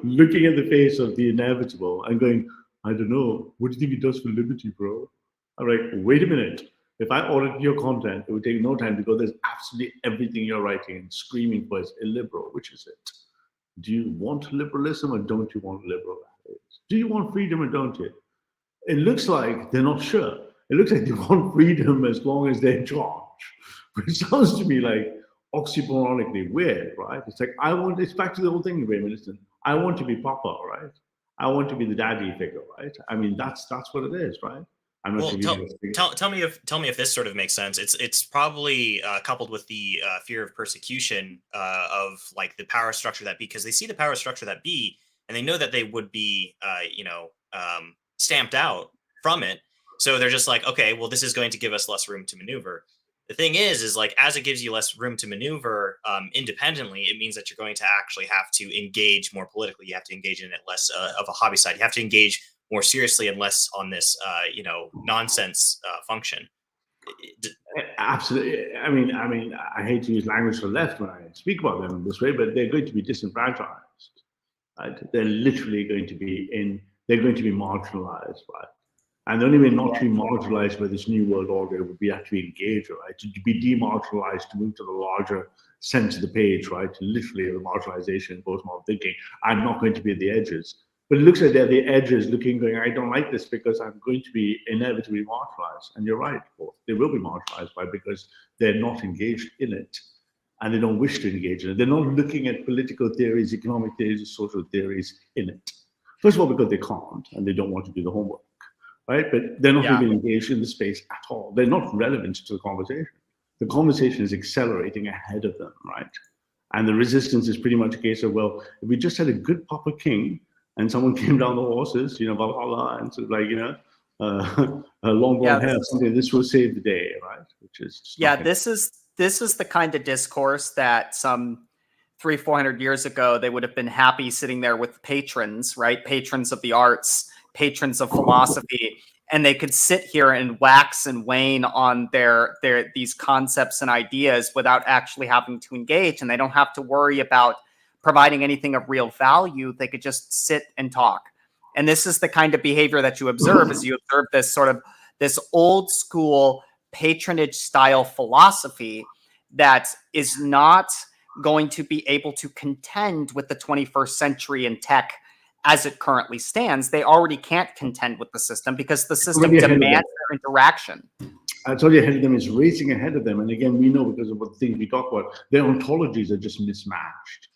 looking at the face of the inevitable and going, I don't know, what do you think it does for liberty, bro? I'm like, wait a minute. If I audit your content, it would take no time because there's absolutely everything you're writing and screaming for is illiberal. Which is it? Do you want liberalism or don't you want liberal values? Do you want freedom or don't you? It looks like they're not sure. It looks like they want freedom as long as they're in charge. But it sounds to me like oxymoronically weird, right? It's like, it's back to the whole thing, Ray Minister. I want to be Papa, right? I want to be the daddy figure, right? I mean, that's what it is, right? I'm not tell me if this sort of makes sense. It's probably coupled with the fear of persecution of like the power structure that be, because they see the power structure that be, and they know that they would be stamped out from it. So they're just like, okay, well, this is going to give us less room to maneuver. The thing is like, as it gives you less room to maneuver independently, it means that you're going to actually have to engage more politically. You have to engage in it less of a hobby side. You have to engage more seriously and less on this, nonsense function. Absolutely. I mean, I hate to use language for left when I speak about them this way, but they're going to be disenfranchised. Right? They're literally going to be marginalized, right? And the only way not to be marginalized by this new world order would be actually engage, right? To be demarginalized, to move to the larger sense of the page, right? To literally the marginalization, postmodern thinking. I'm not going to be at the edges. But it looks like they're the edges looking, going, I don't like this because I'm going to be inevitably marginalized. And you're right, they will be marginalized because they're not engaged in it. And they don't wish to engage in it. They're not looking at political theories, economic theories, social theories in it. First of all, because they can't and they don't want to do the homework. Right? But they're not really engaged in the space at all. They're not relevant to the conversation. The conversation is accelerating ahead of them, right? And the resistance is pretty much a case of, well, if we just had a good proper king and someone came down the horses, Valhalla, and sort of like, a long blonde hair, something, this will save the day, right? Which is this is the kind of discourse that some 300-400 years ago they would have been happy sitting there with patrons, right? Patrons of the arts, patrons of philosophy, and they could sit here and wax and wane on their these concepts and ideas without actually having to engage, and they don't have to worry about providing anything of real value. They could just sit and talk. And this is the kind of behavior that you observe as you observe this old school patronage style philosophy that is not going to be able to contend with the 21st century in tech as it currently stands. They already can't contend with the system because the system demands their interaction. I told you ahead of them is racing ahead of them. And again, we know because of what the things we talk about, their ontologies are just mismatched.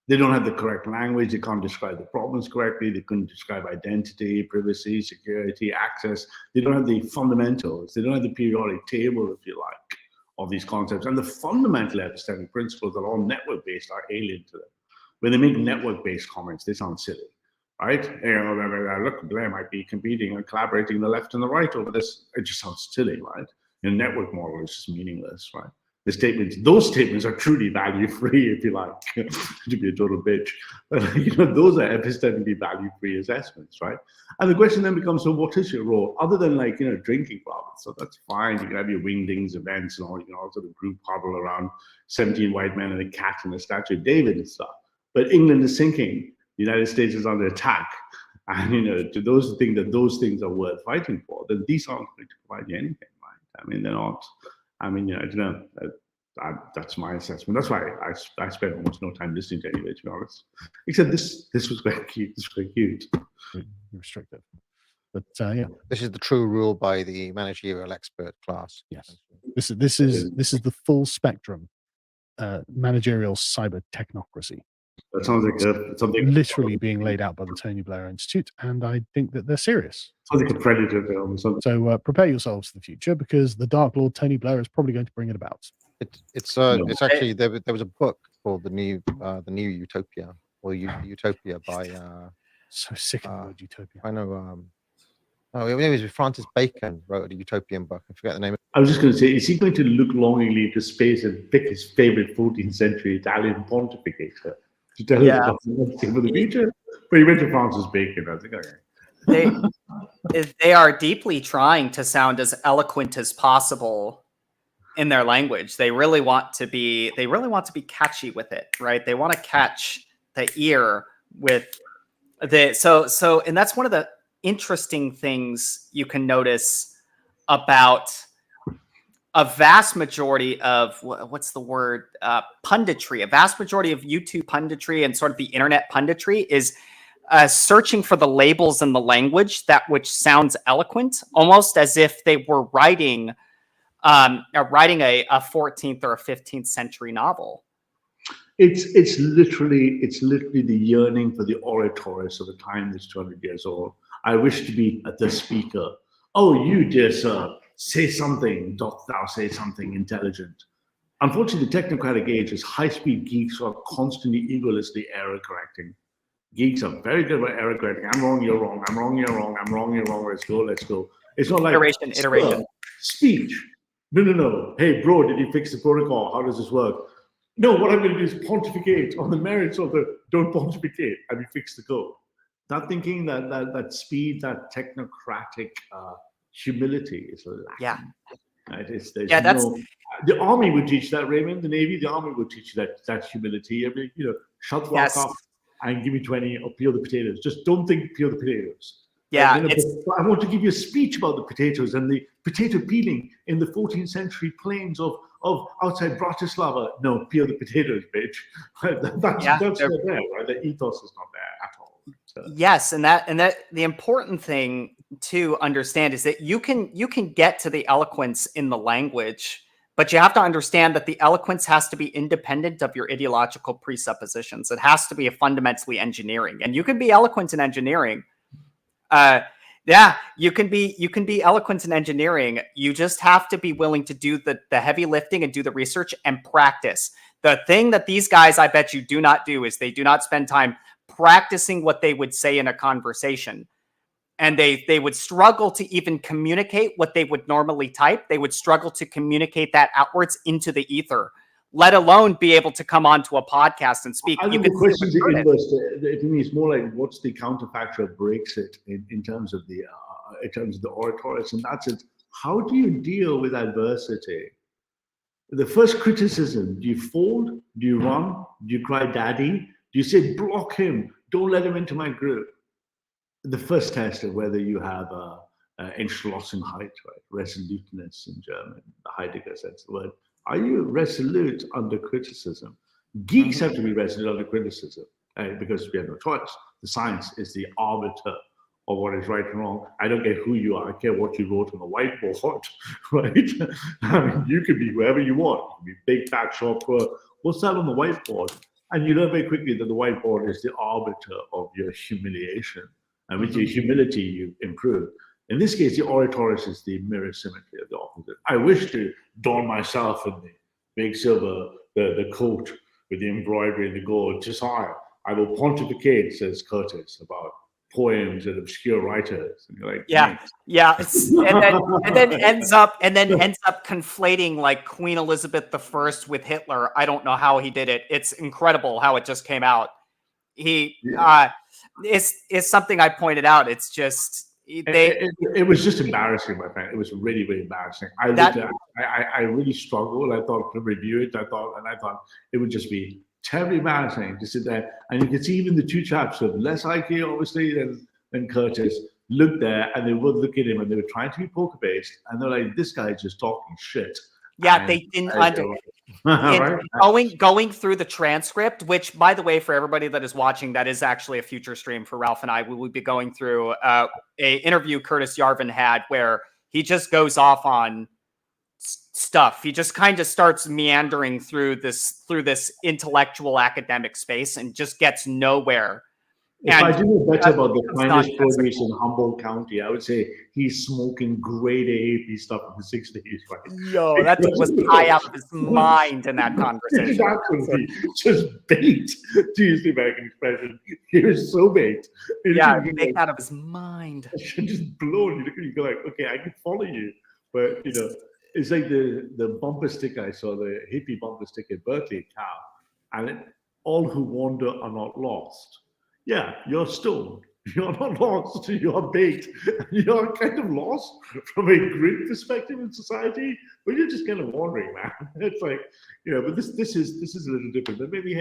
They don't have the correct language. They can't describe the problems correctly. They couldn't describe identity, privacy, security, access. They don't have the fundamentals. They don't have the periodic table, if you like, of these concepts. And the fundamental epistemic principles that are all network-based are alien to them. When they make network-based comments, they sound silly. right? Look, Blair might be competing and collaborating the left and the right over this. It just sounds silly, right? Your network model is just meaningless, right? Those statements are truly value-free, if you like, to be a total bitch. But those are epistemically value-free assessments, right? And the question then becomes, so what is your role? Other than drinking clubs, so that's fine. You can have your wingdings events and all, sort of group huddle around 17 white men and a cat and a statue of David and stuff. But England is sinking. The United States is under attack. And, to those think that those things are worth fighting for, then these aren't going to provide you anything, right? I mean, they're not. I mean, that's my assessment. That's why I spent almost no time listening to anybody, to be honest. Except this was very cute. This was very cute. Restrictive. But yeah. This is the true rule by the managerial expert class. Yes. This is the full spectrum managerial cyber technocracy. That sounds like something literally being laid out by the Tony Blair Institute, and I think that they're serious. Sounds like a Predator film or something. So prepare yourselves for the future, because the Dark Lord Tony Blair is probably going to bring it about. It's actually there was a book called the new Utopia, or Utopia by so sick of the word utopia. I know. It was Francis Bacon wrote a utopian book. I forget the name. I was just going to say, is he going to look longingly into space and pick his favorite 14th century Italian pontificator to tell us about the future? But he went to Francis Bacon. I think, okay. They are deeply trying to sound as eloquent as possible in their language. They really want to be catchy with it, right? They want to catch the ear with so and that's one of the interesting things you can notice about a vast majority of what's the word punditry. A vast majority of YouTube punditry and sort of the internet punditry is searching for the labels in the language which sounds eloquent, almost as if they were writing a 14th or a 15th century novel. It's literally the yearning for the oratorious of a time that's 200 years old. I wish to be the speaker. Oh, you, dear sir, say something, doth thou say something intelligent. Unfortunately, the technocratic age is high-speed geeks who are constantly egolessly error correcting. Geeks are very good about error correcting. I'm wrong, you're wrong. I'm wrong, you're wrong. I'm wrong, you're wrong. Let's go. It's not like iteration. Speech. No. Hey, bro, did you fix the protocol? How does this work? No, what I'm going to do is pontificate on the merits of the. Don't pontificate. I mean, fix the code. That thinking, that speed, that technocratic humility is lacking. Yeah. Right? The army would teach that, Raymond. The Navy, the army would teach that humility. I mean, shut the fuck up and give me 20 or peel the potatoes. Just don't think peel the potatoes. Yeah. I want to give you a speech about the potatoes and the potato peeling in the 14th century plains of outside Bratislava. No, peel the potatoes, bitch. That's not there, right? The ethos is not there at all. So. Yes, and that the important thing to understand is that you can get to the eloquence in the language, but you have to understand that the eloquence has to be independent of your ideological presuppositions. It has to be fundamentally engineering, and you can be eloquent in engineering. You can be eloquent in engineering. You just have to be willing to do the heavy lifting and do the research and practice. The thing that these guys, I bet you, do not do is they do not spend time practicing what they would say in a conversation. And they would struggle to even communicate what they would normally type. They would struggle to communicate that outwards into the ether, let alone be able to come onto a podcast and speak. I think the question is inverse. To me, it's more like, what's the counterfactual that breaks it in terms of the oratorious, and that's it. How do you deal with adversity? The first criticism: do you fold? Do you run? Do you cry daddy? Do you say block him? Don't let him into my group. The first test of whether you have Entschlossenheit, right? Resoluteness in German, the Heidegger sense of the word. Are you resolute under criticism? Geeks have to be resolute under criticism, right? Because we have no choice. The science is the arbiter of what is right and wrong. I don't care who you are. I care what you wrote on the whiteboard, right? I mean, you can be whoever you want. You can be big, fat, short, poor. What's that on the whiteboard? And you learn very quickly that the whiteboard is the arbiter of your humiliation. And with your humility, you improve. In this case, the oratorious is the mirror symmetry of the opposite. I wish to don myself in the big silver, the coat with the embroidery and the gold. Josiah, I will pontificate, says Curtis, about poems and obscure writers, and you're like, yeah, thanks. yeah. And then ends up conflating like Queen Elizabeth I with Hitler. I don't know how he did it. It's incredible how it just came out. It's something I pointed out. It's just it was just embarrassing, my friend. It was really, really embarrassing. I really struggled. I thought to review it. I thought it would just be terribly embarrassing to sit there. And you could see even the two chaps with less IQ, obviously, than Curtis, looked there and they would look at him and they were trying to be poker based. And they're like, this guy's just talking shit. Yeah, and they didn't going through the transcript, which, by the way, for everybody that is watching, that is actually a future stream for Ralph and I. We will be going through a interview Curtis Yarvin had where he just goes off on stuff. He just kind of starts meandering through this intellectual academic space and just gets nowhere. If I do know better about the finest produce in Humboldt County, I would say he's smoking grade A AP stuff in the 60s. Right? Yo, that dude was high out of his mind in that conversation. Exactly. Just baked, to use the American expression. He was so baked. Yeah, baked out of his mind. Just blown. You look at you, go like, okay, I can follow you. But, it's like the bumper sticker I saw, the hippie bumper sticker at Berkeley Cow. And all who wander are not lost. Yeah, you're stoned. You're not lost. You're baked. You're kind of lost from a grid perspective in society, but you're just kind of wandering, man. It's like, but this is a little different. But maybe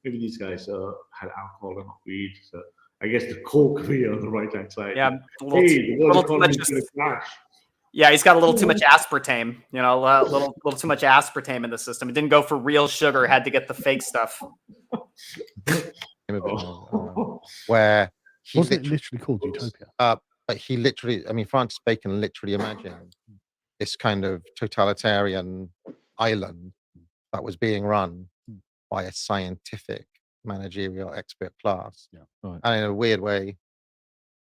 these guys had alcohol and not weed. So I guess the coke could be on the right hand side. Yeah, the world economy is going to crash. Yeah, he's got a little too much aspartame. A little too much aspartame in the system. It didn't go for real sugar. Had to get the fake stuff. Where he literally called Utopia. But he literally, Francis Bacon literally imagined this kind of totalitarian island that was being run by a scientific managerial expert class. Yeah, right. And in a weird way,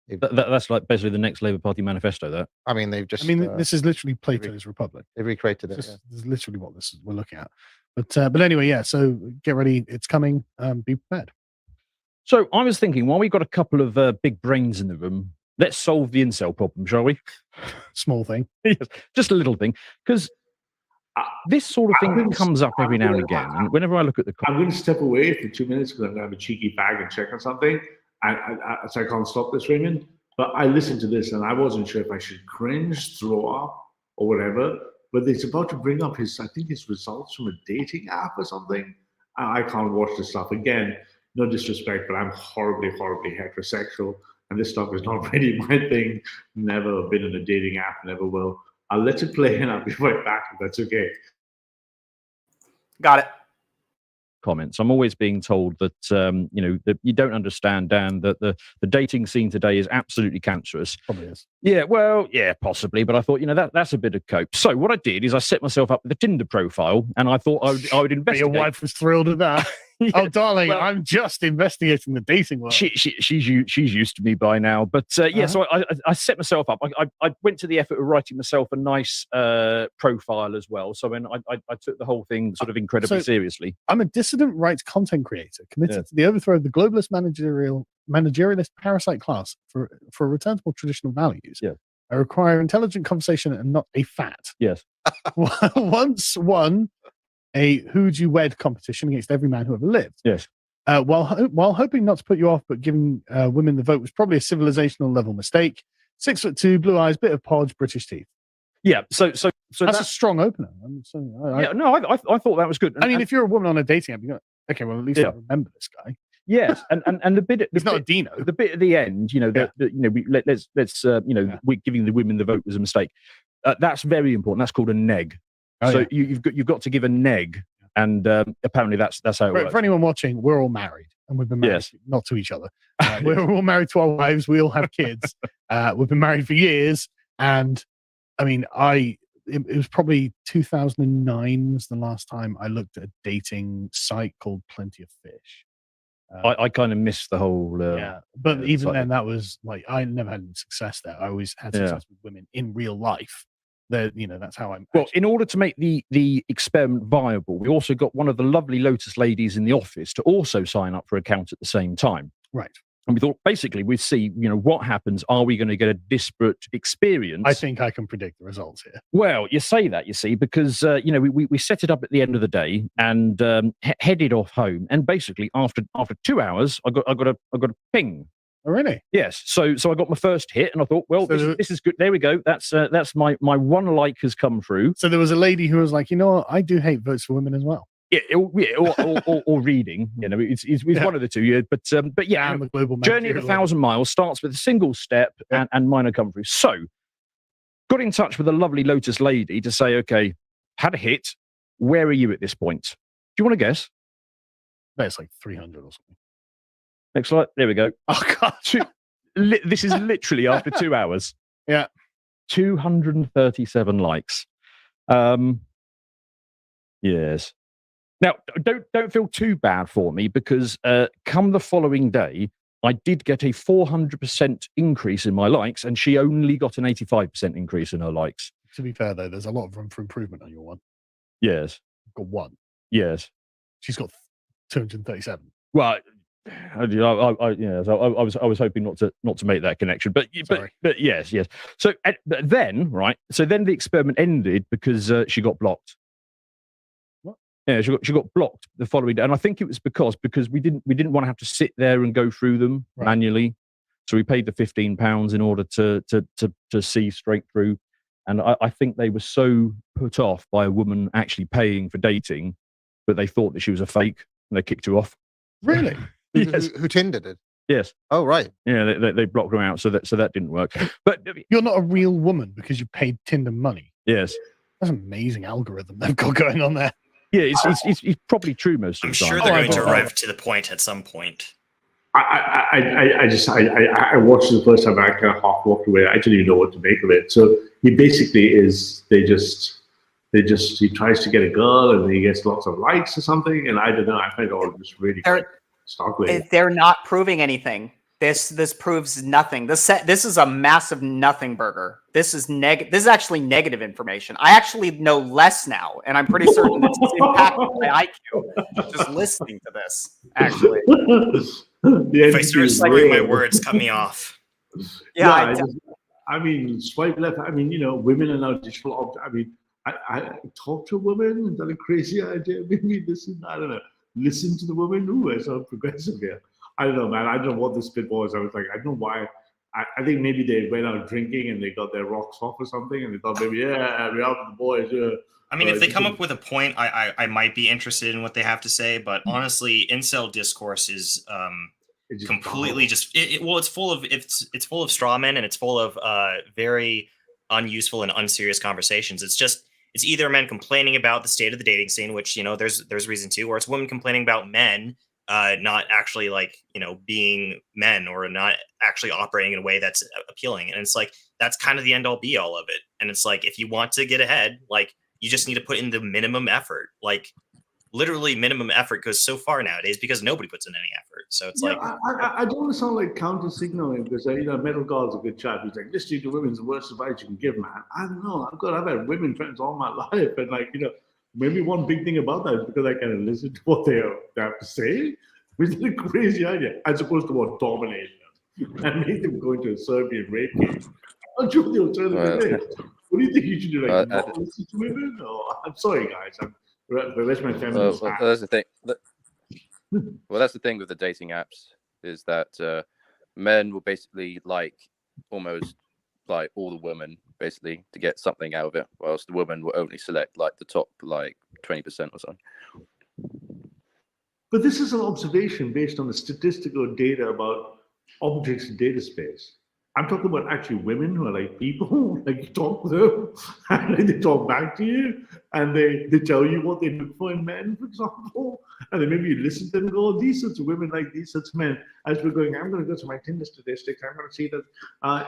that's like basically the next Labour Party manifesto. They've just. This is literally Plato's Republic. They've recreated it. This is literally what we're looking at. But anyway, yeah. So get ready. It's coming. Be prepared. So I was thinking, while we've got a couple of big brains in the room, let's solve the incel problem, shall we? Small thing. Yes, just a little thing. Because this sort of thing comes up every now and again. And whenever I look at I'm going to step away for 2 minutes because I'm going to have a cheeky bag and check on something. So I can't stop this, Raymond. But I listened to this and I wasn't sure if I should cringe, throw up, or whatever. But it's about to bring up his results from a dating app or something. I can't watch this stuff again. No disrespect, but I'm horribly, horribly heterosexual. And this stuff is not really my thing. Never been in a dating app, never will. I'll let it play and I'll be right back if that's okay. Got it. Comments. I'm always being told that that you don't understand, Dan, that the dating scene today is absolutely cancerous. Probably is. Yeah, well, yeah, possibly. But I thought, that's a bit of cope. So what I did is I set myself up with a Tinder profile, and I thought I would investigate. Your wife was thrilled at that. Yeah. Oh, darling, well, I'm just investigating the dating world. She's used to me by now. But so I set myself up. I went to the effort of writing myself a nice profile as well. So I took the whole thing sort of incredibly seriously. I'm a dissident rights content creator committed to the overthrow of the globalist managerialist parasite class for a return to more traditional values. Yeah. I require intelligent conversation and not a fat. Yes. Once won a Who'd You Wed competition against every man who ever lived. Yes. While hoping not to put you off, but giving women the vote was probably a civilizational level mistake. 6'2", blue eyes, bit of podge, British teeth. Yeah. So that's a strong opener. I thought that was good. If you're a woman on a dating app, you go, okay, well at least I remember this guy. Yes, and the bit it's not a Dino. The bit at the end, we're giving the women the vote was a mistake. That's very important. That's called a neg. You've got to give a neg, and apparently that's how it works. For anyone watching, we're all married, and we've been married not to each other. We're all married to our wives. We all have kids. We've been married for years, and it was probably 2009 was the last time I looked at a dating site called Plenty of Fish. I kind of missed the whole. But even then, that was like I never had any success there. I always had success with women in real life. That's how I'm. Well, in order to make the experiment viable, we also got one of the lovely Lotus ladies in the office to also sign up for an account at the same time. Right. And we thought, basically, we'd see, what happens. Are we going to get a disparate experience? I think I can predict the results here. Well, you say that, you see, because, we set it up at the end of the day and headed off home. And basically, after 2 hours, I got a ping. Oh, really? Yes. So I got my first hit, and I thought, well, this is good. There we go. That's my one like has come through. So there was a lady who was like, you know what? I do hate votes for women as well. Yeah, or reading. It's one of the two. Yeah, but yeah, the global journey of 1,000 miles starts with a single step and minor come through. So, got in touch with a lovely Lotus lady to say, okay, had a hit. Where are you at this point? Do you want to guess? No, it's like 300 or something. Next slide. There we go. Oh God, this is literally after 2 hours. Yeah, 237 likes. Yes. Now, don't feel too bad for me because come the following day, I did get a 400% increase in my likes, and she only got an 85% increase in her likes. To be fair, though, there's a lot of room for improvement on your one. Yes. I've got one. Yes. She's got 237. Well, I was hoping not to make that connection, but yes. So then the experiment ended because she got blocked. Yeah, she got blocked the following day, and I think it was because we didn't want to have to sit there and go through them manually, so we paid the £15 in order to see straight through. And I think they were so put off by a woman actually paying for dating that they thought that she was a fake, and they kicked her off. Really? Yes. Who Tinder did? Yes. Oh, right. Yeah, they blocked her out, so that didn't work. But you're not a real woman because you paid Tinder money. Yes. That's an amazing algorithm they've got going on there. Yeah, it's probably true most of the time. I'm sure they're going to arrive to the point at some point. I watched it the first time. I kind of half walked away. I didn't even know what to make of it. So he basically is. He tries to get a girl and he gets lots of likes or something. And I don't know. I find it all just really startling. They're not proving anything. This proves nothing. This is a massive nothing burger. This is actually negative information. I actually know less now, and I'm pretty certain this is impacting my IQ just listening to this. Actually, if I start slurring my words, cut me off. Yeah, I mean, swipe left. I mean, women are now digital. I talk to a woman. Is that a crazy idea? Maybe listen. I don't know. Listen to the woman. Ooh, I sound progressive here. I don't know, man. I don't know what this bit was. I was like, I don't know why. I think maybe they went out drinking and they got their rocks off or something, and they thought maybe, we're out with the boys. I mean, if they come up with a point, I might be interested in what they have to say. But honestly, incel discourse is completely just. It's full of straw men, and it's full of very unuseful and unserious conversations. It's either men complaining about the state of the dating scene, which there's reason to, or it's women complaining about men. Not actually being men or not actually operating in a way that's appealing. And it's like, that's kind of the end all be all of it. And it's like, if you want to get ahead, you just need to put in the minimum effort, literally minimum effort goes so far nowadays because nobody puts in any effort. So it's I don't want to sound like counter signaling because, Metal God's a good chap. He's like, listening to women's the worst advice you can give, man. I don't know. I've had women friends all my life. And maybe one big thing about that is because I kind of listen to what they have to say, which is a crazy idea, as opposed to what dominate them and make them go into a Serbian rape game. I'll show the alternative. What do you think you should do? Not listen to women? I'm sorry, guys. Where's my family? That's the thing. Well, that's the thing with the dating apps is that men will basically almost all the women basically to get something out of it, whilst the woman will only select the top 20% or something. But this is an observation based on the statistical data about objects in data space. I'm talking about actually women who are people, you talk to them and they talk back to you and they tell you what they look for in men, for example. And then maybe you listen to them and go, these sorts of women like these sorts of men. As we're going, I'm going to go to my Tinder statistics. I'm going to see that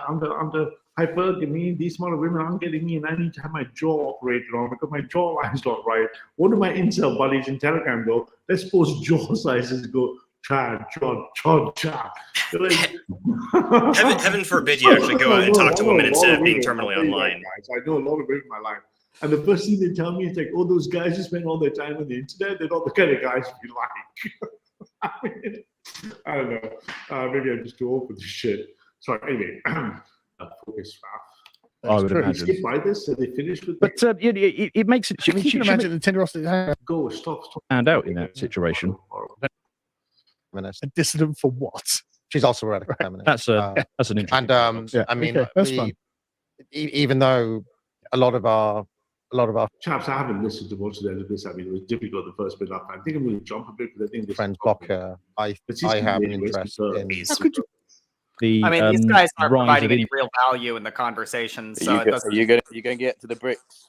under hypergamy, these small women aren't getting me and I need to have my jaw operated on because my jawline's not right. What do my incel buddies in Telegram go? Let's suppose jaw sizes go Chad. Heaven forbid you actually go out and talk to women instead of being terminally online. I know a lot of women in my life. And the first thing they tell me is those guys who spend all their time on the internet, they're not the kind of guys we like. I don't know. Maybe I'm just too old for this shit. Sorry. Anyway, focus. I would Did we imagine. skip by this? Are they finished with? But it makes it. You can imagine the tenderosity. Go. Stop. Stand out in that situation. Feminist. A dissident for what? She's also a radical feminist. That's an interesting. And I mean, okay, that's fun. Even though a lot of our Chaps, I haven't listened to much of the end of this. I mean, it was difficult the first bit up. I think I'm going to jump a bit because I think this friends block her, I have an interest in. These- How could you? The, I mean, these guys aren't rise providing of any real value in the conversation. So it Are doesn't, you gonna get to the bricks?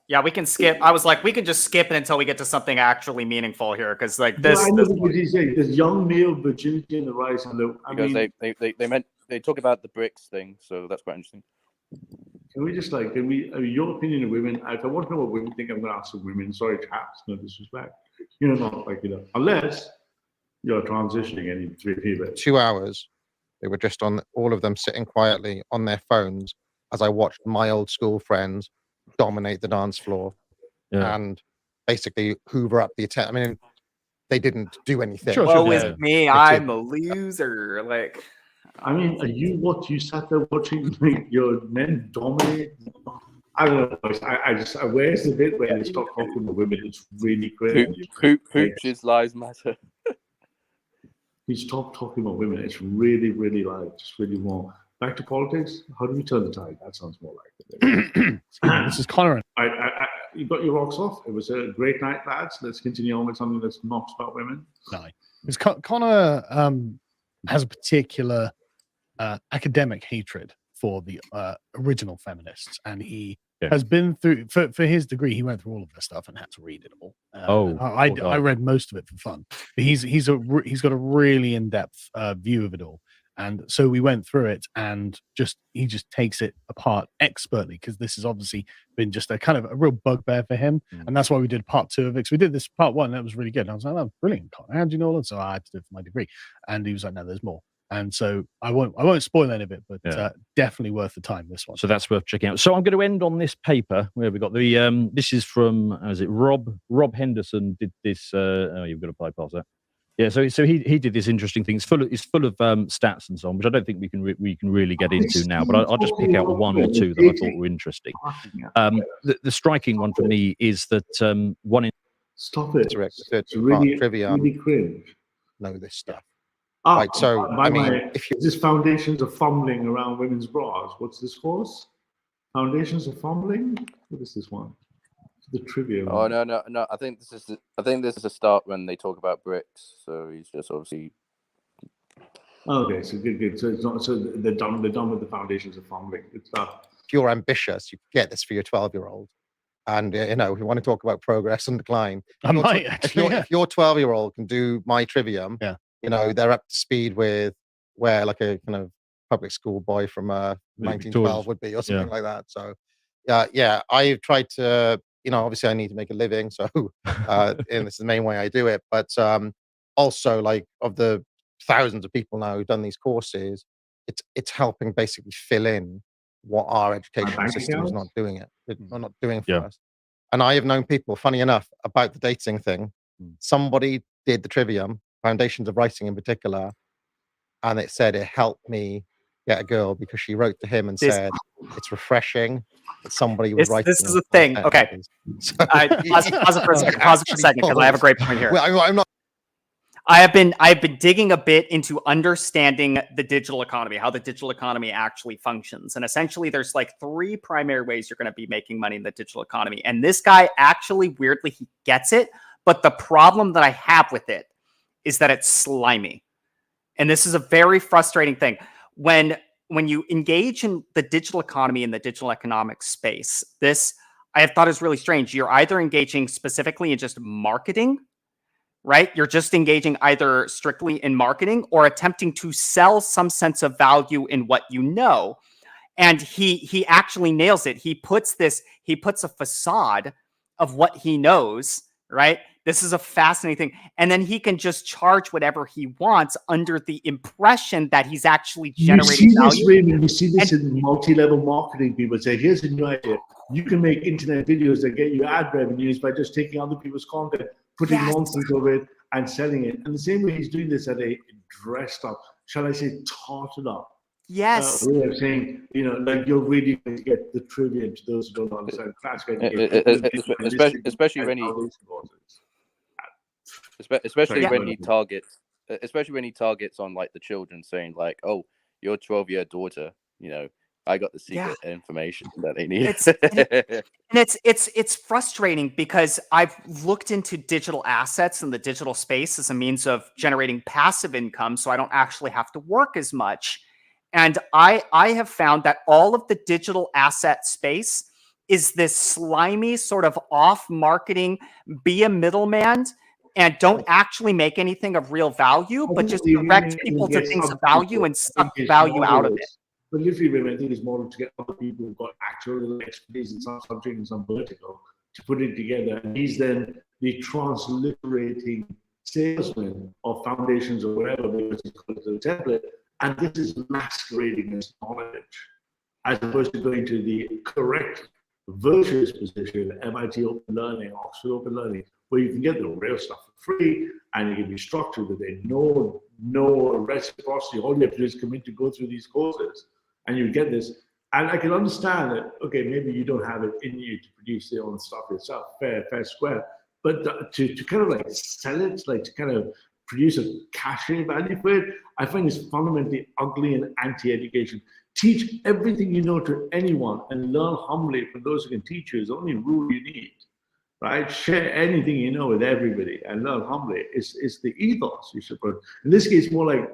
yeah, we can skip. I was like, we can just skip it until we get to something actually meaningful here, because like Well, this. I know this what he's saying. There's young male virginity in the rise. And Because they talk about the bricks thing, so that's quite interesting. can we just like, your opinion of women? If I want to know what women think, I'm going to ask some women. Sorry, chaps, no disrespect. Not like, unless you're transitioning any 3 people. 2 hours, they were just on all of them sitting quietly on their phones as I watched my old school friends dominate the dance floor and basically hoover up the attention. I mean, they didn't do anything. Sure, Woe yeah. is me, I'm a loser. Like, I mean, are you what you sat there watching like, your men dominate? I don't know. Where's the bit where they stop talking to women? It's really great. Pooch's lives matter. You stop talking about women. It's really, really like just really more. Back to politics. How do we turn the tide? That sounds more like it. This is Connor. You got your rocks off. It was a great night, lads. Let's continue on with something that's not about women. No, because Connor has a particular academic hatred for the original feminists, and he has been through for his degree. He went through all of this stuff and had to read it all. I read most of it for fun. But he's got a really in-depth view of it all. And so we went through it, and he just takes it apart expertly, because this has obviously been just a kind of a real bugbear for him, and that's why we did part 2 of it. Because we did this part 1, that was really good. And I was like, "Oh, brilliant, Connor! How do you know all that?" So I had to do it for my degree, and he was like, "No, there's more." And so I won't spoil any of it, but definitely worth the time. This one, so that's worth checking out. So I'm going to end on this paper where we got the this is from Rob Henderson did this. You've got to bypass that. Yeah, so he did this interesting thing. It's full of stats and so on, which I don't think we can really get into now. But I'll just pick out 1 or 2 that I thought were interesting. The striking one for me is that one in stop it. It's really trivia. Really cringe. Know this stuff. Right, so I mean, if you this foundations of fumbling around women's bras. What's this course? Foundations of fumbling. What is this one? The trivia. Oh no! I think this is a start when they talk about bricks. So he's just obviously. Okay, so good. So it's not. So they're done with the foundations of fumbling. It's not. If you're ambitious, you get this for your 12-year-old, and if you want to talk about progress and decline. If your 12-year-old can do my trivium, they're up to speed with where like a kind of public school boy from 1912 would be, or something like that. So, I've tried to. Obviously I need to make a living, so and this is the main way I do it. But also, like, of the thousands of people now who've done these courses, it's helping basically fill in what our education system is not doing not doing for us. And I have known people, funny enough, about the dating thing. Somebody did the trivium, foundations of writing in particular, and it said it helped me get a girl because she wrote to him and said it's refreshing that somebody was writing. This is a thing. Okay. So, pause it for a second, because I have a great point here. Well, I'm not. I have been digging a bit into understanding the digital economy, how the digital economy actually functions. And essentially there's like 3 primary ways you're going to be making money in the digital economy. And this guy actually, weirdly, he gets it. But the problem that I have with it is that it's slimy. And this is a very frustrating thing. When you engage in the digital economy and the digital economic space, this I have thought is really strange. You're either engaging specifically in just marketing, right? You're just engaging either strictly in marketing or attempting to sell some sense of value in what you know. And he actually nails it. He puts a facade of what he knows, right? This is a fascinating thing. And then he can just charge whatever he wants under the impression that he's actually generating value. You see this in multi-level marketing. People say, here's a new idea. You can make internet videos that get you ad revenues by just taking other people's content, putting nonsense over it, and selling it. And the same way he's doing this at a dressed up, shall I say, tarted up. Yes. Way of saying, like you're really going to get the trivia to those who don't understand class. Especially when he targets on like the children, saying like, "Oh, your 12-year daughter, I got the secret information that they need." It's frustrating because I've looked into digital assets and the digital space as a means of generating passive income, so I don't actually have to work as much. And I have found that all of the digital asset space is this slimy sort of off marketing, be a middleman and don't actually make anything of real value, but just direct people to things of value and suck value out of it. But literally, I think it's more to get other people who've got actual expertise in some subject and some vertical to put it together. And he's then the transliterating salesman of foundations or whatever, because it's called the template. And this is masquerading as knowledge, as opposed to going to the correct virtuous position, MIT Open Learning, Oxford Open Learning, where you can get the real stuff for free and you can be structured with it. No reciprocity. All you have to do is commit to go through these courses and you get this. And I can understand that, okay, maybe you don't have it in you to produce your own stuff yourself, fair, square. But to kind of like sell it, like to kind of produce a cachet value for it, I find it's fundamentally ugly and anti-education. Teach everything you know to anyone and learn humbly from those who can teach you is the only rule you need, right? Share anything you know with everybody and learn humbly. It's the ethos you should put. In this case, more like,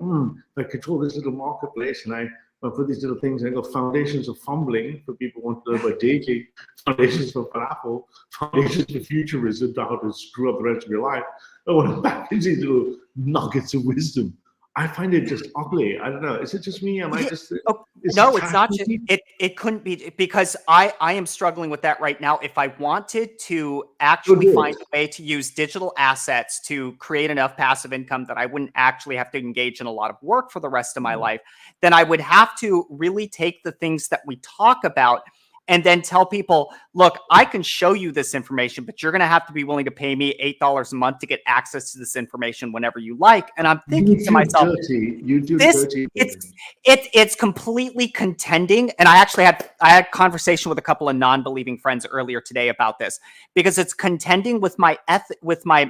I control this little marketplace and I put these little things. I got foundations of fumbling for people who want to learn about dating, foundations for falafel, foundations for futurism, how to screw up the rest of your life. I want to package these little nuggets of wisdom. I find it just ugly. I don't know. Is it just me? Am I just? No, it's not just. It couldn't be, because I am struggling with that right now. If I wanted to actually find a way to use digital assets to create enough passive income that I wouldn't actually have to engage in a lot of work for the rest of my life, then I would have to really take the things that we talk about and then tell people, look, I can show you this information, but you're going to have to be willing to pay me $8 a month to get access to this information whenever you like. And I'm thinking to myself, it's completely contending. And I had a conversation with a couple of non-believing friends earlier today about this, because it's contending with my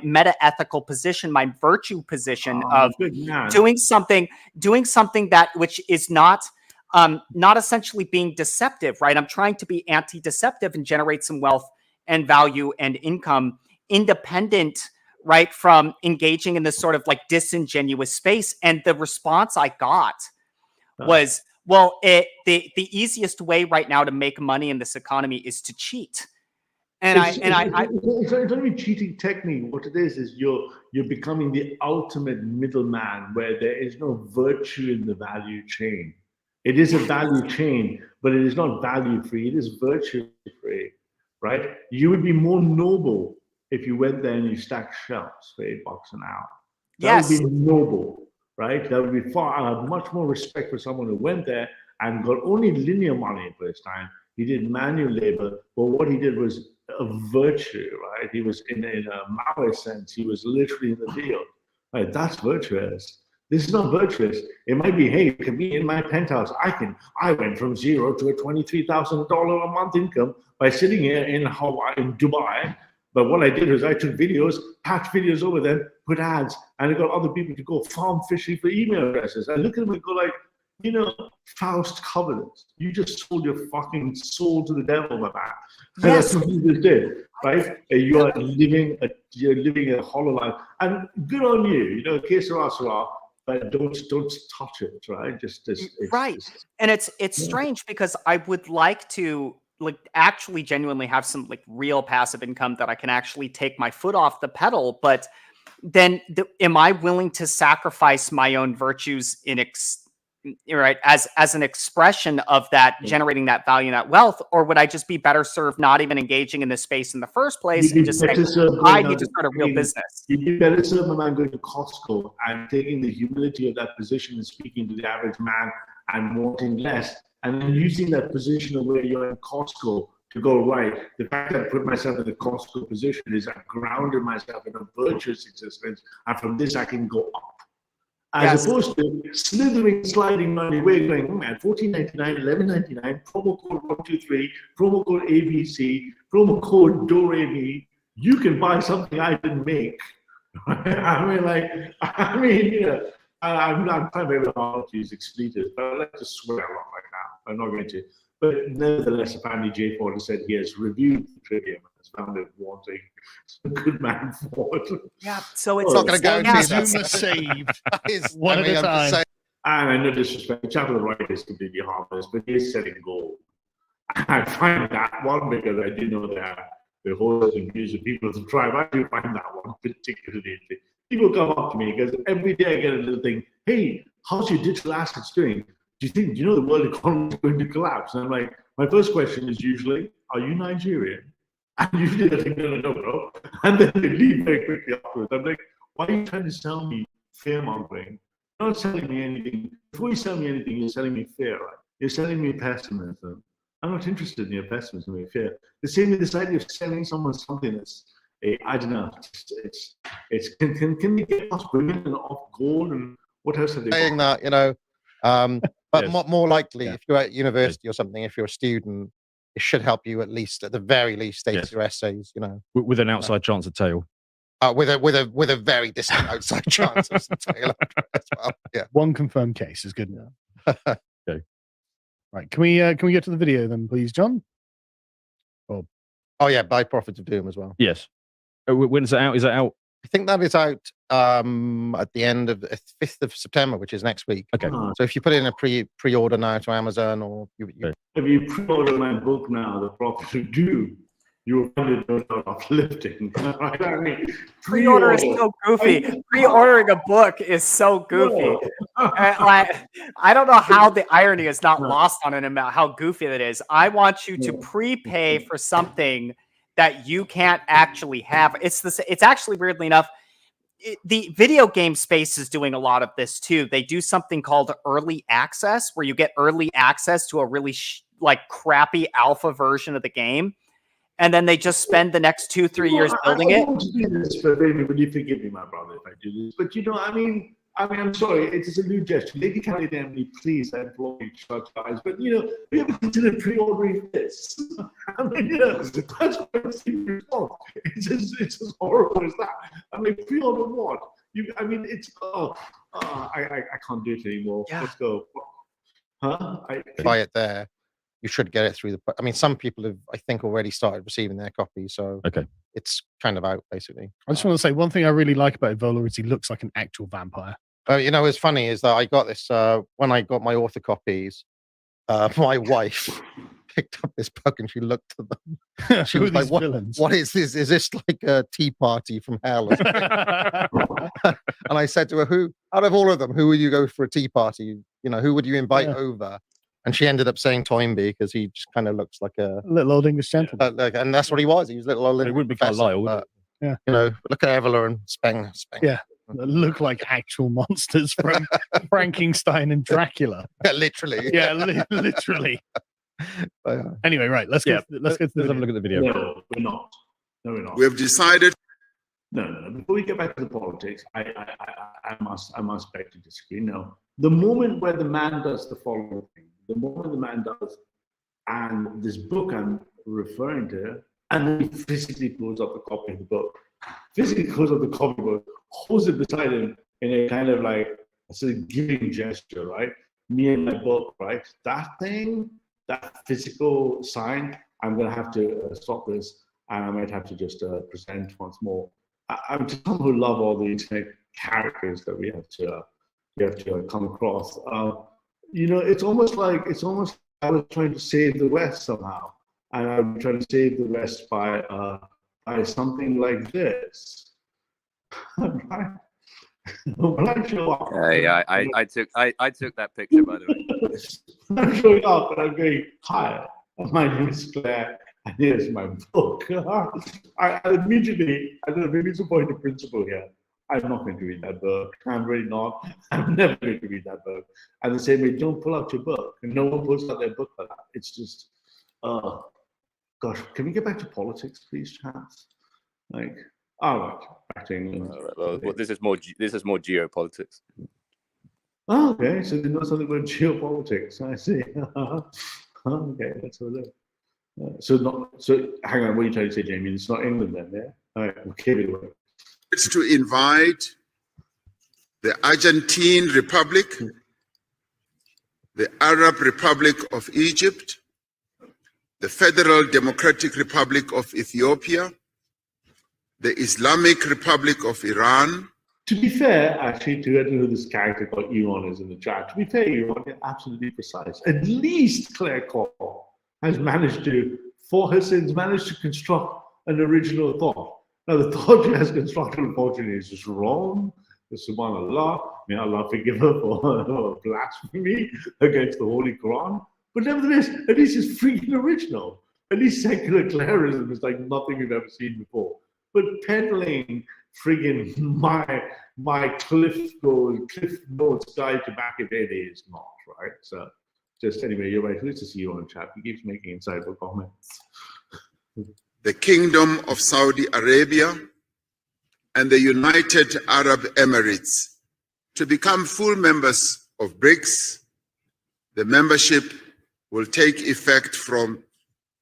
meta-ethical position, my virtue position of doing something that which is not essentially being deceptive, right? I'm trying to be anti-deceptive and generate some wealth and value and income independent, right, from engaging in this sort of like disingenuous space. And the response I got was, well, the easiest way right now to make money in this economy is to cheat. It's not only cheating technique. What it is you're becoming the ultimate middleman where there is no virtue in the value chain. It is a value chain, but it is not value free. It is virtue free, right? You would be more noble if you went there and you stacked shelves for $8 an hour. That would be noble, right? That would be far. I have much more respect for someone who went there and got only linear money for his time. He did manual labor, but what he did was a virtue, right? He was in a Maoist sense. He was literally in the field, right? That's virtuous. This is not virtuous. It might be, hey, it can be in my penthouse. I went from zero to a $23,000 a month income by sitting here in Hawaii, in Dubai. But what I did was I took videos, patched videos over them, put ads, and I got other people to go farm fishing for email addresses. I look at them and go like, Faust covenants. You just sold your fucking soul to the devil, my man. And that's what you just did, right? You're living a hollow life. And good on you, que sera, sera. But don't touch it, right? And it's strange because I would like to actually genuinely have some real passive income that I can actually take my foot off the pedal. But then am I willing to sacrifice my own virtues as an expression of that, generating that value and that wealth? Or would I just be better served not even engaging in this space in the first place and just saying, I need to start a real business? You'd be better served, my man, going to Costco and taking the humility of that position and speaking to the average man and wanting less, and then using that position of where you're in Costco to go, right, the fact that I put myself in the Costco position is I've grounded myself in a virtuous existence, and from this I can go up. As opposed to slithering, sliding on your way, going, oh man, $14.99, $11.99, promo code 123, promo code ABC, promo code DOREMI. You can buy something I didn't make. I'm trying very hard to use expletives, but let's just swear a lot right now. I'm not going to. But nevertheless, apparently J. Ford has said he has reviewed the trivia and has found it wanting. So good man, Ford. Yeah, so it's not going to guarantee Zoomer saved. One at a time. And I know disrespect, Chapel of Right is completely harmless, but he is setting goals. I find that one because I do know that the horses and views of people to tribe. I do find that one particularly interesting. People come up to me because every day I get a little thing, hey, how's your digital assets doing? Do you know the world economy is going to collapse? And I'm like, my first question is usually, are you Nigerian? And usually they're like, no, bro. And then they leave very quickly afterwards. I'm like, why are you trying to sell me fear mongering? You're not selling me anything. Before you sell me anything, you're selling me fear, right? You're selling me pessimism. I'm not interested in your pessimism or fear. The same with this idea of selling someone something that's, I don't know, can they get us women and off gold and what else have they saying got? that, but Yes. more likely, if you're at university or something, if you're a student, it should help you at least, at the very least, state your essays. With an outside chance of tail. With a very distant outside chance of some tail as well. Yeah. One confirmed case is good enough. Okay. Right. Can we get to the video then, please, John? Oh yeah, by Prophet of Doom as well. Yes. When is that out? Is that out? I think that is out at the end of the 5th of September, which is next week. Okay. So if you put in a pre-order now to Amazon, or If you pre-order my book now, The Prophet of Doom, you will find it no doubt uplifting. I mean, Pre-order is so goofy. Pre-ordering a book is so goofy. I don't know how the irony is not lost on him about how goofy that is. I want you to prepay for something that you can't actually have. It's actually, weirdly enough, the video game space is doing a lot of this too. They do something called early access, where you get early access to a really crappy alpha version of the game. And then they just spend the next 2-3 years building it. I want to do this, but you forgive me, my brother, if I do this. But I'm sorry, it is a lewd gesture. Lady Candidate Emily, please, I implore you, shut your eyes. But we haven't considered pre-ordering this. That's what I'm saying. It's as horrible as that. Pre-order what? I can't do it anymore. Yeah. Let's go. Huh? buy it there, you should get it through the. Some people have, I think, already started receiving their copies, so okay, it's kind of out basically. I just want to say one thing I really like about Evola is he looks like an actual vampire. What's funny is that I got this when I got my author copies. My wife picked up this book and she looked at them. She was like, "What is this? Is this like a tea party from hell?" And I said to her, "Who out of all of them, who would you go for a tea party? Who would you invite over?" And she ended up saying Toynbee because he just kind of looks like a little old English gentleman. And that's what he was. He was little old. It wouldn't be Carlisle, would it? Yeah. Look at Evola and Speng. Yeah. That look like actual monsters from Frankenstein and Dracula. Yeah, literally. Yeah, literally. Anyway, right. Let's have a look at the video. No, we're not. No, we're not. We have decided. No. Before we get back to the politics, I must beg to disagree. No, the moment where the man does the following thing, the moment the man does, and this book I'm referring to, and then he physically pulls up a copy of the book, physically pulls up the copy of the book, holds it beside him in a kind of like a sort of giving gesture, right? Me and my book, right? That thing, that physical sign, I'm going to have to stop this, and I might have to just present once more. I'm someone who love all the internet characters that we have to come across. It's almost like I was trying to save the West somehow, and I'm trying to save the West by something like this. When I show up, I took that picture, by the way. I'm showing up and I'm going, "Hi, my name is Claire, and here's my book." I immediately, I don't know, maybe it's a point of principle here. I'm not going to read that book. I'm really not. I'm never going to read that book. And the same way, don't pull out your book. And no one pulls out their book like that. It's just, gosh, can we get back to politics, please, chaps? All right, back to England. All right, well, this is more geopolitics. Oh, okay, so they know something about geopolitics. I see. Okay, that's what it is. So hang on, what are you trying to say, Jamie? It's not England then, yeah? All right, we'll keep it away. It's to invite the Argentine Republic, the Arab Republic of Egypt, the Federal Democratic Republic of Ethiopia, the Islamic Republic of Iran. To be fair, actually, to who this character called Iran is in the chat, to be fair, Iran is absolutely precise. At least Claire Cole has managed to, for her sins, managed to construct an original thought. Now, the thought she has constructed, unfortunately, is just wrong. Subhanallah, may Allah forgive her for blasphemy against the Holy Quran. But nevertheless, at least it's freaking original. At least secular Clarism is like nothing we've ever seen before. But peddling friggin' my Cliff Notes guide to Machiavelli is not, right? So just anyway, you're right. Good to see you on chat. He keeps making insightful comments. The Kingdom of Saudi Arabia and the United Arab Emirates to become full members of BRICS. The membership will take effect from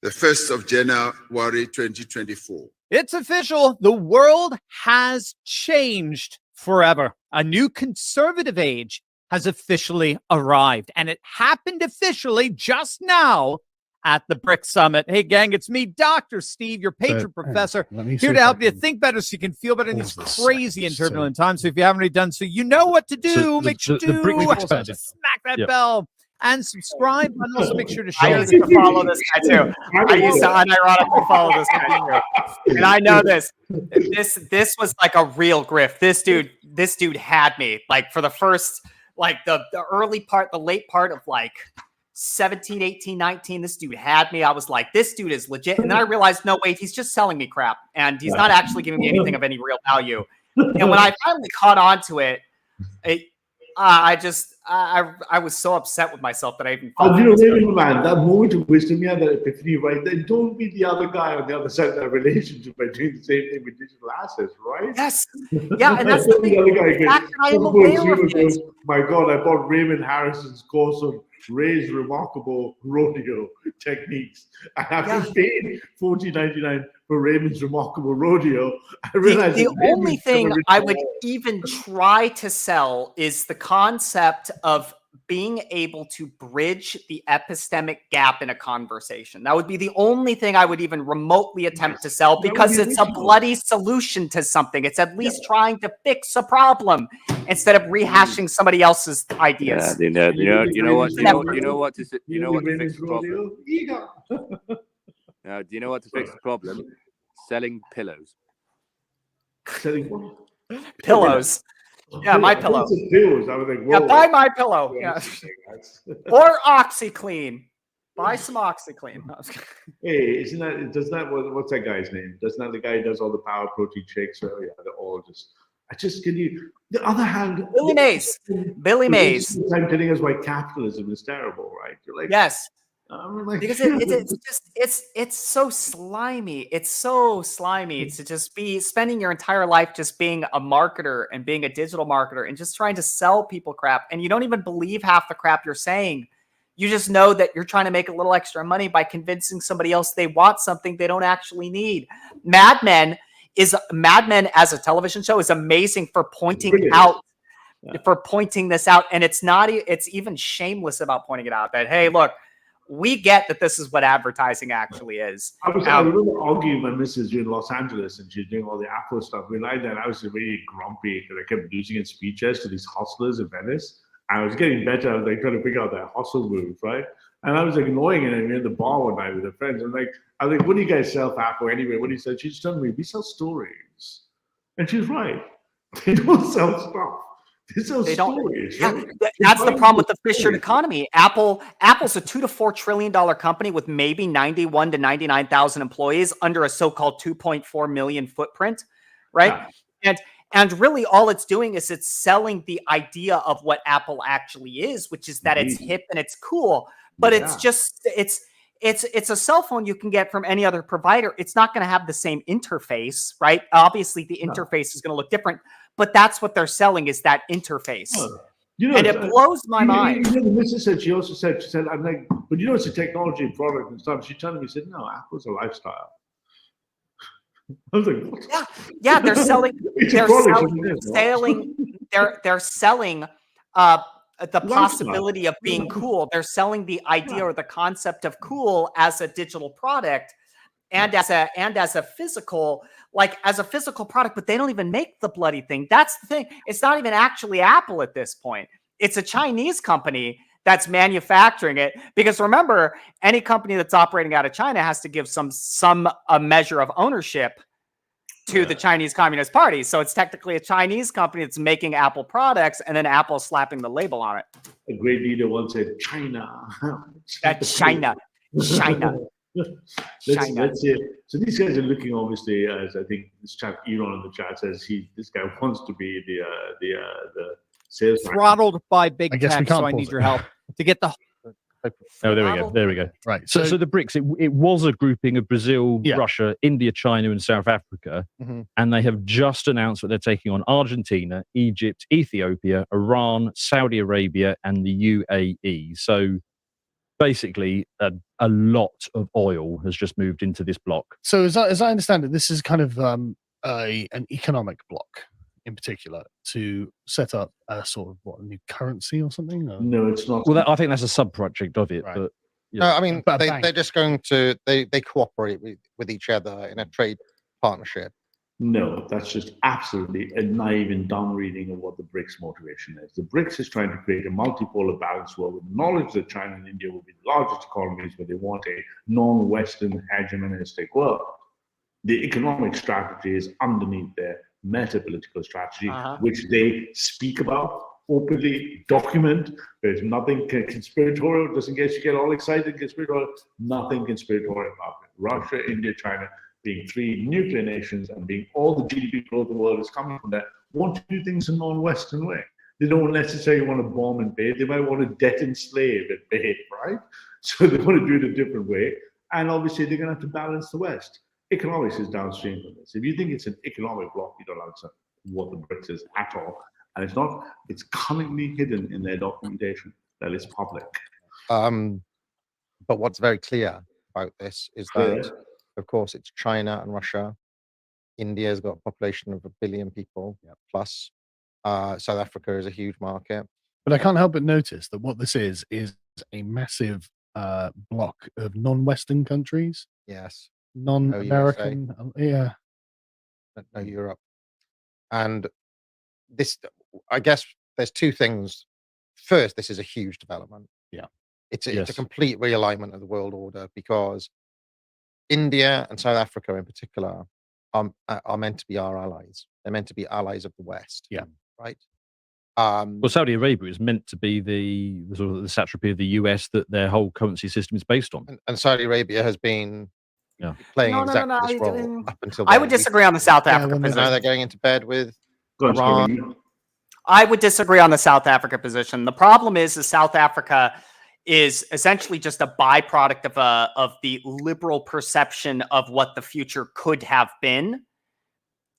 the 1st of January 2024. It's official. The world has changed forever. A new conservative age has officially arrived, and it happened officially just now at the BRICS Summit. Hey, gang, it's me, Dr. Steve, your patron professor, here to help you think better so you can feel better in these crazy and turbulent times. So if you haven't already done so, you know what to do. Make sure to smack that bell and subscribe, and also make sure to share. I used to follow this guy too. I used to unironically follow this guy too. And I know this. This was like a real grift. This dude had me like for the first, like the early part, the late part of like 17, 18, 19. This dude had me. I was like, this dude is legit. And then I realized, no, wait, he's just selling me crap. And he's not actually giving me anything of any real value. And when I finally caught on to it, I was so upset with myself that I even. Man, that moment of wisdom, that epiphany, right? Then don't be the other guy on the other side of that relationship by doing the same thing with digital assets, right? Yes. Yeah, and that's the thing. The other guy goes, I am aware of it. My God, I bought Raymond Harrison's course on Ray's remarkable rodeo techniques. And after paying $14.99 for Raymond's remarkable rodeo, I realized the only thing I would even try to sell is the concept of being able to bridge the epistemic gap in a conversation. That would be the only thing I would even remotely attempt to sell, because it's a bloody solution to something. It's at least trying to fix a problem instead of rehashing somebody else's ideas. Yeah, you know what to fix the problem. Do you know what to fix the problem? Selling pillows. Selling what? Pillows. Yeah, my pillow. Pillows. I was like, whoa. Yeah, buy my pillow. Yeah. Or OxyClean. Buy some OxyClean. Hey, what's that guy's name? Doesn't that the guy who does all the power protein shakes? Oh, yeah, they're all just. The other hand, Billy Mays. I'm telling us why capitalism is terrible, right? You're like, yes. Like, because it's so slimy. It's so slimy to just be spending your entire life just being a marketer and being a digital marketer and just trying to sell people crap. And you don't even believe half the crap you're saying. You just know that you're trying to make a little extra money by convincing somebody else they want something they don't actually need. Mad Men as a television show is amazing for pointing this out. And it's even shameless about pointing it out that, hey, look, we get that this is what advertising actually is. I remember arguing with my missus in Los Angeles, and she's doing all the Apple stuff. We like that. I was really grumpy because I kept losing in speeches to these hustlers in Venice. And I was getting better. I was like trying to figure out that hustle move, right? And I was like annoying it. And we had the bar one night with her friends. I was like, what do you guys sell for Apple anyway? What he said, she's telling me, we sell stories. And she's right. They don't sell stuff. They don't. Yeah, that's the problem with the fissured economy. Apple's a $2 to $4 trillion company with maybe 91 to 99,000 employees under a so-called 2.4 million footprint, right? Yeah. And really, all it's doing is it's selling the idea of what Apple actually is, which is that it's hip and it's cool. But it's just it's a cell phone you can get from any other provider. It's not going to have the same interface, right? Obviously, the interface is going to look different. But that's what they're selling, is that interface. And it blows my mind. The missus said, she said, I'm like, but it's a technology product and stuff. She turned to me and said, no, Apple's a lifestyle. I was like, what? Yeah, they're selling. They're selling the possibility of being cool. They're selling the idea or the concept of cool as a digital product and as a physical, product, but they don't even make the bloody thing. That's the thing. It's not even actually Apple at this point. It's a Chinese company that's manufacturing it, because remember, any company that's operating out of China has to give a measure of ownership to the Chinese Communist Party. So it's technically a Chinese company that's making Apple products, and then Apple slapping the label on it. A great leader once said, China. China. Let's see. So these guys are looking, obviously, as I think this chap Elon in the chat says, this guy wants to be the sales throttled by big tech, so I need your help to get the. Oh, there we go. Right. So the BRICS, it was a grouping of Brazil, Russia, India, China, and South Africa, and they have just announced that they're taking on Argentina, Egypt, Ethiopia, Iran, Saudi Arabia, and the UAE. So basically, a lot of oil has just moved into this block. So as I understand it, this is kind of an economic block in particular to set up a sort of a new currency or something? Or? No, it's not. Well, I think that's a sub-project of it. Right. But no, I mean, they're just going to they cooperate with each other in a trade partnership. No, that's just absolutely a naive and dumb reading of what the BRICS motivation is. The BRICS is trying to create a multipolar balanced world with knowledge that China and India will be the largest economies, but they want a non-Western hegemonistic world. The economic strategy is underneath their meta-political strategy, which they speak about, openly document. There's nothing conspiratorial, just in case you get all excited, conspiratorial, nothing conspiratorial about it. Russia, India, China, being three nuclear nations and being all the GDP growth of the world is coming from there, want to do things a non-Western way. They don't necessarily want to bomb and invade. They might want to debt enslave and behave, right? So they want to do it a different way. And obviously they're going to have to balance the West. Economics is downstream from this. If you think it's an economic block, you don't understand what the BRICS is at all. And it's not, it's cunningly hidden in their documentation that is public. But what's very clear about this is that, of course, it's China and Russia. India's got a population of 1 billion people plus. South Africa is a huge market. But I can't help but notice that what this is a massive block of non-Western countries. Yes. Non-American, no Europe. And this, I guess there's two things. First, this is a huge development. Yeah. It's a complete realignment of the world order, because India and South Africa in particular are meant to be our allies. They're meant to be allies of the West. Yeah. Right. Well, Saudi Arabia is meant to be the sort of the satrapy of the US that their whole currency system is based on. And Saudi Arabia has been playing exactly this role up until I would disagree on the South Africa position. Now they're going into bed with Iran. I would disagree on the South Africa position. The problem is South Africa is essentially just a byproduct of the liberal perception of what the future could have been,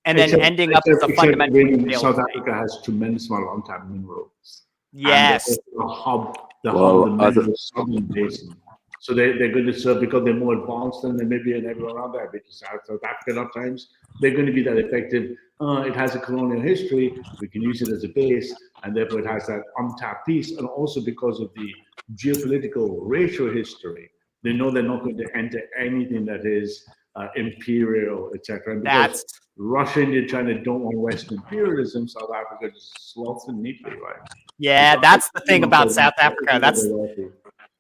and then ending up as a fundamental. South Africa has tremendous amount of untapped minerals. Yes, the hub, the mineral southern basin. So they're going to serve, because they're more advanced than maybe in everyone around there. Because South Africa, at times, they're going to be that effective. It has a colonial history. We can use it as a base, and therefore it has that untapped piece. And also because of the geopolitical racial history, they know they're not going to enter anything that is imperial, etc. And because Russia, India, China don't want Western imperialism, South Africa just slots in neatly, right? Yeah, that's the thing about South Africa.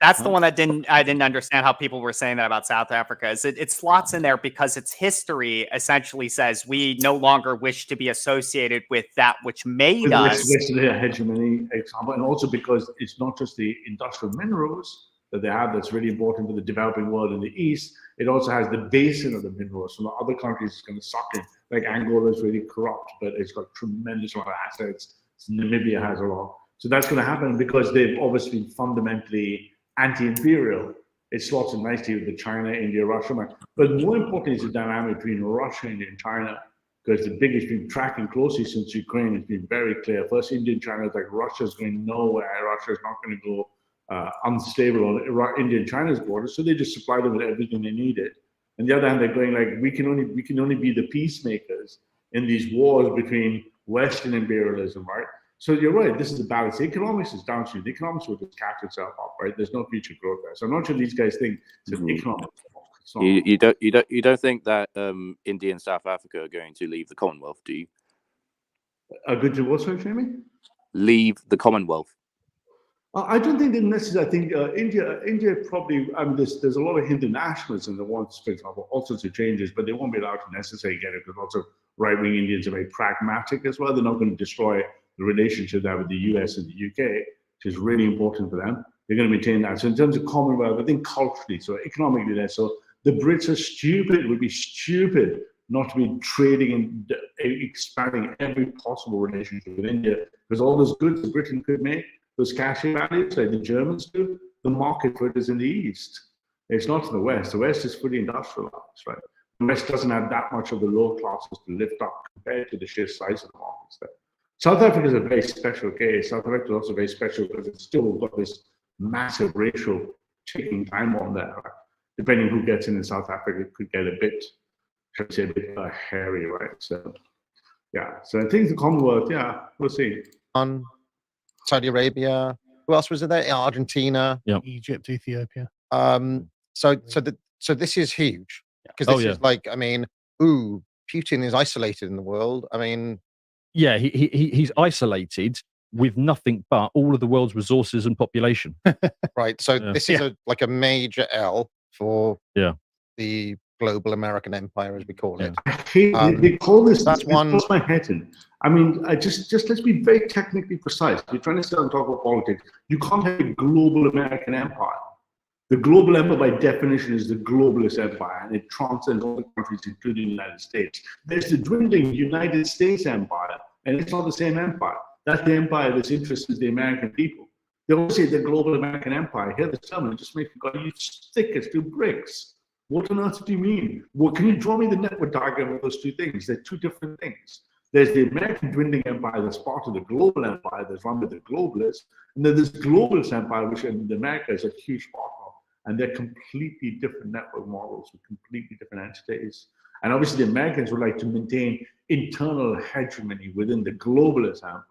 That's the one that I didn't understand how people were saying that about South Africa. Is it slots in there because its history essentially says we no longer wish to be associated with that which made us. Western hegemony example, and also because it's not just the industrial minerals that they have that's really important for the developing world in the East. It also has the basin of the minerals from the other countries. It's going to suck in. Like Angola is really corrupt, but it's got tremendous amount of assets. Namibia has a lot. So that's going to happen because they've obviously been fundamentally anti-imperial. It slots in nicely with the China, India, Russia. But more importantly is the dynamic between Russia, India, and China. because the biggest been tracking closely since Ukraine has been very clear. First, India and China is like Russia's going nowhere. Russia's not going to go unstable on India and China's border, so they just supply them with everything they needed. On the other hand, they're going like we can only be the peacemakers in these wars between Western imperialism, right? So you're right. This is a balance. The economics is downstream. The economics will just catch itself up, right? There's no future growth there. So I'm not sure these guys think it's an economic. You don't think that India and South Africa are going to leave the Commonwealth, do you? Good to what, sorry, Jamie? Leave the Commonwealth. I don't think they necessarily. I think India probably. I mean, there's a lot of Hindu nationalism that wants, for example, all sorts of changes, but they won't be allowed to necessarily get it because lots of right-wing Indians are very pragmatic as well. They're not going to destroy the relationship there with the US and the UK, which is really important for them. They're going to maintain that. So in terms of Commonwealth, I think culturally, so economically, there. So the Brits are stupid. It would be stupid not to be trading and expanding every possible relationship with India because all those goods that Britain could make, those cash values like the Germans do, the market for it is in the East. It's not in the West. The West is fully industrialized, right? The West doesn't have that much of the lower classes to lift up compared to the sheer size of the markets there. South Africa is a very special case. South Africa is also very special because it's still got this massive racial taking time on there. Right? Depending who gets in South Africa, it could get a bit, should I say, a bit hairy, right? So, yeah. So I think the Commonwealth, yeah, we'll see. On Saudi Arabia, who else was there? Argentina, Egypt, Ethiopia. So this is huge because this is like, I mean, Putin is isolated in the world. I mean, yeah, he's isolated with nothing but all of the world's resources and population. Right. So this is like a major L for the global American empire, as we call it. I hate they call this. That's one. My head in. I mean, just let's be very technically precise. You're trying to sit and talk about politics. You can't have a global American empire. The global empire, by definition, is the globalist empire, and it transcends all the countries, including the United States. There's the dwindling United States empire, and it's not the same empire. That's the empire that's interested in the American people. They always say the global American empire. Hear the term, and it just makes me go, you stick as two bricks. What on earth do you mean? Well, can you draw me the network diagram of those two things? They're two different things. There's the American dwindling empire that's part of the global empire that's run by the globalists, and then there's globalist empire, which in America is a huge part of. And they're completely different network models with completely different entities. And obviously the Americans would like to maintain internal hegemony within the globalist empire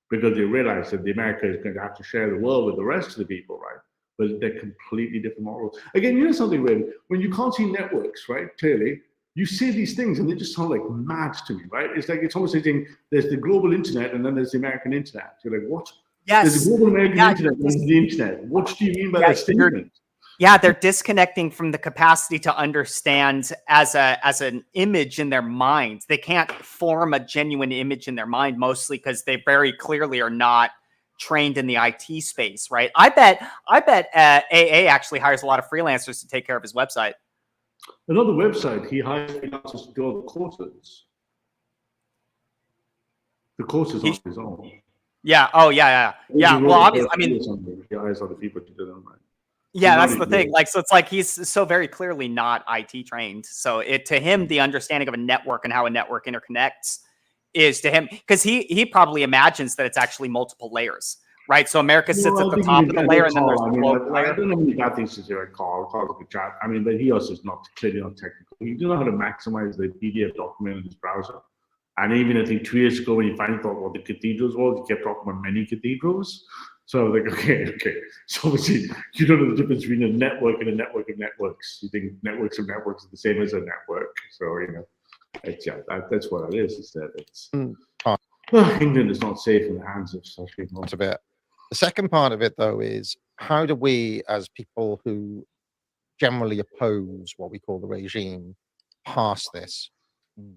because they realize that the America is going to have to share the world with the rest of the people, right? But they're completely different models. Again, you know something weird? When you can't see networks, right, clearly, you see these things and they just sound like mad to me, right? It's like, it's almost like saying there's the global internet and then there's the American internet. You're like, what? Yes. There's the global American internet and there's the internet. What do you mean by that statement? Yeah, they're disconnecting from the capacity to understand as an image in their mind. They can't form a genuine image in their mind, mostly because they very clearly are not trained in the IT space, right? I bet AA actually hires a lot of freelancers to take care of his website. Another website, he hires freelancers to do all the courses. The courses on his own. Yeah. Oh, yeah. Well, obviously, I mean, he hires other people to do them, right? Yeah, that's the thing. Like, so it's like he's so very clearly not IT trained. So to him, the understanding of a network and how a network interconnects is to him, because he probably imagines that it's actually multiple layers, right? So America sits at the top of the layer, and then there's the global layer. I don't know any bad things to say about Carl could chat. I mean, but he also is clearly not technical. He does know how to maximize the PDF document in his browser. And even I think 2 years ago, when he finally thought what the cathedrals was, he kept talking about many cathedrals. So I was like, okay. So obviously, you don't know the difference between a network and a network of networks. You think networks of networks are the same as a network. So, it's, that's what it is. It's England is not safe in the hands of such people. That's a bit. The second part of it, though, is how do we, as people who generally oppose what we call the regime, pass this?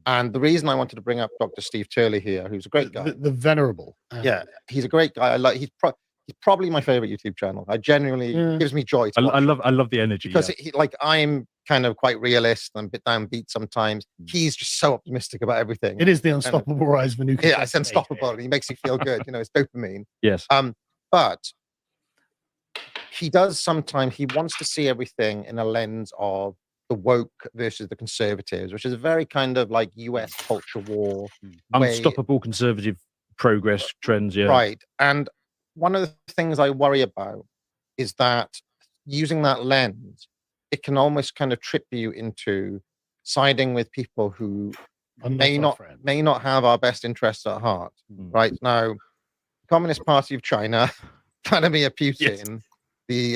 And the reason I wanted to bring up Dr. Steve Turley here, who's a great guy. The venerable. Yeah, he's a great guy. He's probably my favorite YouTube channel. I genuinely gives me joy. I love the energy because I'm kind of quite realist and a bit downbeat sometimes. He's just so optimistic about everything. It is the unstoppable rise of a nuclear. Yeah, it's unstoppable. He makes you feel good. It's dopamine. Yes. But he does sometimes. He wants to see everything in a lens of the woke versus the conservatives, which is a very kind of like US culture war. Unstoppable conservative progress trends, yeah. Right. And one of the things I worry about is that using that lens, it can almost kind of trip you into siding with people who may not have our best interests at heart. Right now, Communist Party of China, Vladimir Putin.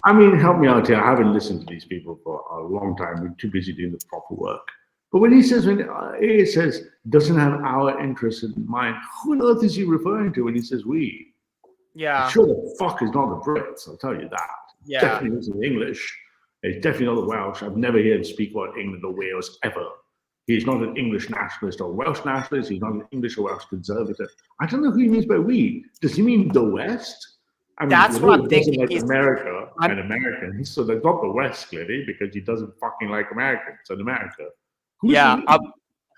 I mean, help me out here. I haven't listened to these people for a long time. We're too busy doing the proper work. But when he says, it says, doesn't have our interests in mind, who on earth is he referring to when he says we? Yeah. Sure, the fuck is not the Brits, I'll tell you that. Yeah. Definitely isn't the English. It's definitely not the Welsh. I've never heard him speak about England or Wales ever. He's not an English nationalist or Welsh nationalist. He's not an English or Welsh conservative. I don't know who he means by we. Does he mean the West? I mean, that's what I'm thinking. Like America and American. So they're not the West, clearly, because he doesn't fucking like Americans and America.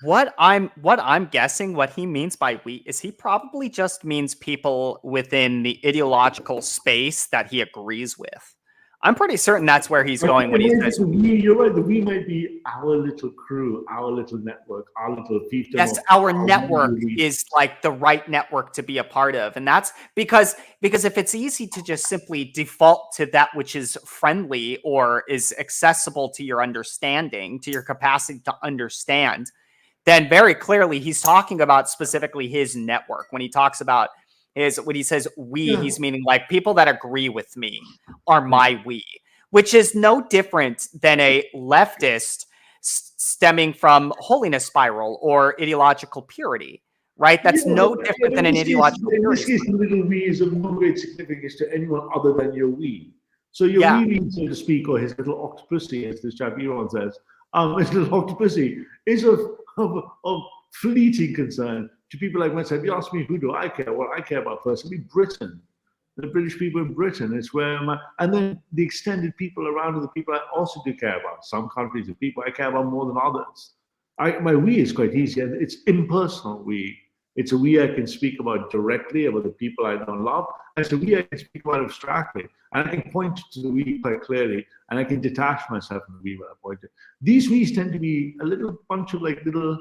What I'm guessing what he means by we is he probably just means people within the ideological space that he agrees with. I'm pretty certain that's where he's going when he says you're right. The we might be our little crew, our little network, our little fiefdom. Yes, our network is like the right network to be a part of. And that's because if it's easy to just simply default to that which is friendly or is accessible to your understanding, to your capacity to understand, then very clearly he's talking about specifically his network. When he talks about when he says we, he's meaning like people that agree with me are my we, which is no different than a leftist stemming from holiness spiral or ideological purity, right? That's no different than an ideological purity. In this case, the little we is of no great significance to anyone other than your we. So your we, so to speak, or his little octopussy, as this chap Elon says, his little octopussy is of fleeting concern to people like myself. You ask me, who do I care? Well, I care about personally Britain, the British people in Britain. It's where and then the extended people around are the people I also do care about. Some countries and people I care about more than others. My we is quite easy. It's impersonal we. It's a we I can speak about directly, about the people I don't love. And it's a we I can speak about abstractly. And I can point to the we quite clearly, and I can detach myself from the we when I point to. These we's tend to be a little bunch of little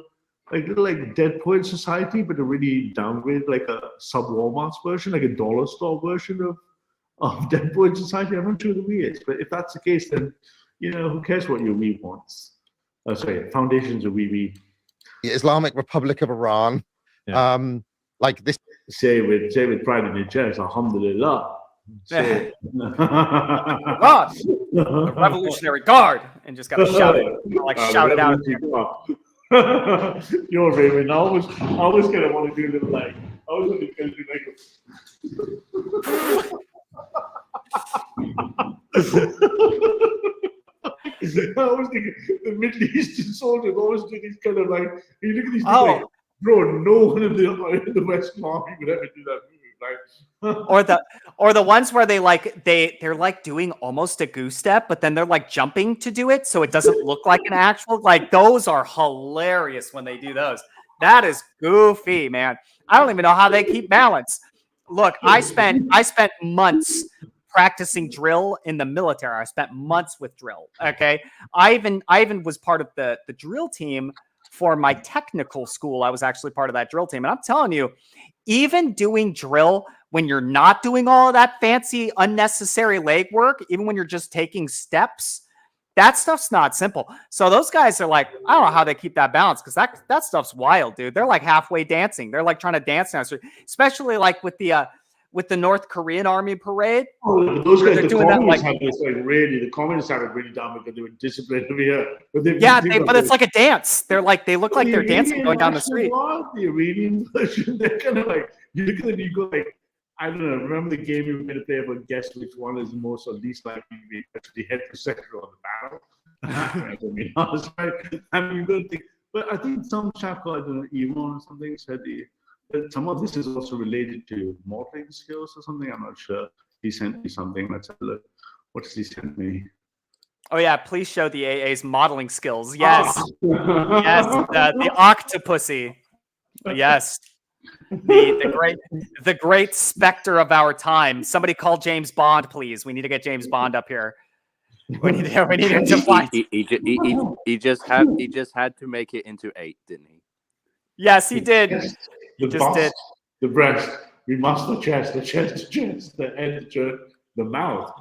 Dead Poet Society, but a really downgrade, like a sub-Walmart's version, like a dollar store version of Dead Poet Society. I'm not sure the we is, but if that's the case, then who cares what your we wants? Foundations of we. The Islamic Republic of Iran, like this. Say with pride in your chest, Alhamdulillah. God, the Revolutionary Guard, and just got to shout it out. You're Raymond. I always kind of want to do a little I was going to do I always think the Middle Eastern soldiers always do these kind of you look at these people bro, no one in the Western Army would ever do that move, right? or the ones where they're like doing almost a goose step, but then they're like jumping to do it, so it doesn't look like an actual. Those are hilarious when they do those. That is goofy, man. I don't even know how they keep balance. Look, I spent months practicing drill in the military. I spent months with drill. Okay, I even was part of the drill team for my technical school. I was actually part of that drill team, and I'm telling you, even doing drill when you're not doing all of that fancy, unnecessary leg work, even when you're just taking steps, that stuff's not simple. So those guys are like, I don't know how they keep that balance, because that stuff's wild, dude. They're like halfway dancing. They're like trying to dance now, especially like with the North Korean army parade. Oh, those guys, the communists have this the communists have it really down because they were disciplined over here. But it's like a dance. They look like they're dancing going down the street. The Iranian version, they're kind of like, you look at them, you go like, I don't know, remember the game you were going to play about guess which one is the most or least likely to be actually heterosexual on the battle? I mean, honest, right? I mean, you don't think, but I think some chap called, I don't know, Ivan or something said some of this is also related to modeling skills or something. I'm not sure. He sent me something. Let's have a look. What does he send me? Oh yeah, please show the AA's modeling skills. Yes, yes, the octopussy. Yes, the great specter of our time. Somebody call James Bond, please. We need to get James Bond up here. We need him to fly. He just had to make it into 8, didn't he? Yes, he did. Yes. He The just bust, did. the breast. We must the chest, the chest, the chest, the head, the mouth.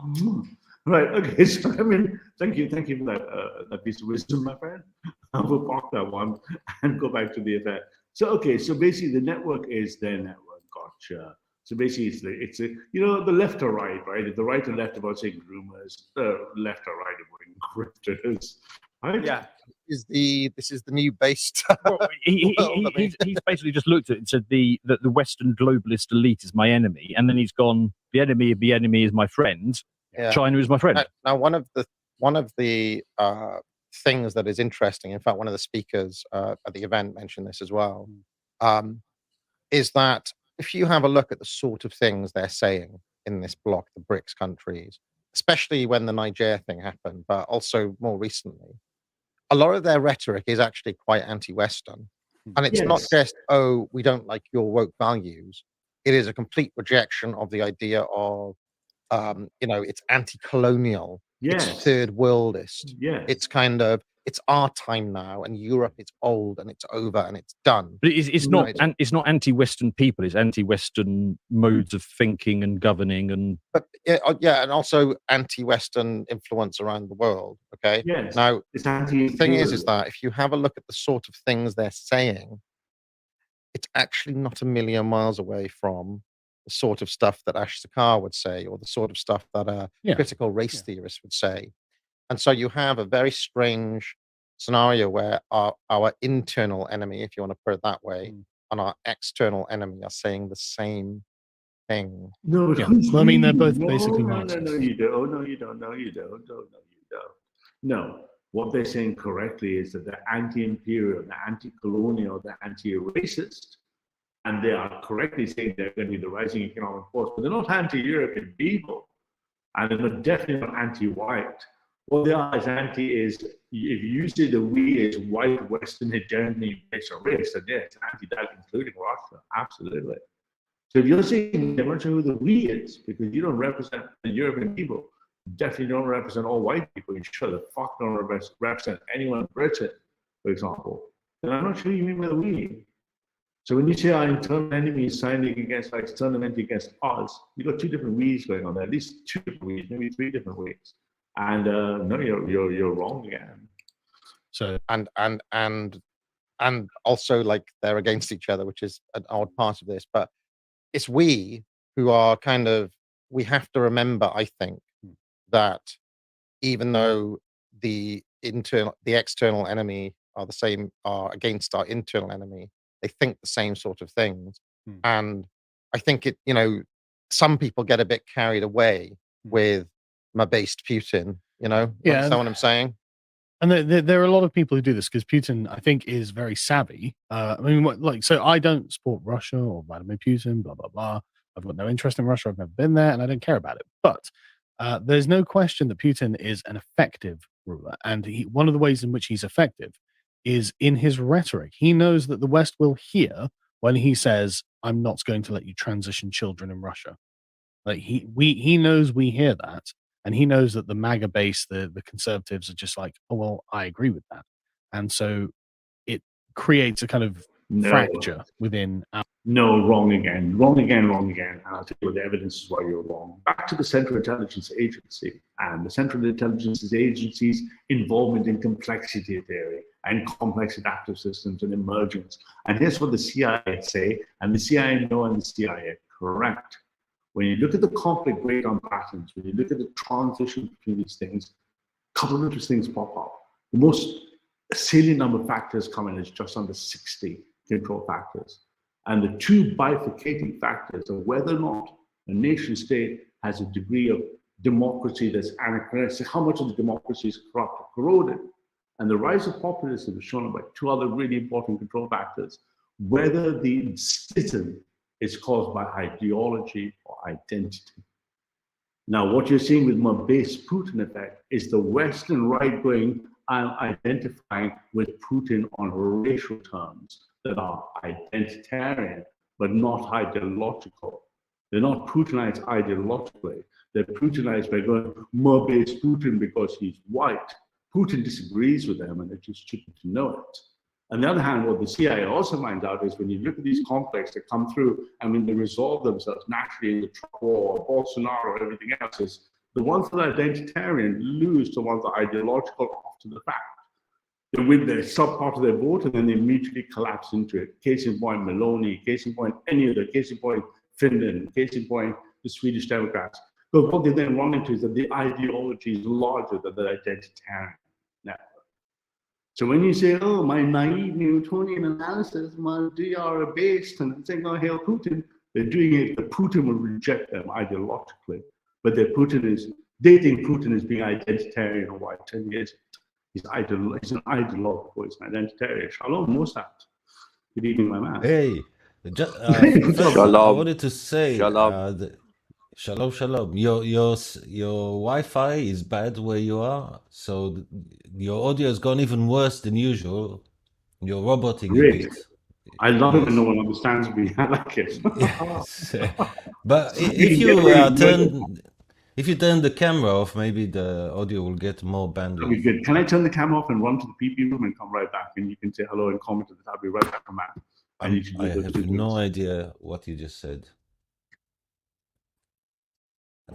Right. Okay. So I mean, thank you for that piece of wisdom, my friend. I will park that one and go back to the event. So okay. So basically, the network is their network. Gotcha. So basically, it's the left or right, right? If the right or left about saying groomers, the left or right about grifters, right? Yeah. This is the new based. Well, he's basically just looked at it and said the Western globalist elite is my enemy, and then he's gone, the enemy of the enemy is my friend. Yeah. China is my friend. Now, one of the things that is interesting, in fact, one of the speakers at the event mentioned this as well, is that if you have a look at the sort of things they're saying in this bloc, the BRICS countries, especially when the Niger thing happened, but also more recently, a lot of their rhetoric is actually quite anti-Western. And it's not just, oh, we don't like your woke values. It is a complete rejection of the idea of, it's anti-colonial, it's third worldist. It's kind of, it's our time now, and Europe, it's old and it's over and it's done. But it's not anti-Western people. It's anti-Western modes of thinking and governing, and and also anti-Western influence around the world. Okay. Yes. Now, it's the thing is that if you have a look at the sort of things they're saying, it's actually not a million miles away from the sort of stuff that Ash Sakar would say, or the sort of stuff that a critical race theorist would say. And so you have a very strange scenario where our internal enemy, if you want to put it that way, and our external enemy are saying the same thing. No, well, I mean, they're both basically Marxists. No, you don't. Oh, no, you don't. No, you don't. No, you don't. No, what they're saying correctly is that they're anti-imperial, they're anti-colonial, they're anti-racist. And they are correctly saying they're going to be the rising economic force, but they're not anti-European people. And they're definitely not anti-white. What they are is if you say the we is white, Western, hegemony, based on race, then it's anti-that, including Russia, absolutely. So if you're saying I'm not sure who the we is, because you don't represent the European people, you definitely don't represent all white people, you sure the fuck don't represent anyone in Britain, for example, then I'm not sure you mean by the we. So when you say our internal enemy is signing against our external enemy against us, you've got two different we's going on there, at least two different we's, maybe three different we's. And no, you're wrong again. So and also like they're against each other, which is an odd part of this. But it's we who are kind of, we have to remember, I think, that even though the external enemy are the same, are against our internal enemy, they think the same sort of things. And I think some people get a bit carried away with my based Putin, understand what I'm saying? And there are a lot of people who do this because Putin, I think, is very savvy. So I don't support Russia or Vladimir Putin, blah, blah, blah. I've got no interest in Russia. I've never been there and I don't care about it. But there's no question that Putin is an effective ruler. And one of the ways in which he's effective is in his rhetoric. He knows that the West will hear when he says, I'm not going to let you transition children in Russia. Like he knows we hear that. And he knows that the MAGA base, the conservatives are just like, oh, well, I agree with that. And so it creates a kind of fracture within. No, wrong again. And I'll tell you what the evidence is why you're wrong. Back to the Central Intelligence Agency and the Central Intelligence Agency's involvement in complexity theory and complex adaptive systems and emergence. And here's what the CIA say, and the CIA know and the CIA are correct. When you look at the conflict breakdown patterns, when you look at the transition between these things, a couple of interesting things pop up. The most salient number of factors come in is just under 60 control factors. And the two bifurcating factors are whether or not a nation state has a degree of democracy that's anachronistic, how much of the democracy is corrupt or corroded. And the rise of populism is shown by two other really important control factors, whether the schism is caused by ideology or identity. Now, what you're seeing with my base Putin effect is the Western right going and identifying with Putin on racial terms that are identitarian, but not ideological. They're not Putinized ideologically. They're Putinized by going more base Putin because he's white. Putin disagrees with them, and it's just stupid to know it. On the other hand, what the CIA also finds out is when you look at these conflicts that come through, and when they resolve themselves naturally in the Trump war, Bolsonaro, everything else, is the ones that are identitarian lose to ones that are ideological after the fact. They win their sub part of their vote, and then they immediately collapse into it. Case in point, Meloni. Case in point, any other. Case in point, Finland. Case in point, the Swedish Democrats. But what they then run into is that the ideology is larger than the identitarian network. So when you say, oh, my naive Newtonian analysis, my DR are based, and saying, oh, hail Putin, they're doing it, but Putin will reject them ideologically. But they think Putin is being identitarian or white, and he isn't. He's an ideological, he's an identitarian. Shalom, Mossad. Good evening, my man. Hey, first, I wanted to say, shalom, shalom. Your Wi-Fi is bad where you are, so your audio has gone even worse than usual. You're roboting a bit. I love it when no one understands me. I like it. Yes. But if you turn the camera off, maybe the audio will get more bandwidth. That'll be good. Can I turn the camera off and run to the PP room and come right back? And you can say hello and comment at the top. I'll be right back on that. I have no idea what you just said.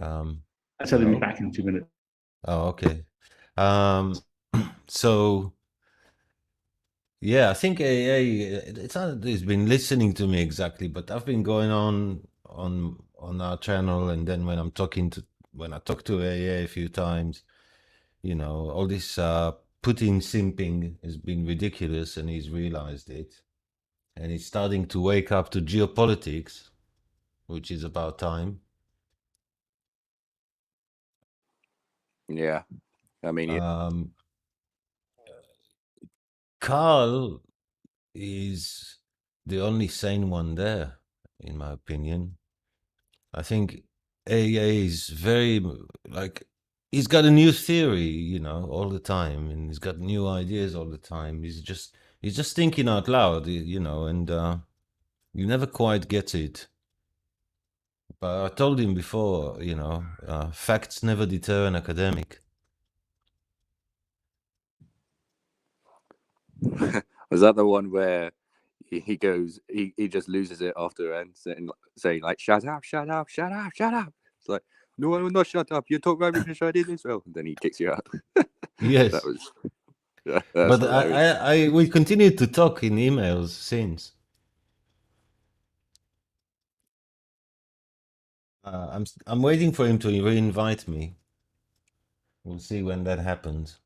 I'll tell you back in 2 minutes. Oh, okay. So, yeah, I think AA, it's been listening to me exactly, but I've been going on our channel, and then when I talk to AA a few times, you know, all this Putin simping has been ridiculous, and he's realized it. And he's starting to wake up to geopolitics, which is about time. Yeah. I mean, Carl is the only sane one there, in my opinion. I think AA is very, like, he's got a new theory, you know, all the time, and he's got new ideas all the time. He's just thinking out loud, you know, and you never quite get it. But I told him before, you know, facts never deter an academic. Was that the one where he goes, he just loses it after and saying like, shut up, shut up, shut up, shut up. It's like, no, I will not shut up. You talk rubbish right in Israel. And then he kicks you out. Yes. That was, but we continued to talk in emails since. I'm waiting for him to re-invite me. We'll see when that happens.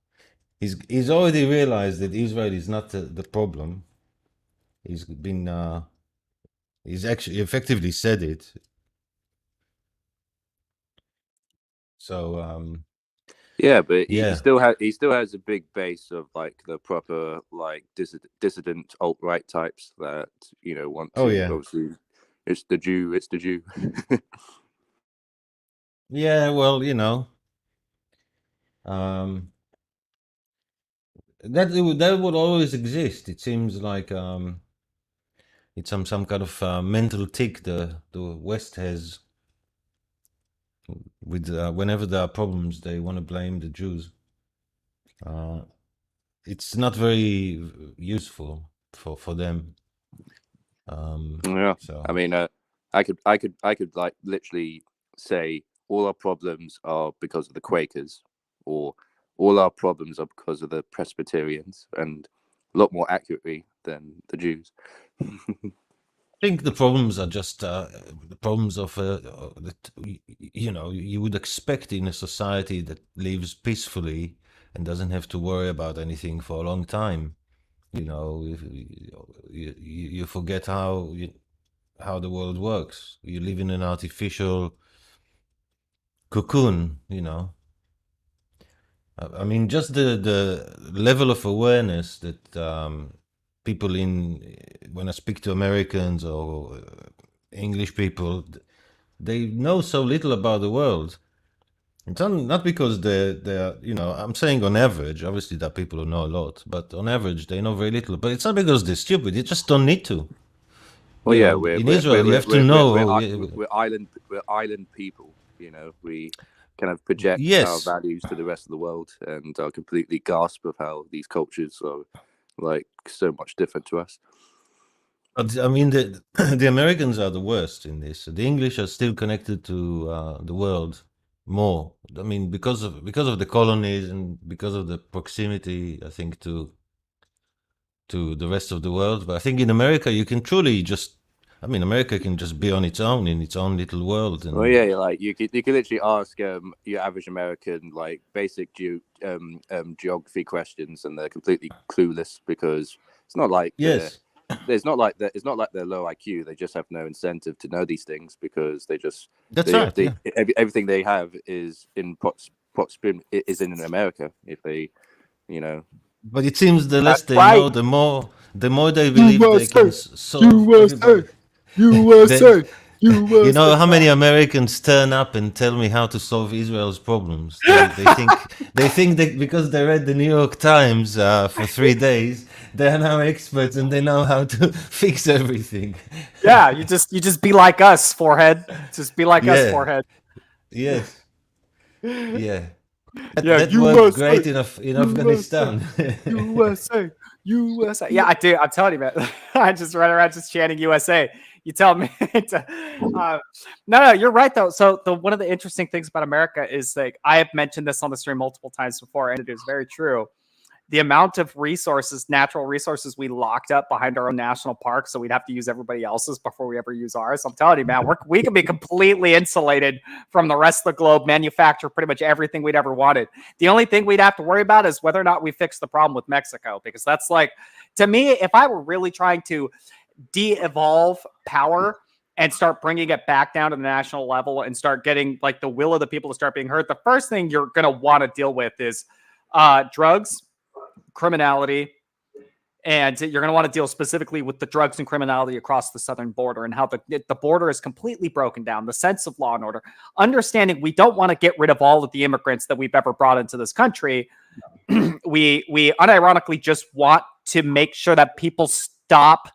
He's already realized that Israel is not the problem. He's actually effectively said it. So yeah, but he still has a big base of like the proper like dissident alt-right types that, you know, want to obviously it's the Jew. Yeah, well, you know, that would always exist. It seems like it's some kind of mental tick the West has with whenever there are problems, they want to blame the Jews. It's not very useful for them. Yeah. So. I mean, I could like literally say all our problems are because of the Quakers, or all our problems are because of the Presbyterians, and a lot more accurately than the Jews. I think the problems are just the problems of you know, you would expect in a society that lives peacefully and doesn't have to worry about anything for a long time. You know, you forget how the world works. You live in an artificial cocoon, you know. I mean, just the level of awareness that people when I speak to Americans or English people, they know so little about the world. It's not because they're, you know, I'm saying on average, obviously there are people who know a lot, but on average they know very little. But it's not because they're stupid, you just don't need to. Well, yeah, in Israel you have to know. We're island people. You know, we kind of project our Yes. values to the rest of the world and are completely gasp of how these cultures are like so much different to us. But I mean, the Americans are the worst in this. The English are still connected to the world more. I mean, because of the colonies and because of the proximity, I think, to the rest of the world. But I think in America, you can truly just. I mean, America can just be on its own in its own little world. And Well, yeah, like you could literally ask your average American like basic geography questions, and they're completely clueless because it's not like yes, it's not like they're low IQ. They just have no incentive to know these things because that's right. Yeah. everything they have is in is in America. If they, you know, But it seems the less That's they right. know, the more they believe they can solve everybody. USA, You know how many Americans turn up and tell me how to solve Israel's problems? They think that because they read the New York Times for 3 days, they are now experts and they know how to fix everything. Yeah, you just be like us, forehead. Just be like us, forehead. Yes. Yeah. Yeah, That USA, worked great in Afghanistan. USA, USA. Yeah, I do. I'm telling you, man. I just run around just chanting USA. You tell me. No, you're right though. So one of the interesting things about America is like I have mentioned this on the stream multiple times before, and it is very true. The amount of resources, natural resources, we locked up behind our own national parks, so we'd have to use everybody else's before we ever use ours. I'm telling you, man, we can be completely insulated from the rest of the globe, manufacture pretty much everything we'd ever wanted. The only thing we'd have to worry about is whether or not we fix the problem with Mexico, because that's like, to me, if I were really trying to de-evolve power and start bringing it back down to the national level and start getting like the will of the people to start being heard, the first thing you're going to want to deal with is drugs, criminality, and you're going to want to deal specifically with the drugs and criminality across the southern border and how the border is completely broken down, the sense of law and order, understanding we don't want to get rid of all of the immigrants that we've ever brought into this country. we unironically just want to make sure that people stop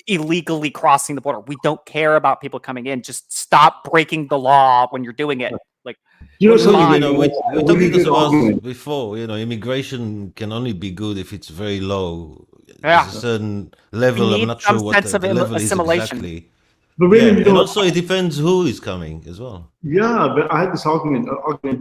illegally crossing the border. We don't care about people coming in. Just stop breaking the law when you're doing it. Like, we talked this about before. You know, immigration can only be good if it's very low. Yeah. There's a certain level. I'm not sure what the level is exactly. But really, and also it depends who is coming as well. Yeah, but I had this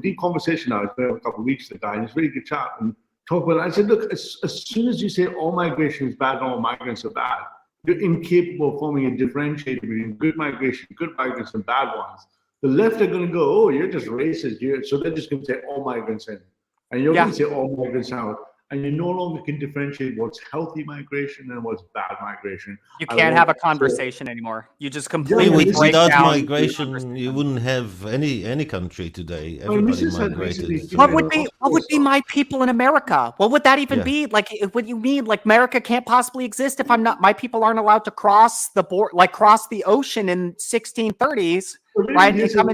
deep conversation now. It's been a couple of weeks with the guy, and it's really good chat and talk about it. I said, look, as soon as you say all migration is bad, all migrants are bad, you're incapable of forming a differentiator between good migration, good migrants, and bad ones. The left are going to go, oh, you're just racist. So they're just going to say all migrants in. And you're going to say all migrants out. And you no longer can differentiate what's healthy migration and what's bad migration. You can't have a conversation anymore. You just completely break without down migration, you wouldn't have any country today. Everybody migrated. What would be my people in America? What would that even be? Like, what you mean? Like, America can't possibly exist if my people aren't allowed to cross the board, like cross the ocean in 1630s. Right? Yes, a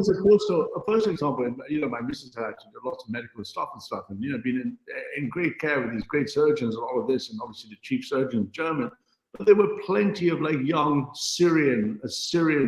first example, my missus had lots of medical stuff, and been in great care with these great surgeons and all of this, and obviously the chief surgeon is German. But there were plenty of like young Syrian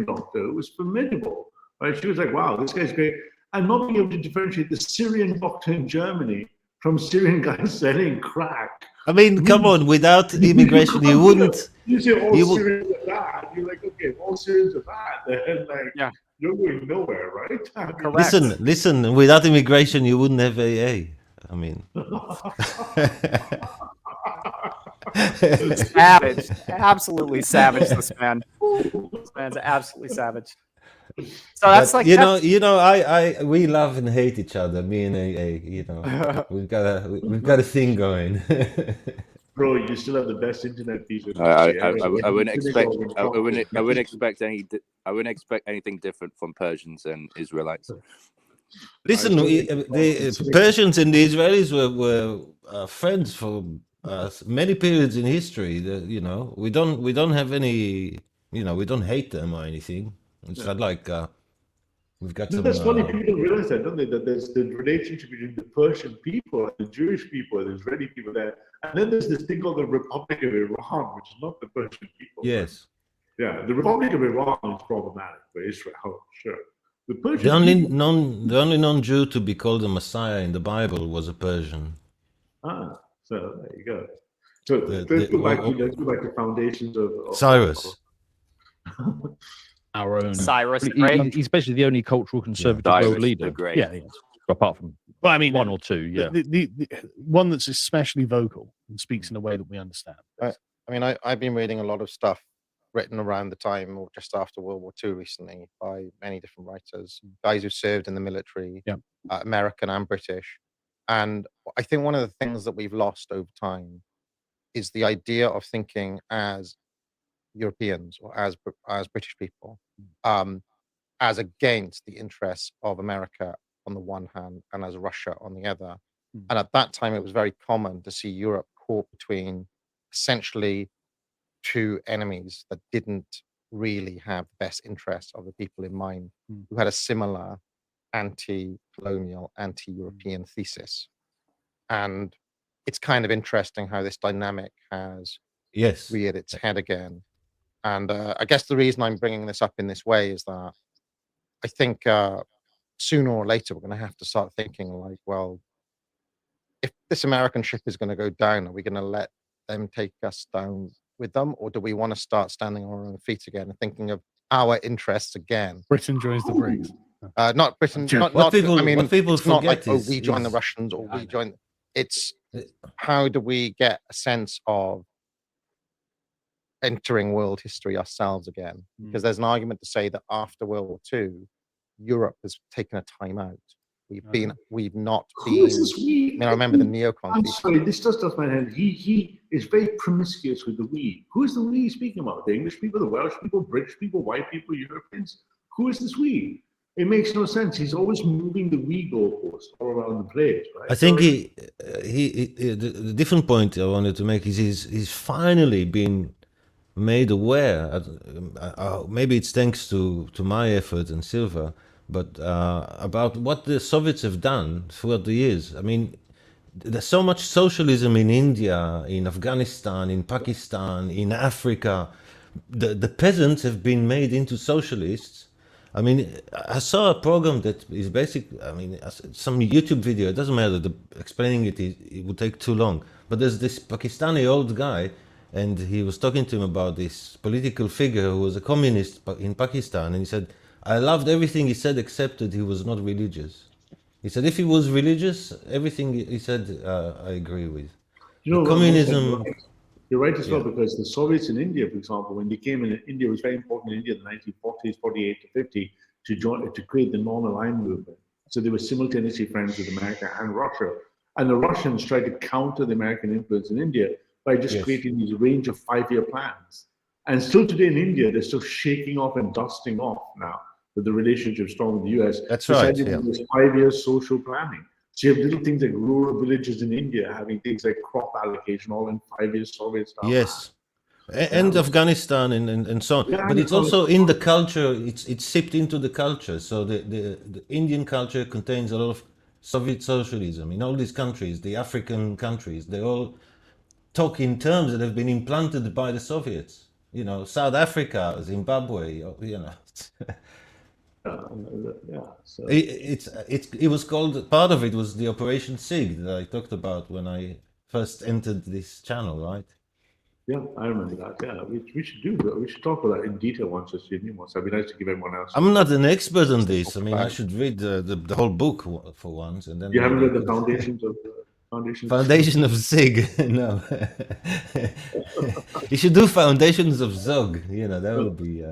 doctor who was formidable, right? She was like, wow, this guy's great. And not being able to differentiate the Syrian doctor in Germany from Syrian guys selling crack. I mean, come on, without immigration, you wouldn't. You say all Syrians are bad. You're like, okay, if all Syrians are bad, then like, you're going nowhere, right? Correct. Listen, without immigration, you wouldn't have AA. I mean. Savage. Absolutely savage, this man. This man's absolutely savage. So that's but, like we love and hate each other, me and AA, we've got a thing going. Bro, you still have the best internet feed. I wouldn't expect anything different from Persians and Israelites. Listen, the Persians and the Israelis were friends for many periods in history. We don't have any, we don't hate them or anything. It's not like we've got some. That's funny. People don't realize that, don't they? That there's the relationship between the Persian people and the Jewish people, and the Israeli people there. And then there's this thing called the Republic of Iran, which is not the Persian people. Yes. Yeah, the Republic of Iran is problematic for Israel, sure. The Persian The only people- non-Jew to be called a Messiah in the Bible was a Persian. So there you go. So The- let's the- go back oh, to foundations of Cyrus. Our own Cyrus the He- Great. He's basically the only cultural conservative Cyrus world the leader. Great. Yeah, yeah. Apart from Well, I mean, one or two, yeah. the one that's especially vocal and speaks in a way that we understand. I mean, I've been reading a lot of stuff written around the time or just after World War II recently by many different writers, guys who served in the military, Yeah. American and British. And I think one of the things that we've lost over time is the idea of thinking as Europeans or as British people, as against the interests of America on the one hand and as Russia on the other. And at that time, it was very common to see Europe caught between essentially two enemies that didn't really have the best interests of the people in mind, who had a similar anti-colonial, anti-European thesis. And it's kind of interesting how this dynamic has reared its head again. And I guess the reason I'm bringing this up in this way is that I think sooner or later we're going to have to start thinking like, well, if this American ship is going to go down, are we going to let them take us down with them, or do we want to start standing on our own feet again and thinking of our interests again? Britain joins the BRICS. Not Britain. I mean, it's not like we join the Russians or we join. It's how do we get a sense of entering world history ourselves again? Because there's an argument to say that after World War II, Europe has taken a time out. We've not been. Who is this we? I mean, I remember the neocons. I'm sorry, this just does my head. He is very promiscuous with the we. Who is the we speaking about? The English people, the Welsh people, British people, white people, Europeans? Who is this we? It makes no sense. He's always moving the we goalpost all around the place, right? I think the different point I wanted to make is he's finally been made aware. Maybe it's thanks to my effort and Silva, but about what the Soviets have done throughout the years. I mean, there's so much socialism in India, in Afghanistan, in Pakistan, in Africa. The peasants have been made into socialists. I mean, I saw a program that is basic. I mean, some YouTube video. It doesn't matter. Explaining it would take too long. But there's this Pakistani old guy, and he was talking to him about this political figure who was a communist in Pakistan, and he said, "I loved everything he said except that he was not religious." He said, "If he was religious, everything he said, I agree with." You know, communism. You're right as well, because the Soviets in India, for example, when they came in, India was very important in India in the 1940s, 48 to 50, to create the non-aligned movement. So they were simultaneously friends with America and Russia. And the Russians tried to counter the American influence in India by just creating these range of 5-year plans. And still today in India, they're still shaking off and dusting off now with the relationship strong with the US. That's right. This 5-year social planning. So you have little things like rural villages in India having things like crop allocation all in 5-year Soviet style. Yes. And Afghanistan and so on. Yeah, but it's also in the culture, it's sipped into the culture. So the Indian culture contains a lot of Soviet socialism. In all these countries, the African countries, they all talk in terms that have been implanted by the Soviets. You know, South Africa, Zimbabwe, you know. So. It was called, part of it was the Operation SIG that I talked about when I first entered this channel, right? Yeah, I remember that. Yeah, we should talk about that in detail once it's new ones. It'd be nice to give everyone else. I'm not an expert on this. I mean, I should read the whole book for once, and then you haven't read the foundations of Foundation of SIG. No, you should do Foundations of Zog. You know, that would be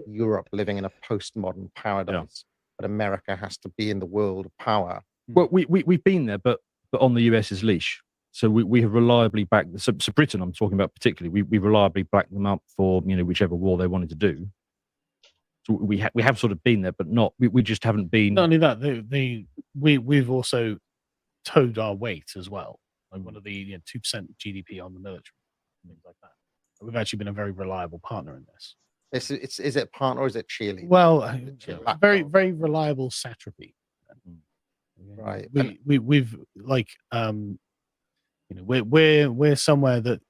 Europe living in a postmodern paradise, but America has to be in the world of power. Well, we've been there, but on the US's leash. So we have reliably backed. So Britain, I'm talking about particularly, we reliably backed them up for whichever war they wanted to do. So we have sort of been there, but not. We just haven't been. Not only that, we've also towed our weight as well. Like one of the 2% GDP on the military, things like that. We've actually been a very reliable partner in this. Is it partner or is it cheerleader? Well, very very reliable satrapy. Right. We've like we're somewhere that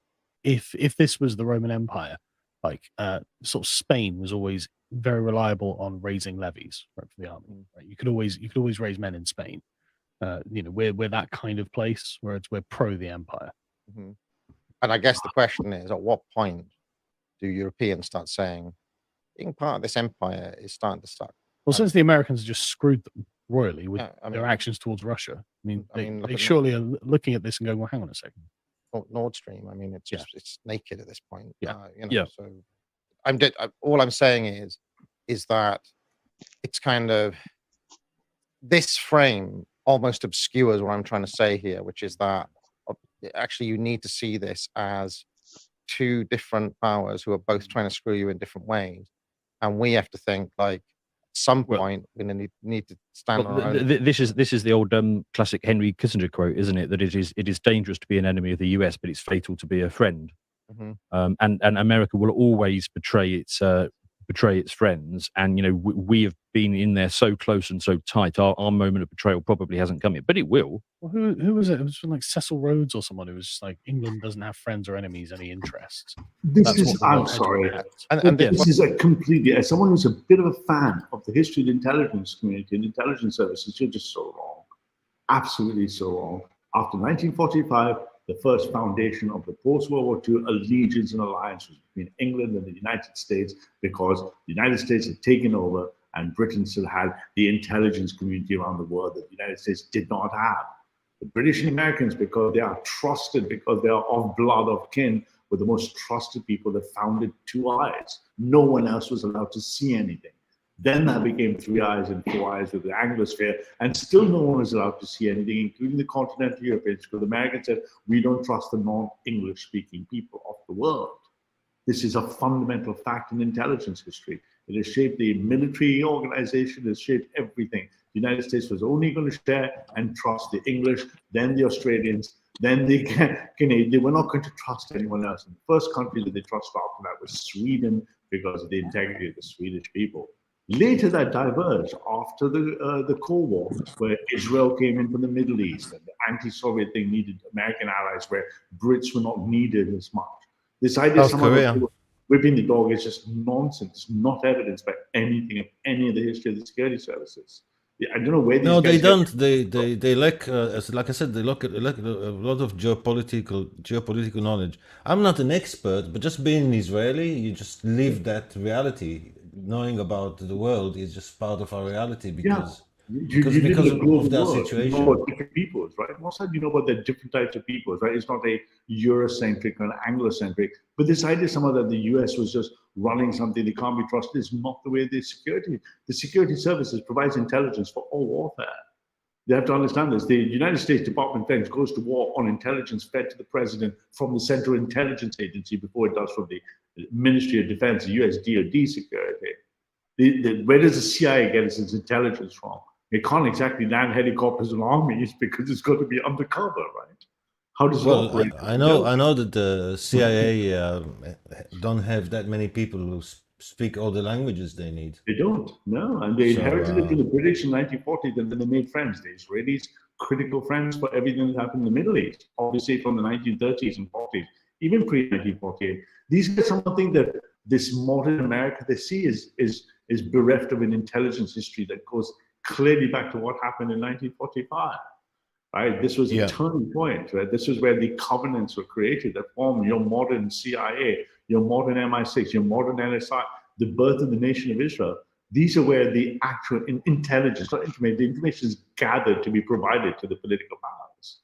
if this was the Roman Empire, like sort of Spain was always very reliable on raising levies, right, for the army. Right? You could always raise men in Spain. We're that kind of place where we're pro the empire. Mm-hmm. And I guess the question is, at what point do Europeans start saying being part of this empire is starting to suck? Well, since the Americans just screwed them royally with their actions towards Russia, they surely are looking at this and going, "Well, hang on a second, Nord Stream. I mean, it's just it's naked at this point." Yeah. So all I'm saying is that it's kind of this frame almost obscures what I'm trying to say here, which is that actually you need to see this as two different powers who are both trying to screw you in different ways, and we have to think like at some point we're going to need to stand on our own. This is the old classic Henry Kissinger quote, isn't it? That it is dangerous to be an enemy of the US, but it's fatal to be a friend. Mm-hmm. And America will always betray its friends, and we have been in there so close and so tight. Our moment of betrayal probably hasn't come yet, but it will. Well, who was it? It was like Cecil Rhodes or someone who was just like, England doesn't have friends or enemies, any interests. I'm sorry. This is a completely, as someone who's a bit of a fan of the history of the intelligence community and intelligence services, you're just so wrong. Absolutely so wrong. After 1945, the first foundation of the post-World War II allegiance and alliance was between England and the United States, because the United States had taken over and Britain still had the intelligence community around the world that the United States did not have. The British and Americans, because they are trusted, because they are of blood, of kin, were the most trusted people that founded Two Eyes. No one else was allowed to see anything. Then that became Three Eyes and Four Eyes with the Anglosphere, and still no one was allowed to see anything, including the continental Europeans, because the Americans said, we don't trust the non-English speaking people of the world. This is a fundamental fact in intelligence history. It has shaped the military organization, it has shaped everything. The United States was only going to share and trust the English, then the Australians, then the Canadians. They were not going to trust anyone else. And the first country that they trusted after that was Sweden, because of the integrity of the Swedish people. Later that diverged after the Cold War, where Israel came in from the Middle East, and the anti-Soviet thing needed American allies, where Brits were not needed as much. This idea of someone whipping the dog is just nonsense. It's not evidenced by anything of any of the history of the security services. I don't know where these No, guys they don't. They lack, like I said, they lack a lot of geopolitical knowledge. I'm not an expert, but just being Israeli, you just live that reality. Knowing about the world is just part of our reality because of their situation. You know about different peoples, right? Most of you know about the different types of peoples, right? It's not a Eurocentric or an Anglocentric. But this idea somehow that the US was just running something that can't be trusted is not the way the security services provides intelligence for all warfare. They have to understand this. The United States Department of Defense goes to war on intelligence fed to the president from the Central Intelligence Agency before it does from the Ministry of Defense, the US DoD security. Where does the CIA get its intelligence from? It can't exactly land helicopters and armies because it's got to be undercover, right? How does it operate? I know that the CIA don't have that many people who speak all the languages they need. They don't, no. And they inherited it from the British in 1940s, and then they made friends. The Israelis, critical friends for everything that happened in the Middle East, obviously from the 1930s and 40s, even pre-1948. These guys somehow think that this modern America they see is bereft of an intelligence history that goes clearly back to what happened in 1945. Right? This was a turning point. Right? This was where the covenants were created that form your modern CIA, your modern MI6, your modern NSI, the birth of the nation of Israel. These are where the actual intelligence, not information, the information is gathered to be provided to the political powers.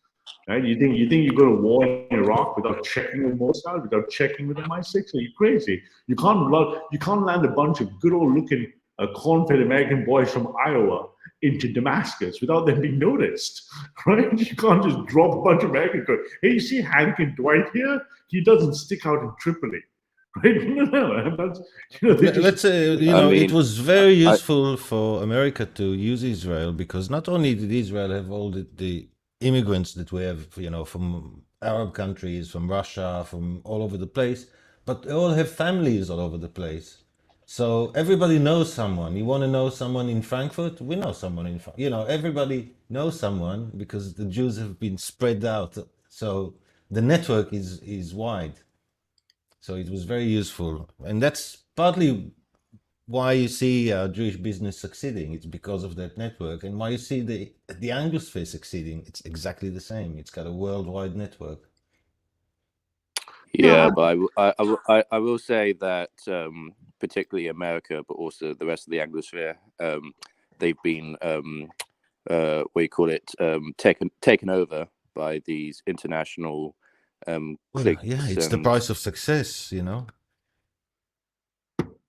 Right? You think you go to war in Iraq without checking with Mossad, without checking with MI6? Are you crazy? You can't land a bunch of good old looking corn-fed American boys from Iowa into Damascus without them being noticed, right? You can't just drop a bunch of Americans. Hey, you see Hank and Dwight here? He doesn't stick out in Tripoli, right? No. That's, let's say it was very useful for America to use Israel because not only did Israel have all the immigrants that we have, from Arab countries, from Russia, from all over the place, but they all have families all over the place. So everybody knows someone. You want to know someone in Frankfurt? We know someone in Frankfurt. Everybody knows someone because the Jews have been spread out. So the network is wide. So it was very useful. And that's partly why you see Jewish business succeeding. It's because of that network, and why you see the Anglosphere succeeding. It's exactly the same. It's got a worldwide network. Yeah, but I will say that particularly America, but also the rest of the Anglosphere, they've been what do you call it, taken over by these international cliques. Yeah, it's the price of success, you know.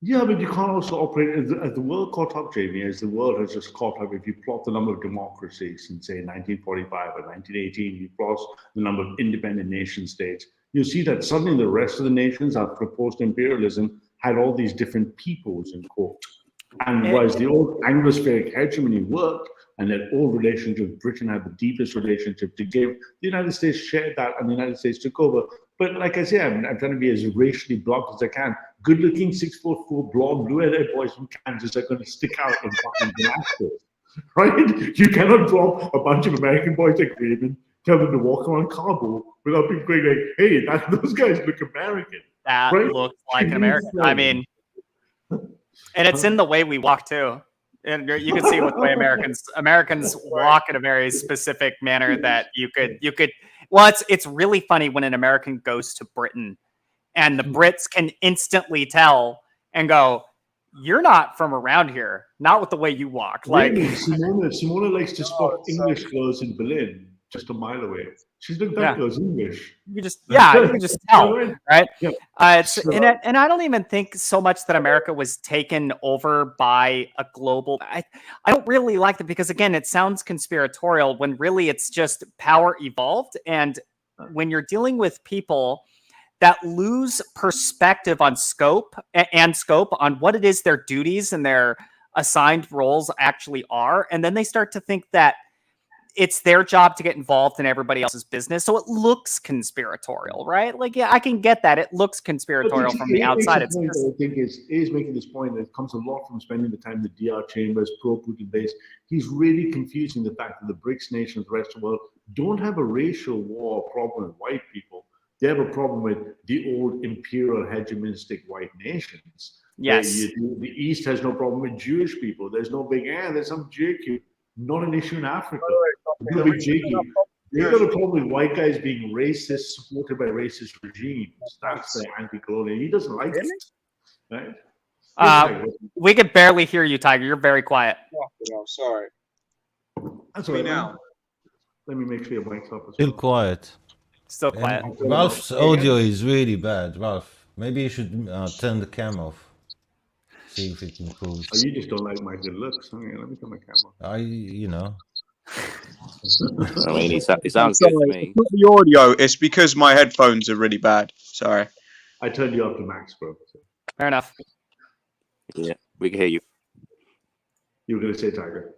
Yeah, but you can't also operate as the world caught up, Jamie, as the world has just caught up. If you plot the number of democracies in, say, 1945 or 1918, you plot the number of independent nation states, you see that suddenly the rest of the nations after post-imperialism had all these different peoples in quote. And whereas the old Anglospheric hegemony worked, and that old relationship, Britain had the deepest relationship to give, the United States shared that, and the United States took over. But like I say, I'm trying to be as racially blunt as I can. Good-looking 6'4", blonde, blue-haired boys from Kansas are going to stick out in fucking Damascus, right? You cannot drop a bunch of American boys like Raven, tell them to walk around Kabul without being going like, "Hey, those guys look American." That right? looks like an American. I mean, and it's in the way we walk too. And you can see with the way Americans walk in a very specific manner that you could. Well, it's really funny when an American goes to Britain, and the Brits can instantly tell and go, "You're not from around here. Not with the way you walk." Like Simona likes to spot English girls in Berlin, just a mile away. She's like, that girl's English. You can just tell, right? Yeah. And I don't even think so much that America was taken over by a global. I don't really like that because again, it sounds conspiratorial when really it's just power evolved. And when you're dealing with people that lose perspective on scope on what it is their duties and their assigned roles actually are, and then they start to think that it's their job to get involved in everybody else's business. So it looks conspiratorial, right? Like, yeah, I can get that. It looks conspiratorial from the outside. I think is making this point that it comes a lot from spending the time in the DR chambers, pro-Putin base. He's really confusing the fact that the BRICS nations, the rest of the world, don't have a racial war problem with white people. They have a problem with the old imperial hegemonistic white nations. Yes. The East has no problem with Jewish people. There's no big, there's some JQ. Not an issue in Africa. They've got a problem with white guys being racist, supported by racist regimes. That's the anti-colonial. He doesn't like it. Right? We could barely hear you, Tiger. You're very quiet. Sorry. That's right now. Let me make sure your mic's up. Still quiet. Still quiet. Ralph's audio is really bad. Ralph, maybe you should turn the cam off. See if it improves. Oh, you just don't like my good looks. Okay, let me turn my camera. You know. I mean, it sounds good to me. It's not the audio. It's because my headphones are really bad. Sorry. I turned you up to max, bro. So. Fair enough. Yeah, we can hear you. You were going to say, Tiger.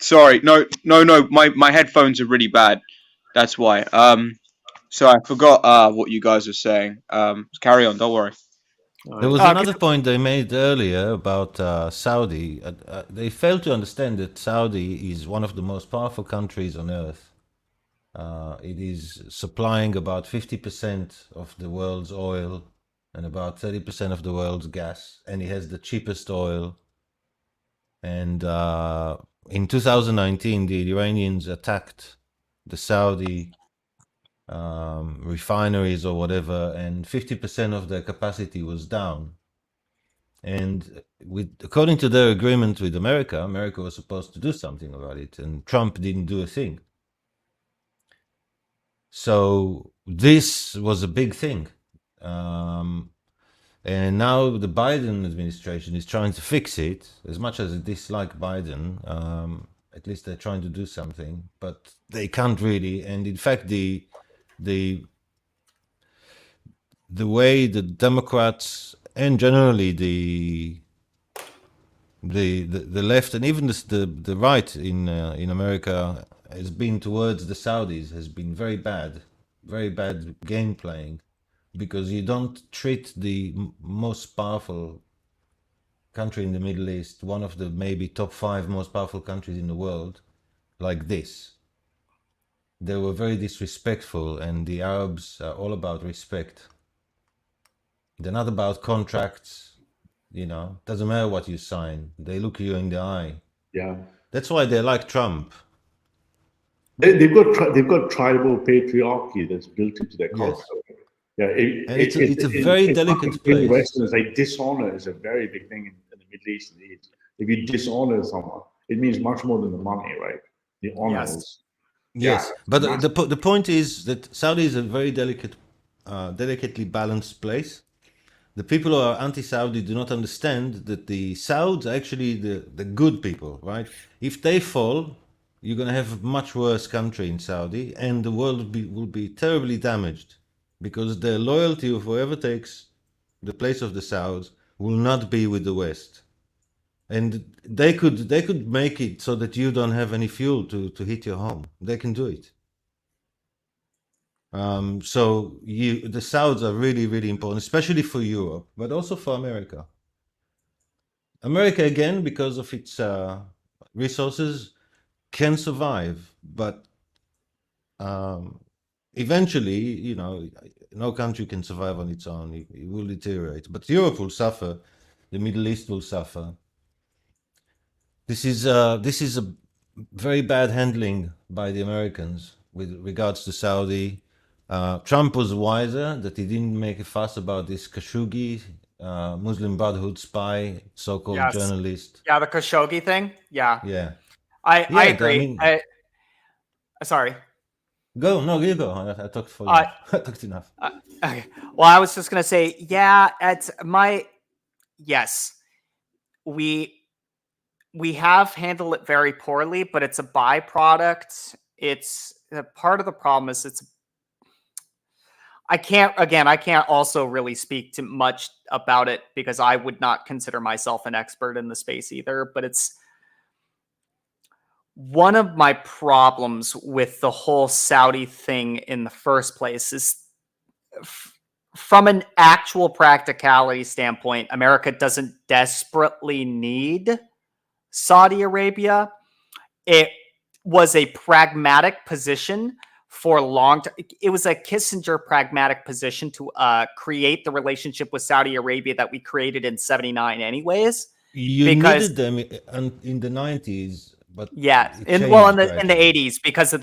Sorry. No. My headphones are really bad. That's why. So I forgot what you guys were saying. Carry on. Don't worry. There was another point they made earlier about Saudi. They failed to understand that Saudi is one of the most powerful countries on earth. It is supplying about 50% of the world's oil and about 30% of the world's gas, and it has the cheapest oil. And in 2019, the Iranians attacked the Saudi refineries or whatever, and 50% of their capacity was down. And according to their agreement with America, America was supposed to do something about it, and Trump didn't do a thing. So this was a big thing. And now the Biden administration is trying to fix it. As much as I dislike Biden, at least they're trying to do something, but they can't really. And in fact, the way the Democrats and generally the left and even the right in America has been towards the Saudis has been very bad game playing, because you don't treat the most powerful country in the Middle East, one of the maybe top 5 most powerful countries in the world, like this. They were very disrespectful, and the Arabs are all about respect. They're not about contracts. You know, doesn't matter what you sign. They look you in the eye. Yeah. That's why they like Trump. They've got tribal patriarchy that's built into their culture. Yes. Yeah, And it's a very delicate in the place. Westerners, like dishonor is a very big thing in the Middle East and the East. If you dishonor someone, it means much more than the money, right? The honors. Yes, Yeah, but massive. the point is that Saudi is a very delicately balanced place. The people who are anti-Saudi do not understand that the Sauds are actually the good people, right? If they fall, you're going to have a much worse country in Saudi, and the world will be terribly damaged because the loyalty of whoever takes the place of the Sauds will not be with the West. And they could make it so that you don't have any fuel to heat your home. They can do it. So the Sauds are really, really important, especially for Europe, but also for America. America, again, because of its resources, can survive, but eventually, you know, no country can survive on its own. It will deteriorate. But Europe will suffer. The Middle East will suffer. This is a very bad handling by the Americans with regards to Saudi. Trump was wiser that he didn't make a fuss about this Khashoggi, Muslim Brotherhood spy, so-called journalist. Yeah, the Khashoggi thing. Yeah. Yeah. I agree. I mean, sorry. Go. No, you go. I talked for enough. I talked enough. Okay. Well, I was just gonna say, yeah, yes, we have handled it very poorly, but it's a byproduct. It's part of the problem is I can't also really speak to much about it because I would not consider myself an expert in the space either, but it's one of my problems with the whole Saudi thing in the first place is from an actual practicality standpoint, America doesn't desperately need Saudi Arabia. It was a pragmatic position for long term. It was a Kissinger pragmatic position to create the relationship with Saudi Arabia that we created in '79 anyways. You needed them in the 90s, but in the 80s because of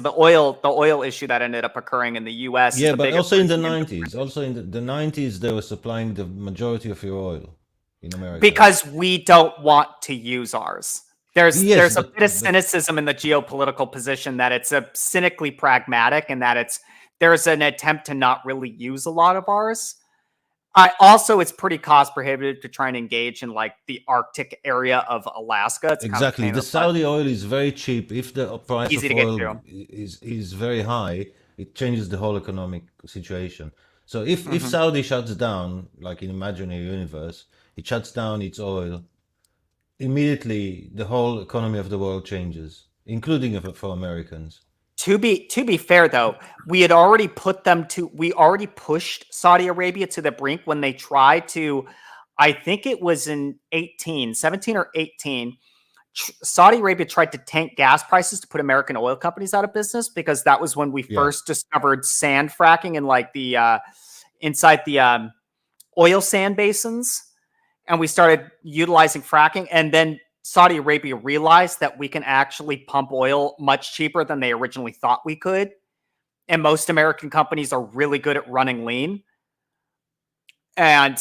the oil issue that ended up occurring in the US. Yeah, but also in the 90s. Also in the 90s, they were supplying the majority of your oil in America. Because we don't want to use ours. There's a bit of cynicism in the geopolitical position that it's a cynically pragmatic and that there's an attempt to not really use a lot of ours. It's pretty cost prohibitive to try and engage in like the Arctic area of Alaska. It's exactly. Kind of the Saudi oil is very cheap. If the price of oil is very high, it changes the whole economic situation. So if Saudi shuts down, like in imaginary universe, it shuts down its oil, immediately the whole economy of the world changes, including for Americans. To be fair though, we already pushed Saudi Arabia to the brink when they tried to, I think it was in 17 or 18, Saudi Arabia tried to tank gas prices to put American oil companies out of business because that was when we first discovered sand fracking in like the inside the oil sand basins, and we started utilizing fracking, and then Saudi Arabia realized that we can actually pump oil much cheaper than they originally thought we could. And most American companies are really good at running lean. And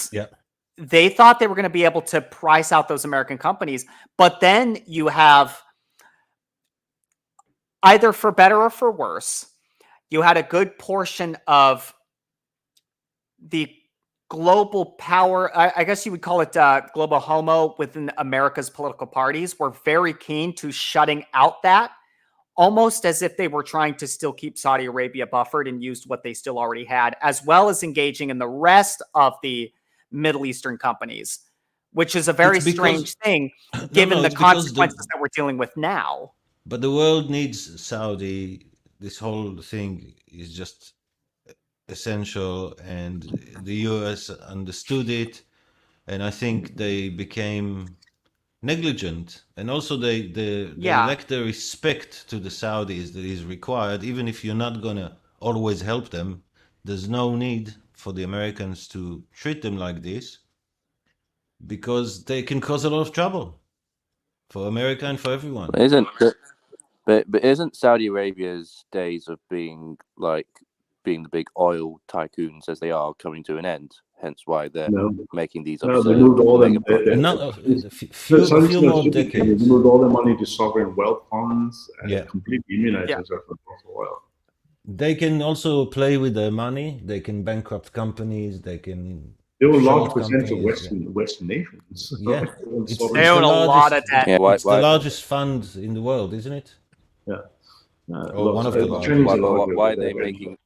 they thought they were going to be able to price out those American companies. But then you have, either for better or for worse, you had a good portion of the global power, I guess you would call it global homo within America's political parties, were very keen to shutting out that, almost as if they were trying to still keep Saudi Arabia buffered and used what they still already had, as well as engaging in the rest of the Middle Eastern companies, which is a very strange thing given the consequences that we're dealing with now. But the world needs Saudi. This whole thing is just essential, and the US understood it, and I think they became negligent, and also they lack the respect to the Saudis that is required. Even if you're not gonna always help them, there's no need for the Americans to treat them like this. because they can cause a lot of trouble for America and for everyone. But isn't Saudi Arabia's days of being the big oil tycoons as they are coming to an end? Hence why they're making these they absurd moved all mega them. Few more decades. They moved all their money to sovereign wealth funds and completely immunized Yeah. themselves from fossil oil. They can also play with their money. They can bankrupt companies. They can. They were a short large percentage of companies, Western nations. Yeah, They own a lot of debt. It's the largest fund in the world, isn't it? Yeah. Or one of the largest. Why are they making?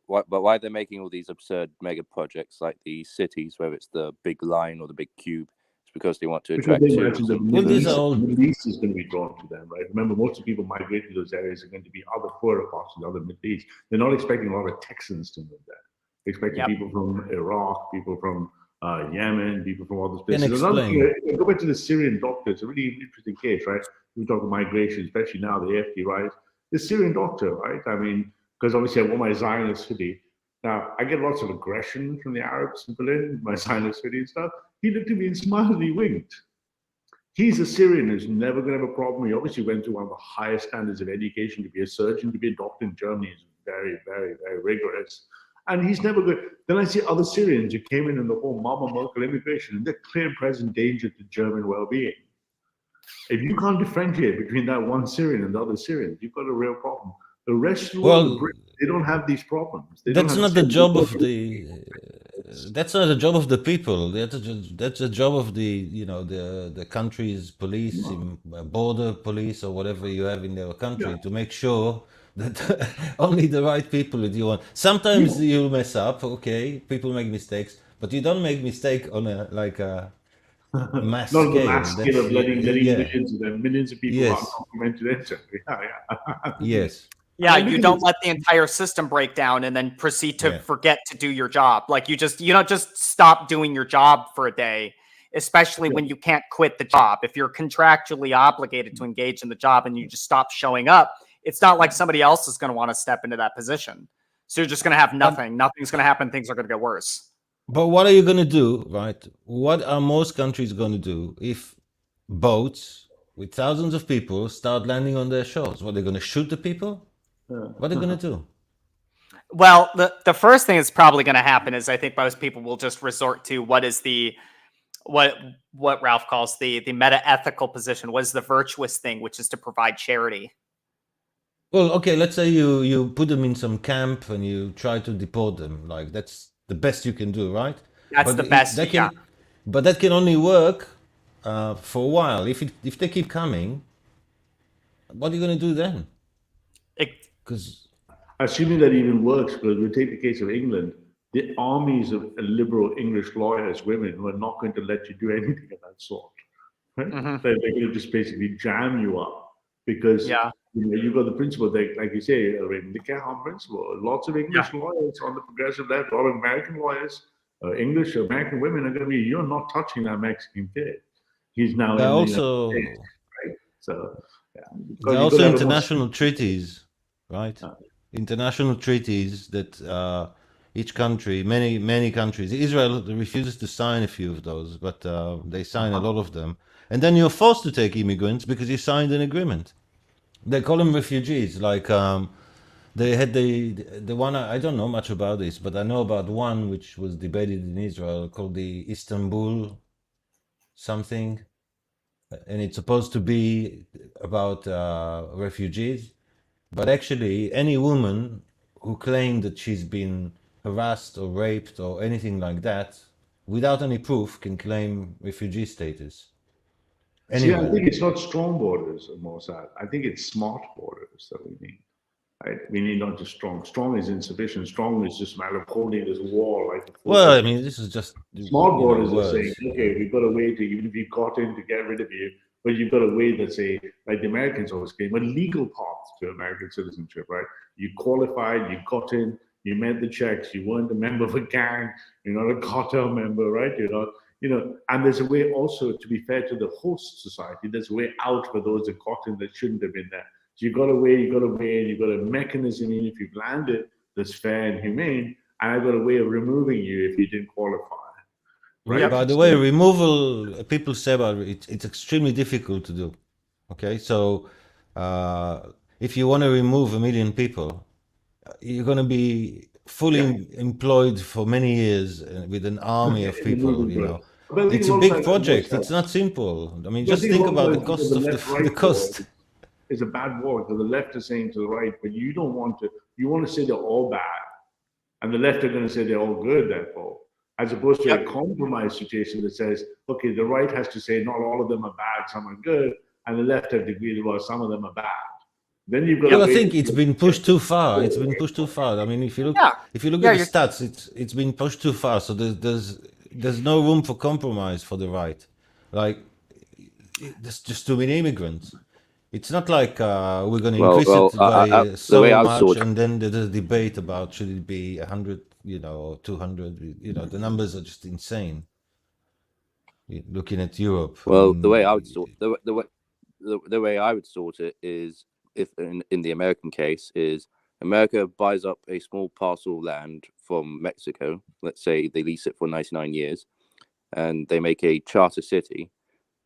Why they're making all these absurd mega projects like these cities, whether it's the big line or the big cube? It's because they want to attract tourism. The Middle East is going to be drawn to them, right? Remember, most of the people migrating to those areas are going to be other poorer parts of the other Middle East. They're not expecting a lot of Texans to move there. They're expecting people from Iraq, people from Yemen, people from all those places. Go back to the Syrian doctor. It's a really interesting case, right? We talk about migration, especially now, the AFD rise. The Syrian doctor, right? I mean, because obviously I want my Zionist city. Now, I get lots of aggression from the Arabs in Berlin, my Zionist city and stuff. He looked at me and smiled and he winked. He's a Syrian who's never going to have a problem. He obviously went through one of the highest standards of education. To be a surgeon, to be a doctor in Germany is very, very, very rigorous. And he's never good. Then I see other Syrians who came in the whole Mama Merkel immigration, and they're clear and present danger to German well-being. If you can't differentiate between that one Syrian and the other Syrians, you've got a real problem. The rest of the world, they don't have these problems. That's not the job of the. That's not the job of the people. That's the job of the country's police, border police, or whatever you have in their country, to make sure that only the right people that you want. Sometimes you mess up. Okay, people make mistakes, but you don't make mistake on a mass not scale. the mass scale of letting millions of people are documented. Yes. Yeah, you don't let the entire system break down and then proceed to forget to do your job. Like you don't just stop doing your job for a day, especially when you can't quit the job. If you're contractually obligated to engage in the job and you just stop showing up, it's not like somebody else is going to want to step into that position. So you're just going to have nothing. Nothing's going to happen. Things are going to get worse. But what are you going to do, right? What are most countries going to do if boats with thousands of people start landing on their shores? What, are they going to shoot the people? What are they going to do? Well, the first thing that's probably going to happen is I think most people will just resort to what Ralph calls the meta-ethical position. What is the virtuous thing, which is to provide charity. Well, okay, let's say you put them in some camp and you try to deport them. Like, that's the best you can do, right? That's the best, But that can only work for a while. If they keep coming, what are you going to do then? Because assuming that even works, because we take the case of England, the armies of liberal English lawyers, women, who are not going to let you do anything of that sort. Right? They're going to just basically jam you up because you've got the principle that, like you say, the care harm principle. Lots of English lawyers on the progressive left, a lot of American lawyers, English American women are going to be, you're not touching that Mexican kid. He's now there in also the United States, right? So there are also international treaties. Right, international treaties that each country, many countries, Israel refuses to sign a few of those, but they sign a lot of them. And then you're forced to take immigrants because you signed an agreement. They call them refugees. Like they had the one, I don't know much about this, but I know about one which was debated in Israel called the Istanbul something, and it's supposed to be about refugees. But actually, any woman who claimed that she's been harassed or raped or anything like that, without any proof, can claim refugee status. See, I think it's not strong borders, Mossad. I think it's smart borders that we need. Right? We need not just strong. Strong is insufficient. Strong is just a matter of holding this wall. Well, I mean, this is just smart borders are saying, okay, we've got a way to, even if you got in, to get rid of you. But you've got a way that say, like the Americans always claim, a legal path to American citizenship, right? You qualified, you got in, you met the checks, you weren't a member of a gang, you're not a cartel member, right? You're not, and there's a way also, to be fair to the host society, there's a way out for those that got in that shouldn't have been there. So you've got a way, you've got a mechanism in if you've landed that's fair and humane, and I've got a way of removing you if you didn't qualify. Right? By the way, removal, people say about it's extremely difficult to do. Okay, so if you want to remove 1 million people, you're going to be fully employed for many years with an army of people, you know. It's a big project. It's not simple. I mean, just think about the cost of the cost. It's a bad war because the left is saying to the right, but you don't want to, you want to say they're all bad. And the left are going to say they're all good, therefore. As opposed to a compromise situation that says, okay, the right has to say not all of them are bad, some are good, and the left have to agree, well, some of them are bad. Then you've got. Well, I think it's been pushed too far. It's been pushed too far. I mean, if you look at the stats, it's been pushed too far. So there's no room for compromise for the right. Like there's just too many immigrants. It's not like we're going to increase it by so much, and then there's a debate about should it be 100, or 200. The numbers are just insane. Looking at Europe. Well, the way I would sort the way I would sort it is, if in the American case, is America buys up a small parcel of land from Mexico. Let's say they lease it for 99 years, and they make a charter city.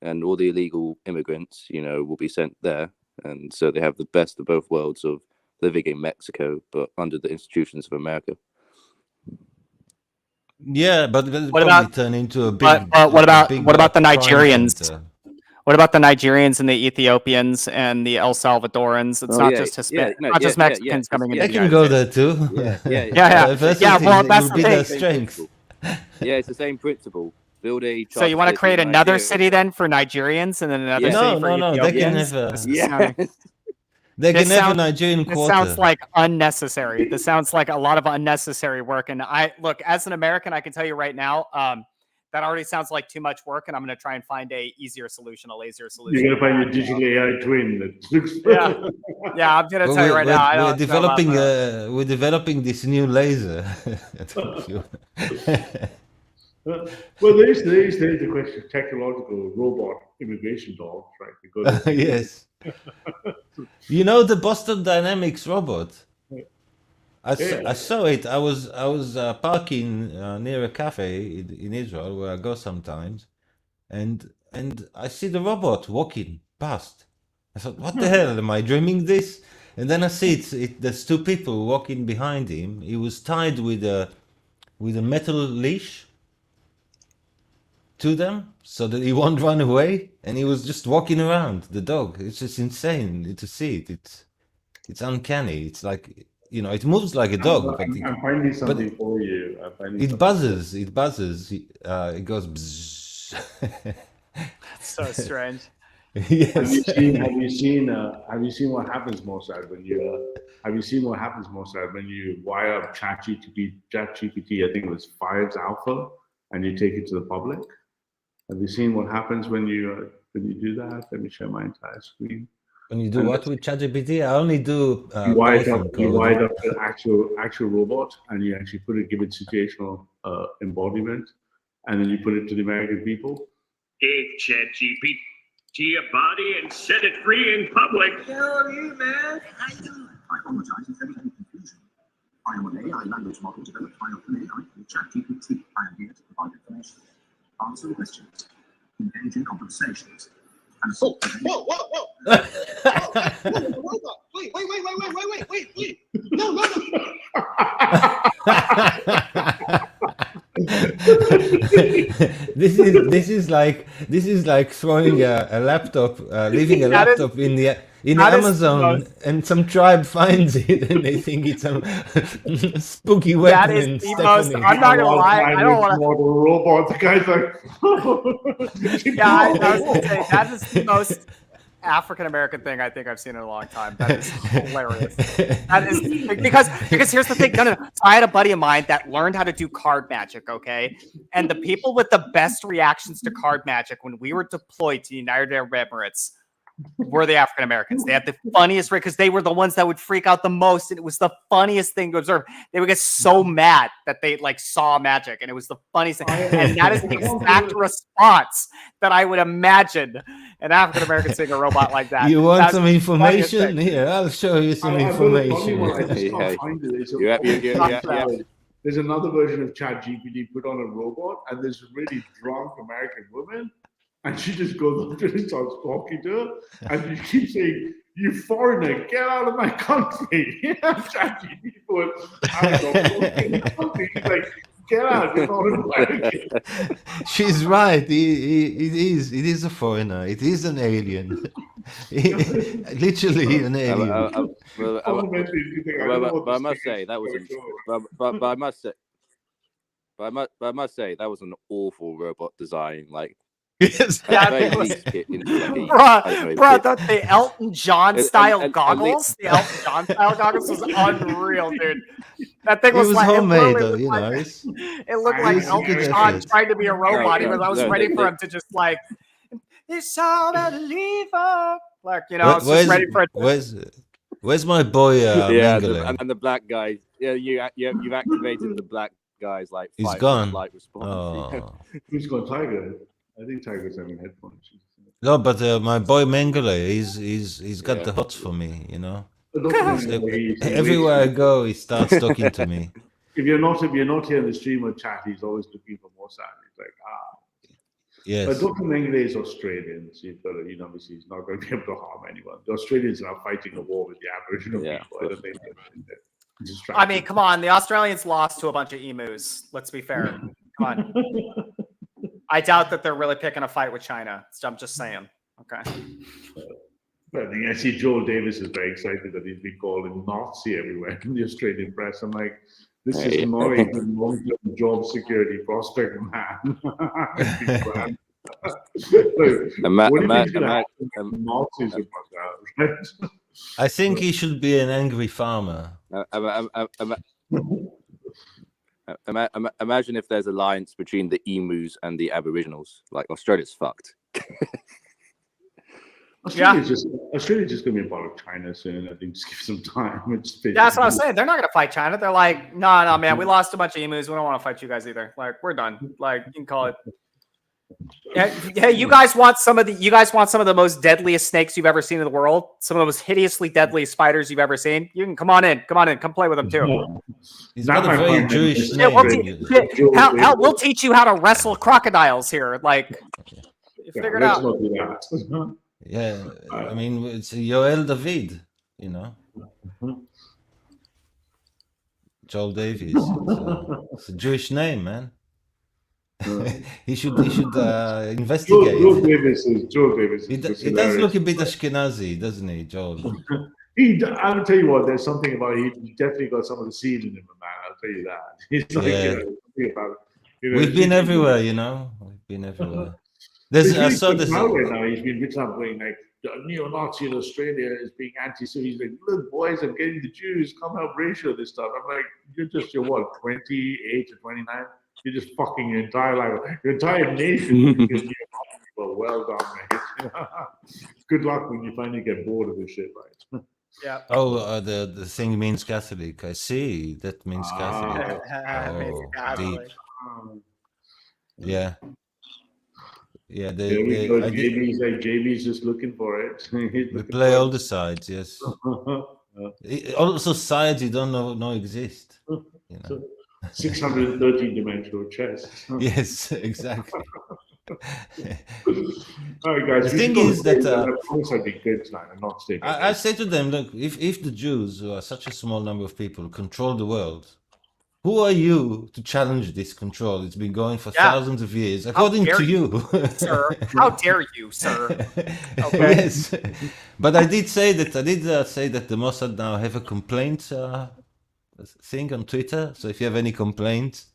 And all the illegal immigrants, will be sent there. And so they have the best of both worlds of living in Mexico, but under the institutions of America. Yeah, but it'll probably turn into a big. But what about the Nigerians? What about the Nigerians and the Ethiopians and the El Salvadorans? It's not just Hispanic, not just Mexicans coming in. They can go there too. Yeah. Well, that's the their strength. Yeah, it's the same principle. So you want to create another city then for Nigerians and then another city for Ethiopians? They can have a Nigerian quarter. This sounds like unnecessary. This sounds like a lot of unnecessary work. And look, as an American, I can tell you right now, that already sounds like too much work. And I'm going to try and find a lazier solution. You're going to find your digital AI twin. Yeah, I'm going to tell you right now. We're developing this new laser. Well, there's the question of technological robot immigration dogs, right? Yes. The Boston Dynamics robot. I saw it. I was parking near a cafe in Israel where I go sometimes, and I see the robot walking past. I thought, what the hell? Am I dreaming this? And then I see there's two people walking behind him. He was tied with a metal leash to them so that he won't run away, and he was just walking around the dog. It's just insane to see it. It's uncanny. It's like it moves like a dog. I'm finding something for you. It buzzes. It buzzes. It goes bzzz. That's so strange. Yes. Have you seen what happens, Mossad, when you wire up ChatGPT? I think it was 5's alpha, and you take it to the public. Have you seen what happens when you do that? Let me share my entire screen. When you do what with ChatGPT? I only do. You wire up the actual robot, and you actually give it situational embodiment, and then you put it to the American people. Give ChatGPT a body and set it free in public. How are you, man? How you doing? I apologize if there is any confusion. I am an AI language model developed by OpenAI called ChatGPT. I am here to provide information, answer questions, engage in conversations. Whoa! Wait! No! This is like throwing a laptop, leaving a laptop in Amazon, and some tribe finds it and they think it's a spooky weapon. That is the most. I'm not gonna lie. I don't want to. Robot. The guy's like. I was gonna say that is the most African American thing I think I've seen in a long time. That is hilarious. That is because here's the thing. No. So I had a buddy of mine that learned how to do card magic. Okay, and the people with the best reactions to card magic when we were deployed to the United Arab Emirates were the African Americans. They had the funniest, because they were the ones that would freak out the most, and it was the funniest thing to observe. They would get so mad that they saw magic, and it was the funniest thing. And that is the exact response that I would imagine an African American seeing a robot like that. You want some information? Here, I'll show you some information. there's another version of ChatGPT put on a robot, and there's a really drunk American woman, and she just goes up to her and starts talking to her, and she keeps saying, "You foreigner, get out of my country." ChatGPT put, I don't know, he's like, get out, you're not American. She's right. It is a foreigner. It is an alien. Literally an alien. But I must say that was but I must say. But I must say that was an awful robot design. Like, yes, the Elton John style goggles. The Elton John style goggles was unreal, dude. That thing was like homemade, though. You know, it looked like Elton John trying to be a robot. I was ready for him to just like, it's all about a lever. Like, you know, I was just ready for it. Where's my boy? And the black guy. Yeah, you've activated the black guy's like. He's gone. Light response. Oh. Who's got Tiger? I think Tiger's having headphones. No, but my boy Mengele, he's got the hots for me. You know. Everywhere I go, he starts talking to me. If you're not here in the stream or chat, he's always looking for more sound. He's like, Yes. But Dr. Mengele is Australian, so you've got to, you know, obviously he's not going to be able to harm anyone. The Australians are fighting a war with the Aboriginal people. I don't think I mean, come on, the Australians lost to a bunch of emus. Let's be fair. Come on. I doubt that they're really picking a fight with China. So I'm just saying. Okay. I see Joel Davis is very excited that he's been called a Nazi everywhere in the Australian press. I'm like, this is not a long-term job security prospect, man. I think he should be an angry farmer. Imagine if there's alliance between the emus and the Aboriginals. Like, Australia's fucked. Australia's just going to be a part of China soon. I think just give some time. That's what I was saying. They're not going to fight China. They're like, no, man, we lost a bunch of emus. We don't want to fight you guys either. Like, we're done. Like, you can call it. Yeah, you guys want some of the most deadliest snakes you've ever seen in the world. Some of the most hideously deadly spiders you've ever seen. You can come in, come play with them too. He's not a very Jewish snake. We'll teach you how to wrestle crocodiles here. Like, figure it out. Yeah, I mean, it's Yoel David, you know. Joel Davies. It's a Jewish name, man. he should investigate. Joel Davis. He does look a bit Ashkenazi, doesn't he, Joel? I'll tell you what. There's something about he definitely got some of the seed in him, man. I'll tell you that. He's like, we've been everywhere, you know. We've been everywhere. I saw this. Now he's been written up going like neo-Nazi in Australia is being anti-Semitic. He's like, look, boys, I'm getting the Jews. Come help ratio this stuff. I'm like, you're what, 28 to 29? You're just fucking your entire life, your entire nation. Because well done, mate. Good luck when you finally get bored of this shit, right? Yeah. Oh, the thing means Catholic. I see. That means Catholic. Deep. Yeah. Yeah, JB's just looking for it. We play all the sides, yes. Also, sides you don't know exist. You know. 613 dimensional chess. Yes, exactly. All right, guys. The thing is that I say to them, look, if the Jews, who are such a small number of people, control the world, who are you to challenge this control? It's been going for thousands of years, according to you. Sir, how dare you, sir? Okay. Yes, but I did say that the Mossad now have a complaint thing on Twitter. So if you have any complaints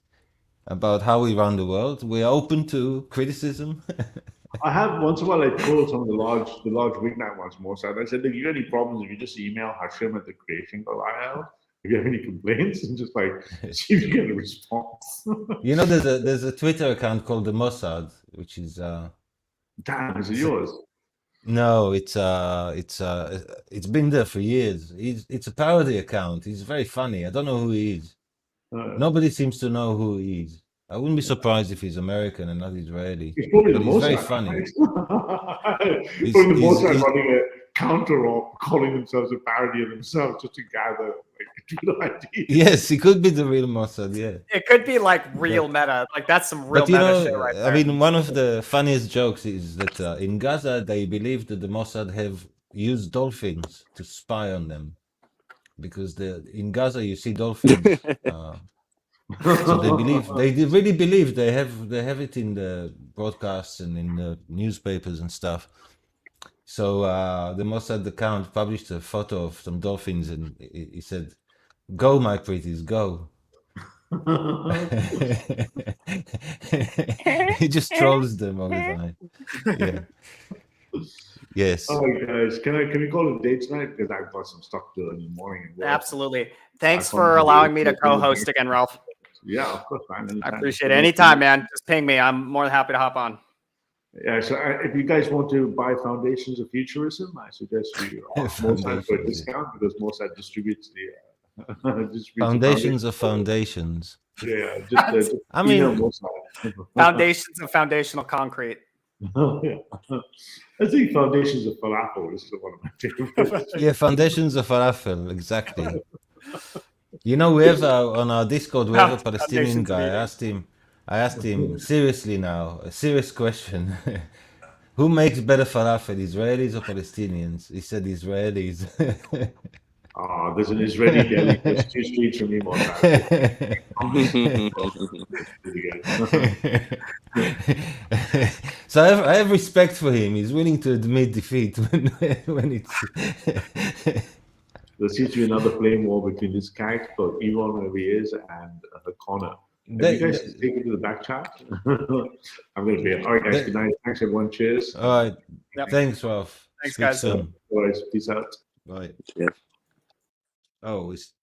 about how we run the world, we are open to criticism. I have once in a while I called some of the large weeknight ones Mossad. I said, if you got any problems, if you just email Hashem at thecreation.il. If you have any complaints, and just like see if you get a response. You know, there's a Twitter account called the Mossad, which is damn, is it yours? No, it's been there for years. It's a parody account. He's very funny. I don't know who he is. Nobody seems to know who he is. I wouldn't be surprised if he's American and not Israeli. He's probably the He's Mossad, very funny. Right? He's probably the Mossad running a counter op calling themselves a parody of themselves just to gather like real ideas. Yes, it could be the real Mossad. Yeah, it could be like real meta. Like that's some real but you meta know, shit right I there. mean, one of the funniest jokes is that in Gaza they believe that the Mossad have used dolphins to spy on them, because in Gaza you see dolphins. So they really believe they have it in the broadcasts and in the newspapers and stuff. So the Mossad account published a photo of some dolphins, and he said, "Go, my pretties, go." He just trolls them all the time. Yeah. Yes. All right, guys. Can we call it a day tonight? Because I've got some stuff to do in the morning. Absolutely. Thanks for allowing me to co-host again, Ralph. Yeah, of course, man. Anytime. I appreciate it. Anytime, man. Just ping me. I'm more than happy to hop on. Yeah, so if you guys want to buy Foundations of Futurism, I suggest you Mossad for a discount, because Mossad distributes the Foundations of Foundations. Yeah, just I mean, Foundations of Foundational Concrete. Yeah. I think Foundations of Falafel is one of my favorites. Yeah, Foundations of Falafel, exactly. You know, we have on our Discord, we have a Palestinian guy. I asked him seriously now, a serious question. Who makes better falafel, Israelis or Palestinians? He said Israelis. Oh, there's an Israeli deli just 2 streets from me, So I have respect for him. He's willing to admit defeat when it's. There seems to be another flame war between this character called Elon, wherever he is, and Connor. Have you guys take it to the back chat? I'm going to be. All right, guys. Good night. Thanks, everyone. Cheers. All right. Yep. Thanks, Ralph. Thanks, Speak guys. soon. All right. Peace out. Bye. Yeah. Oh, it's.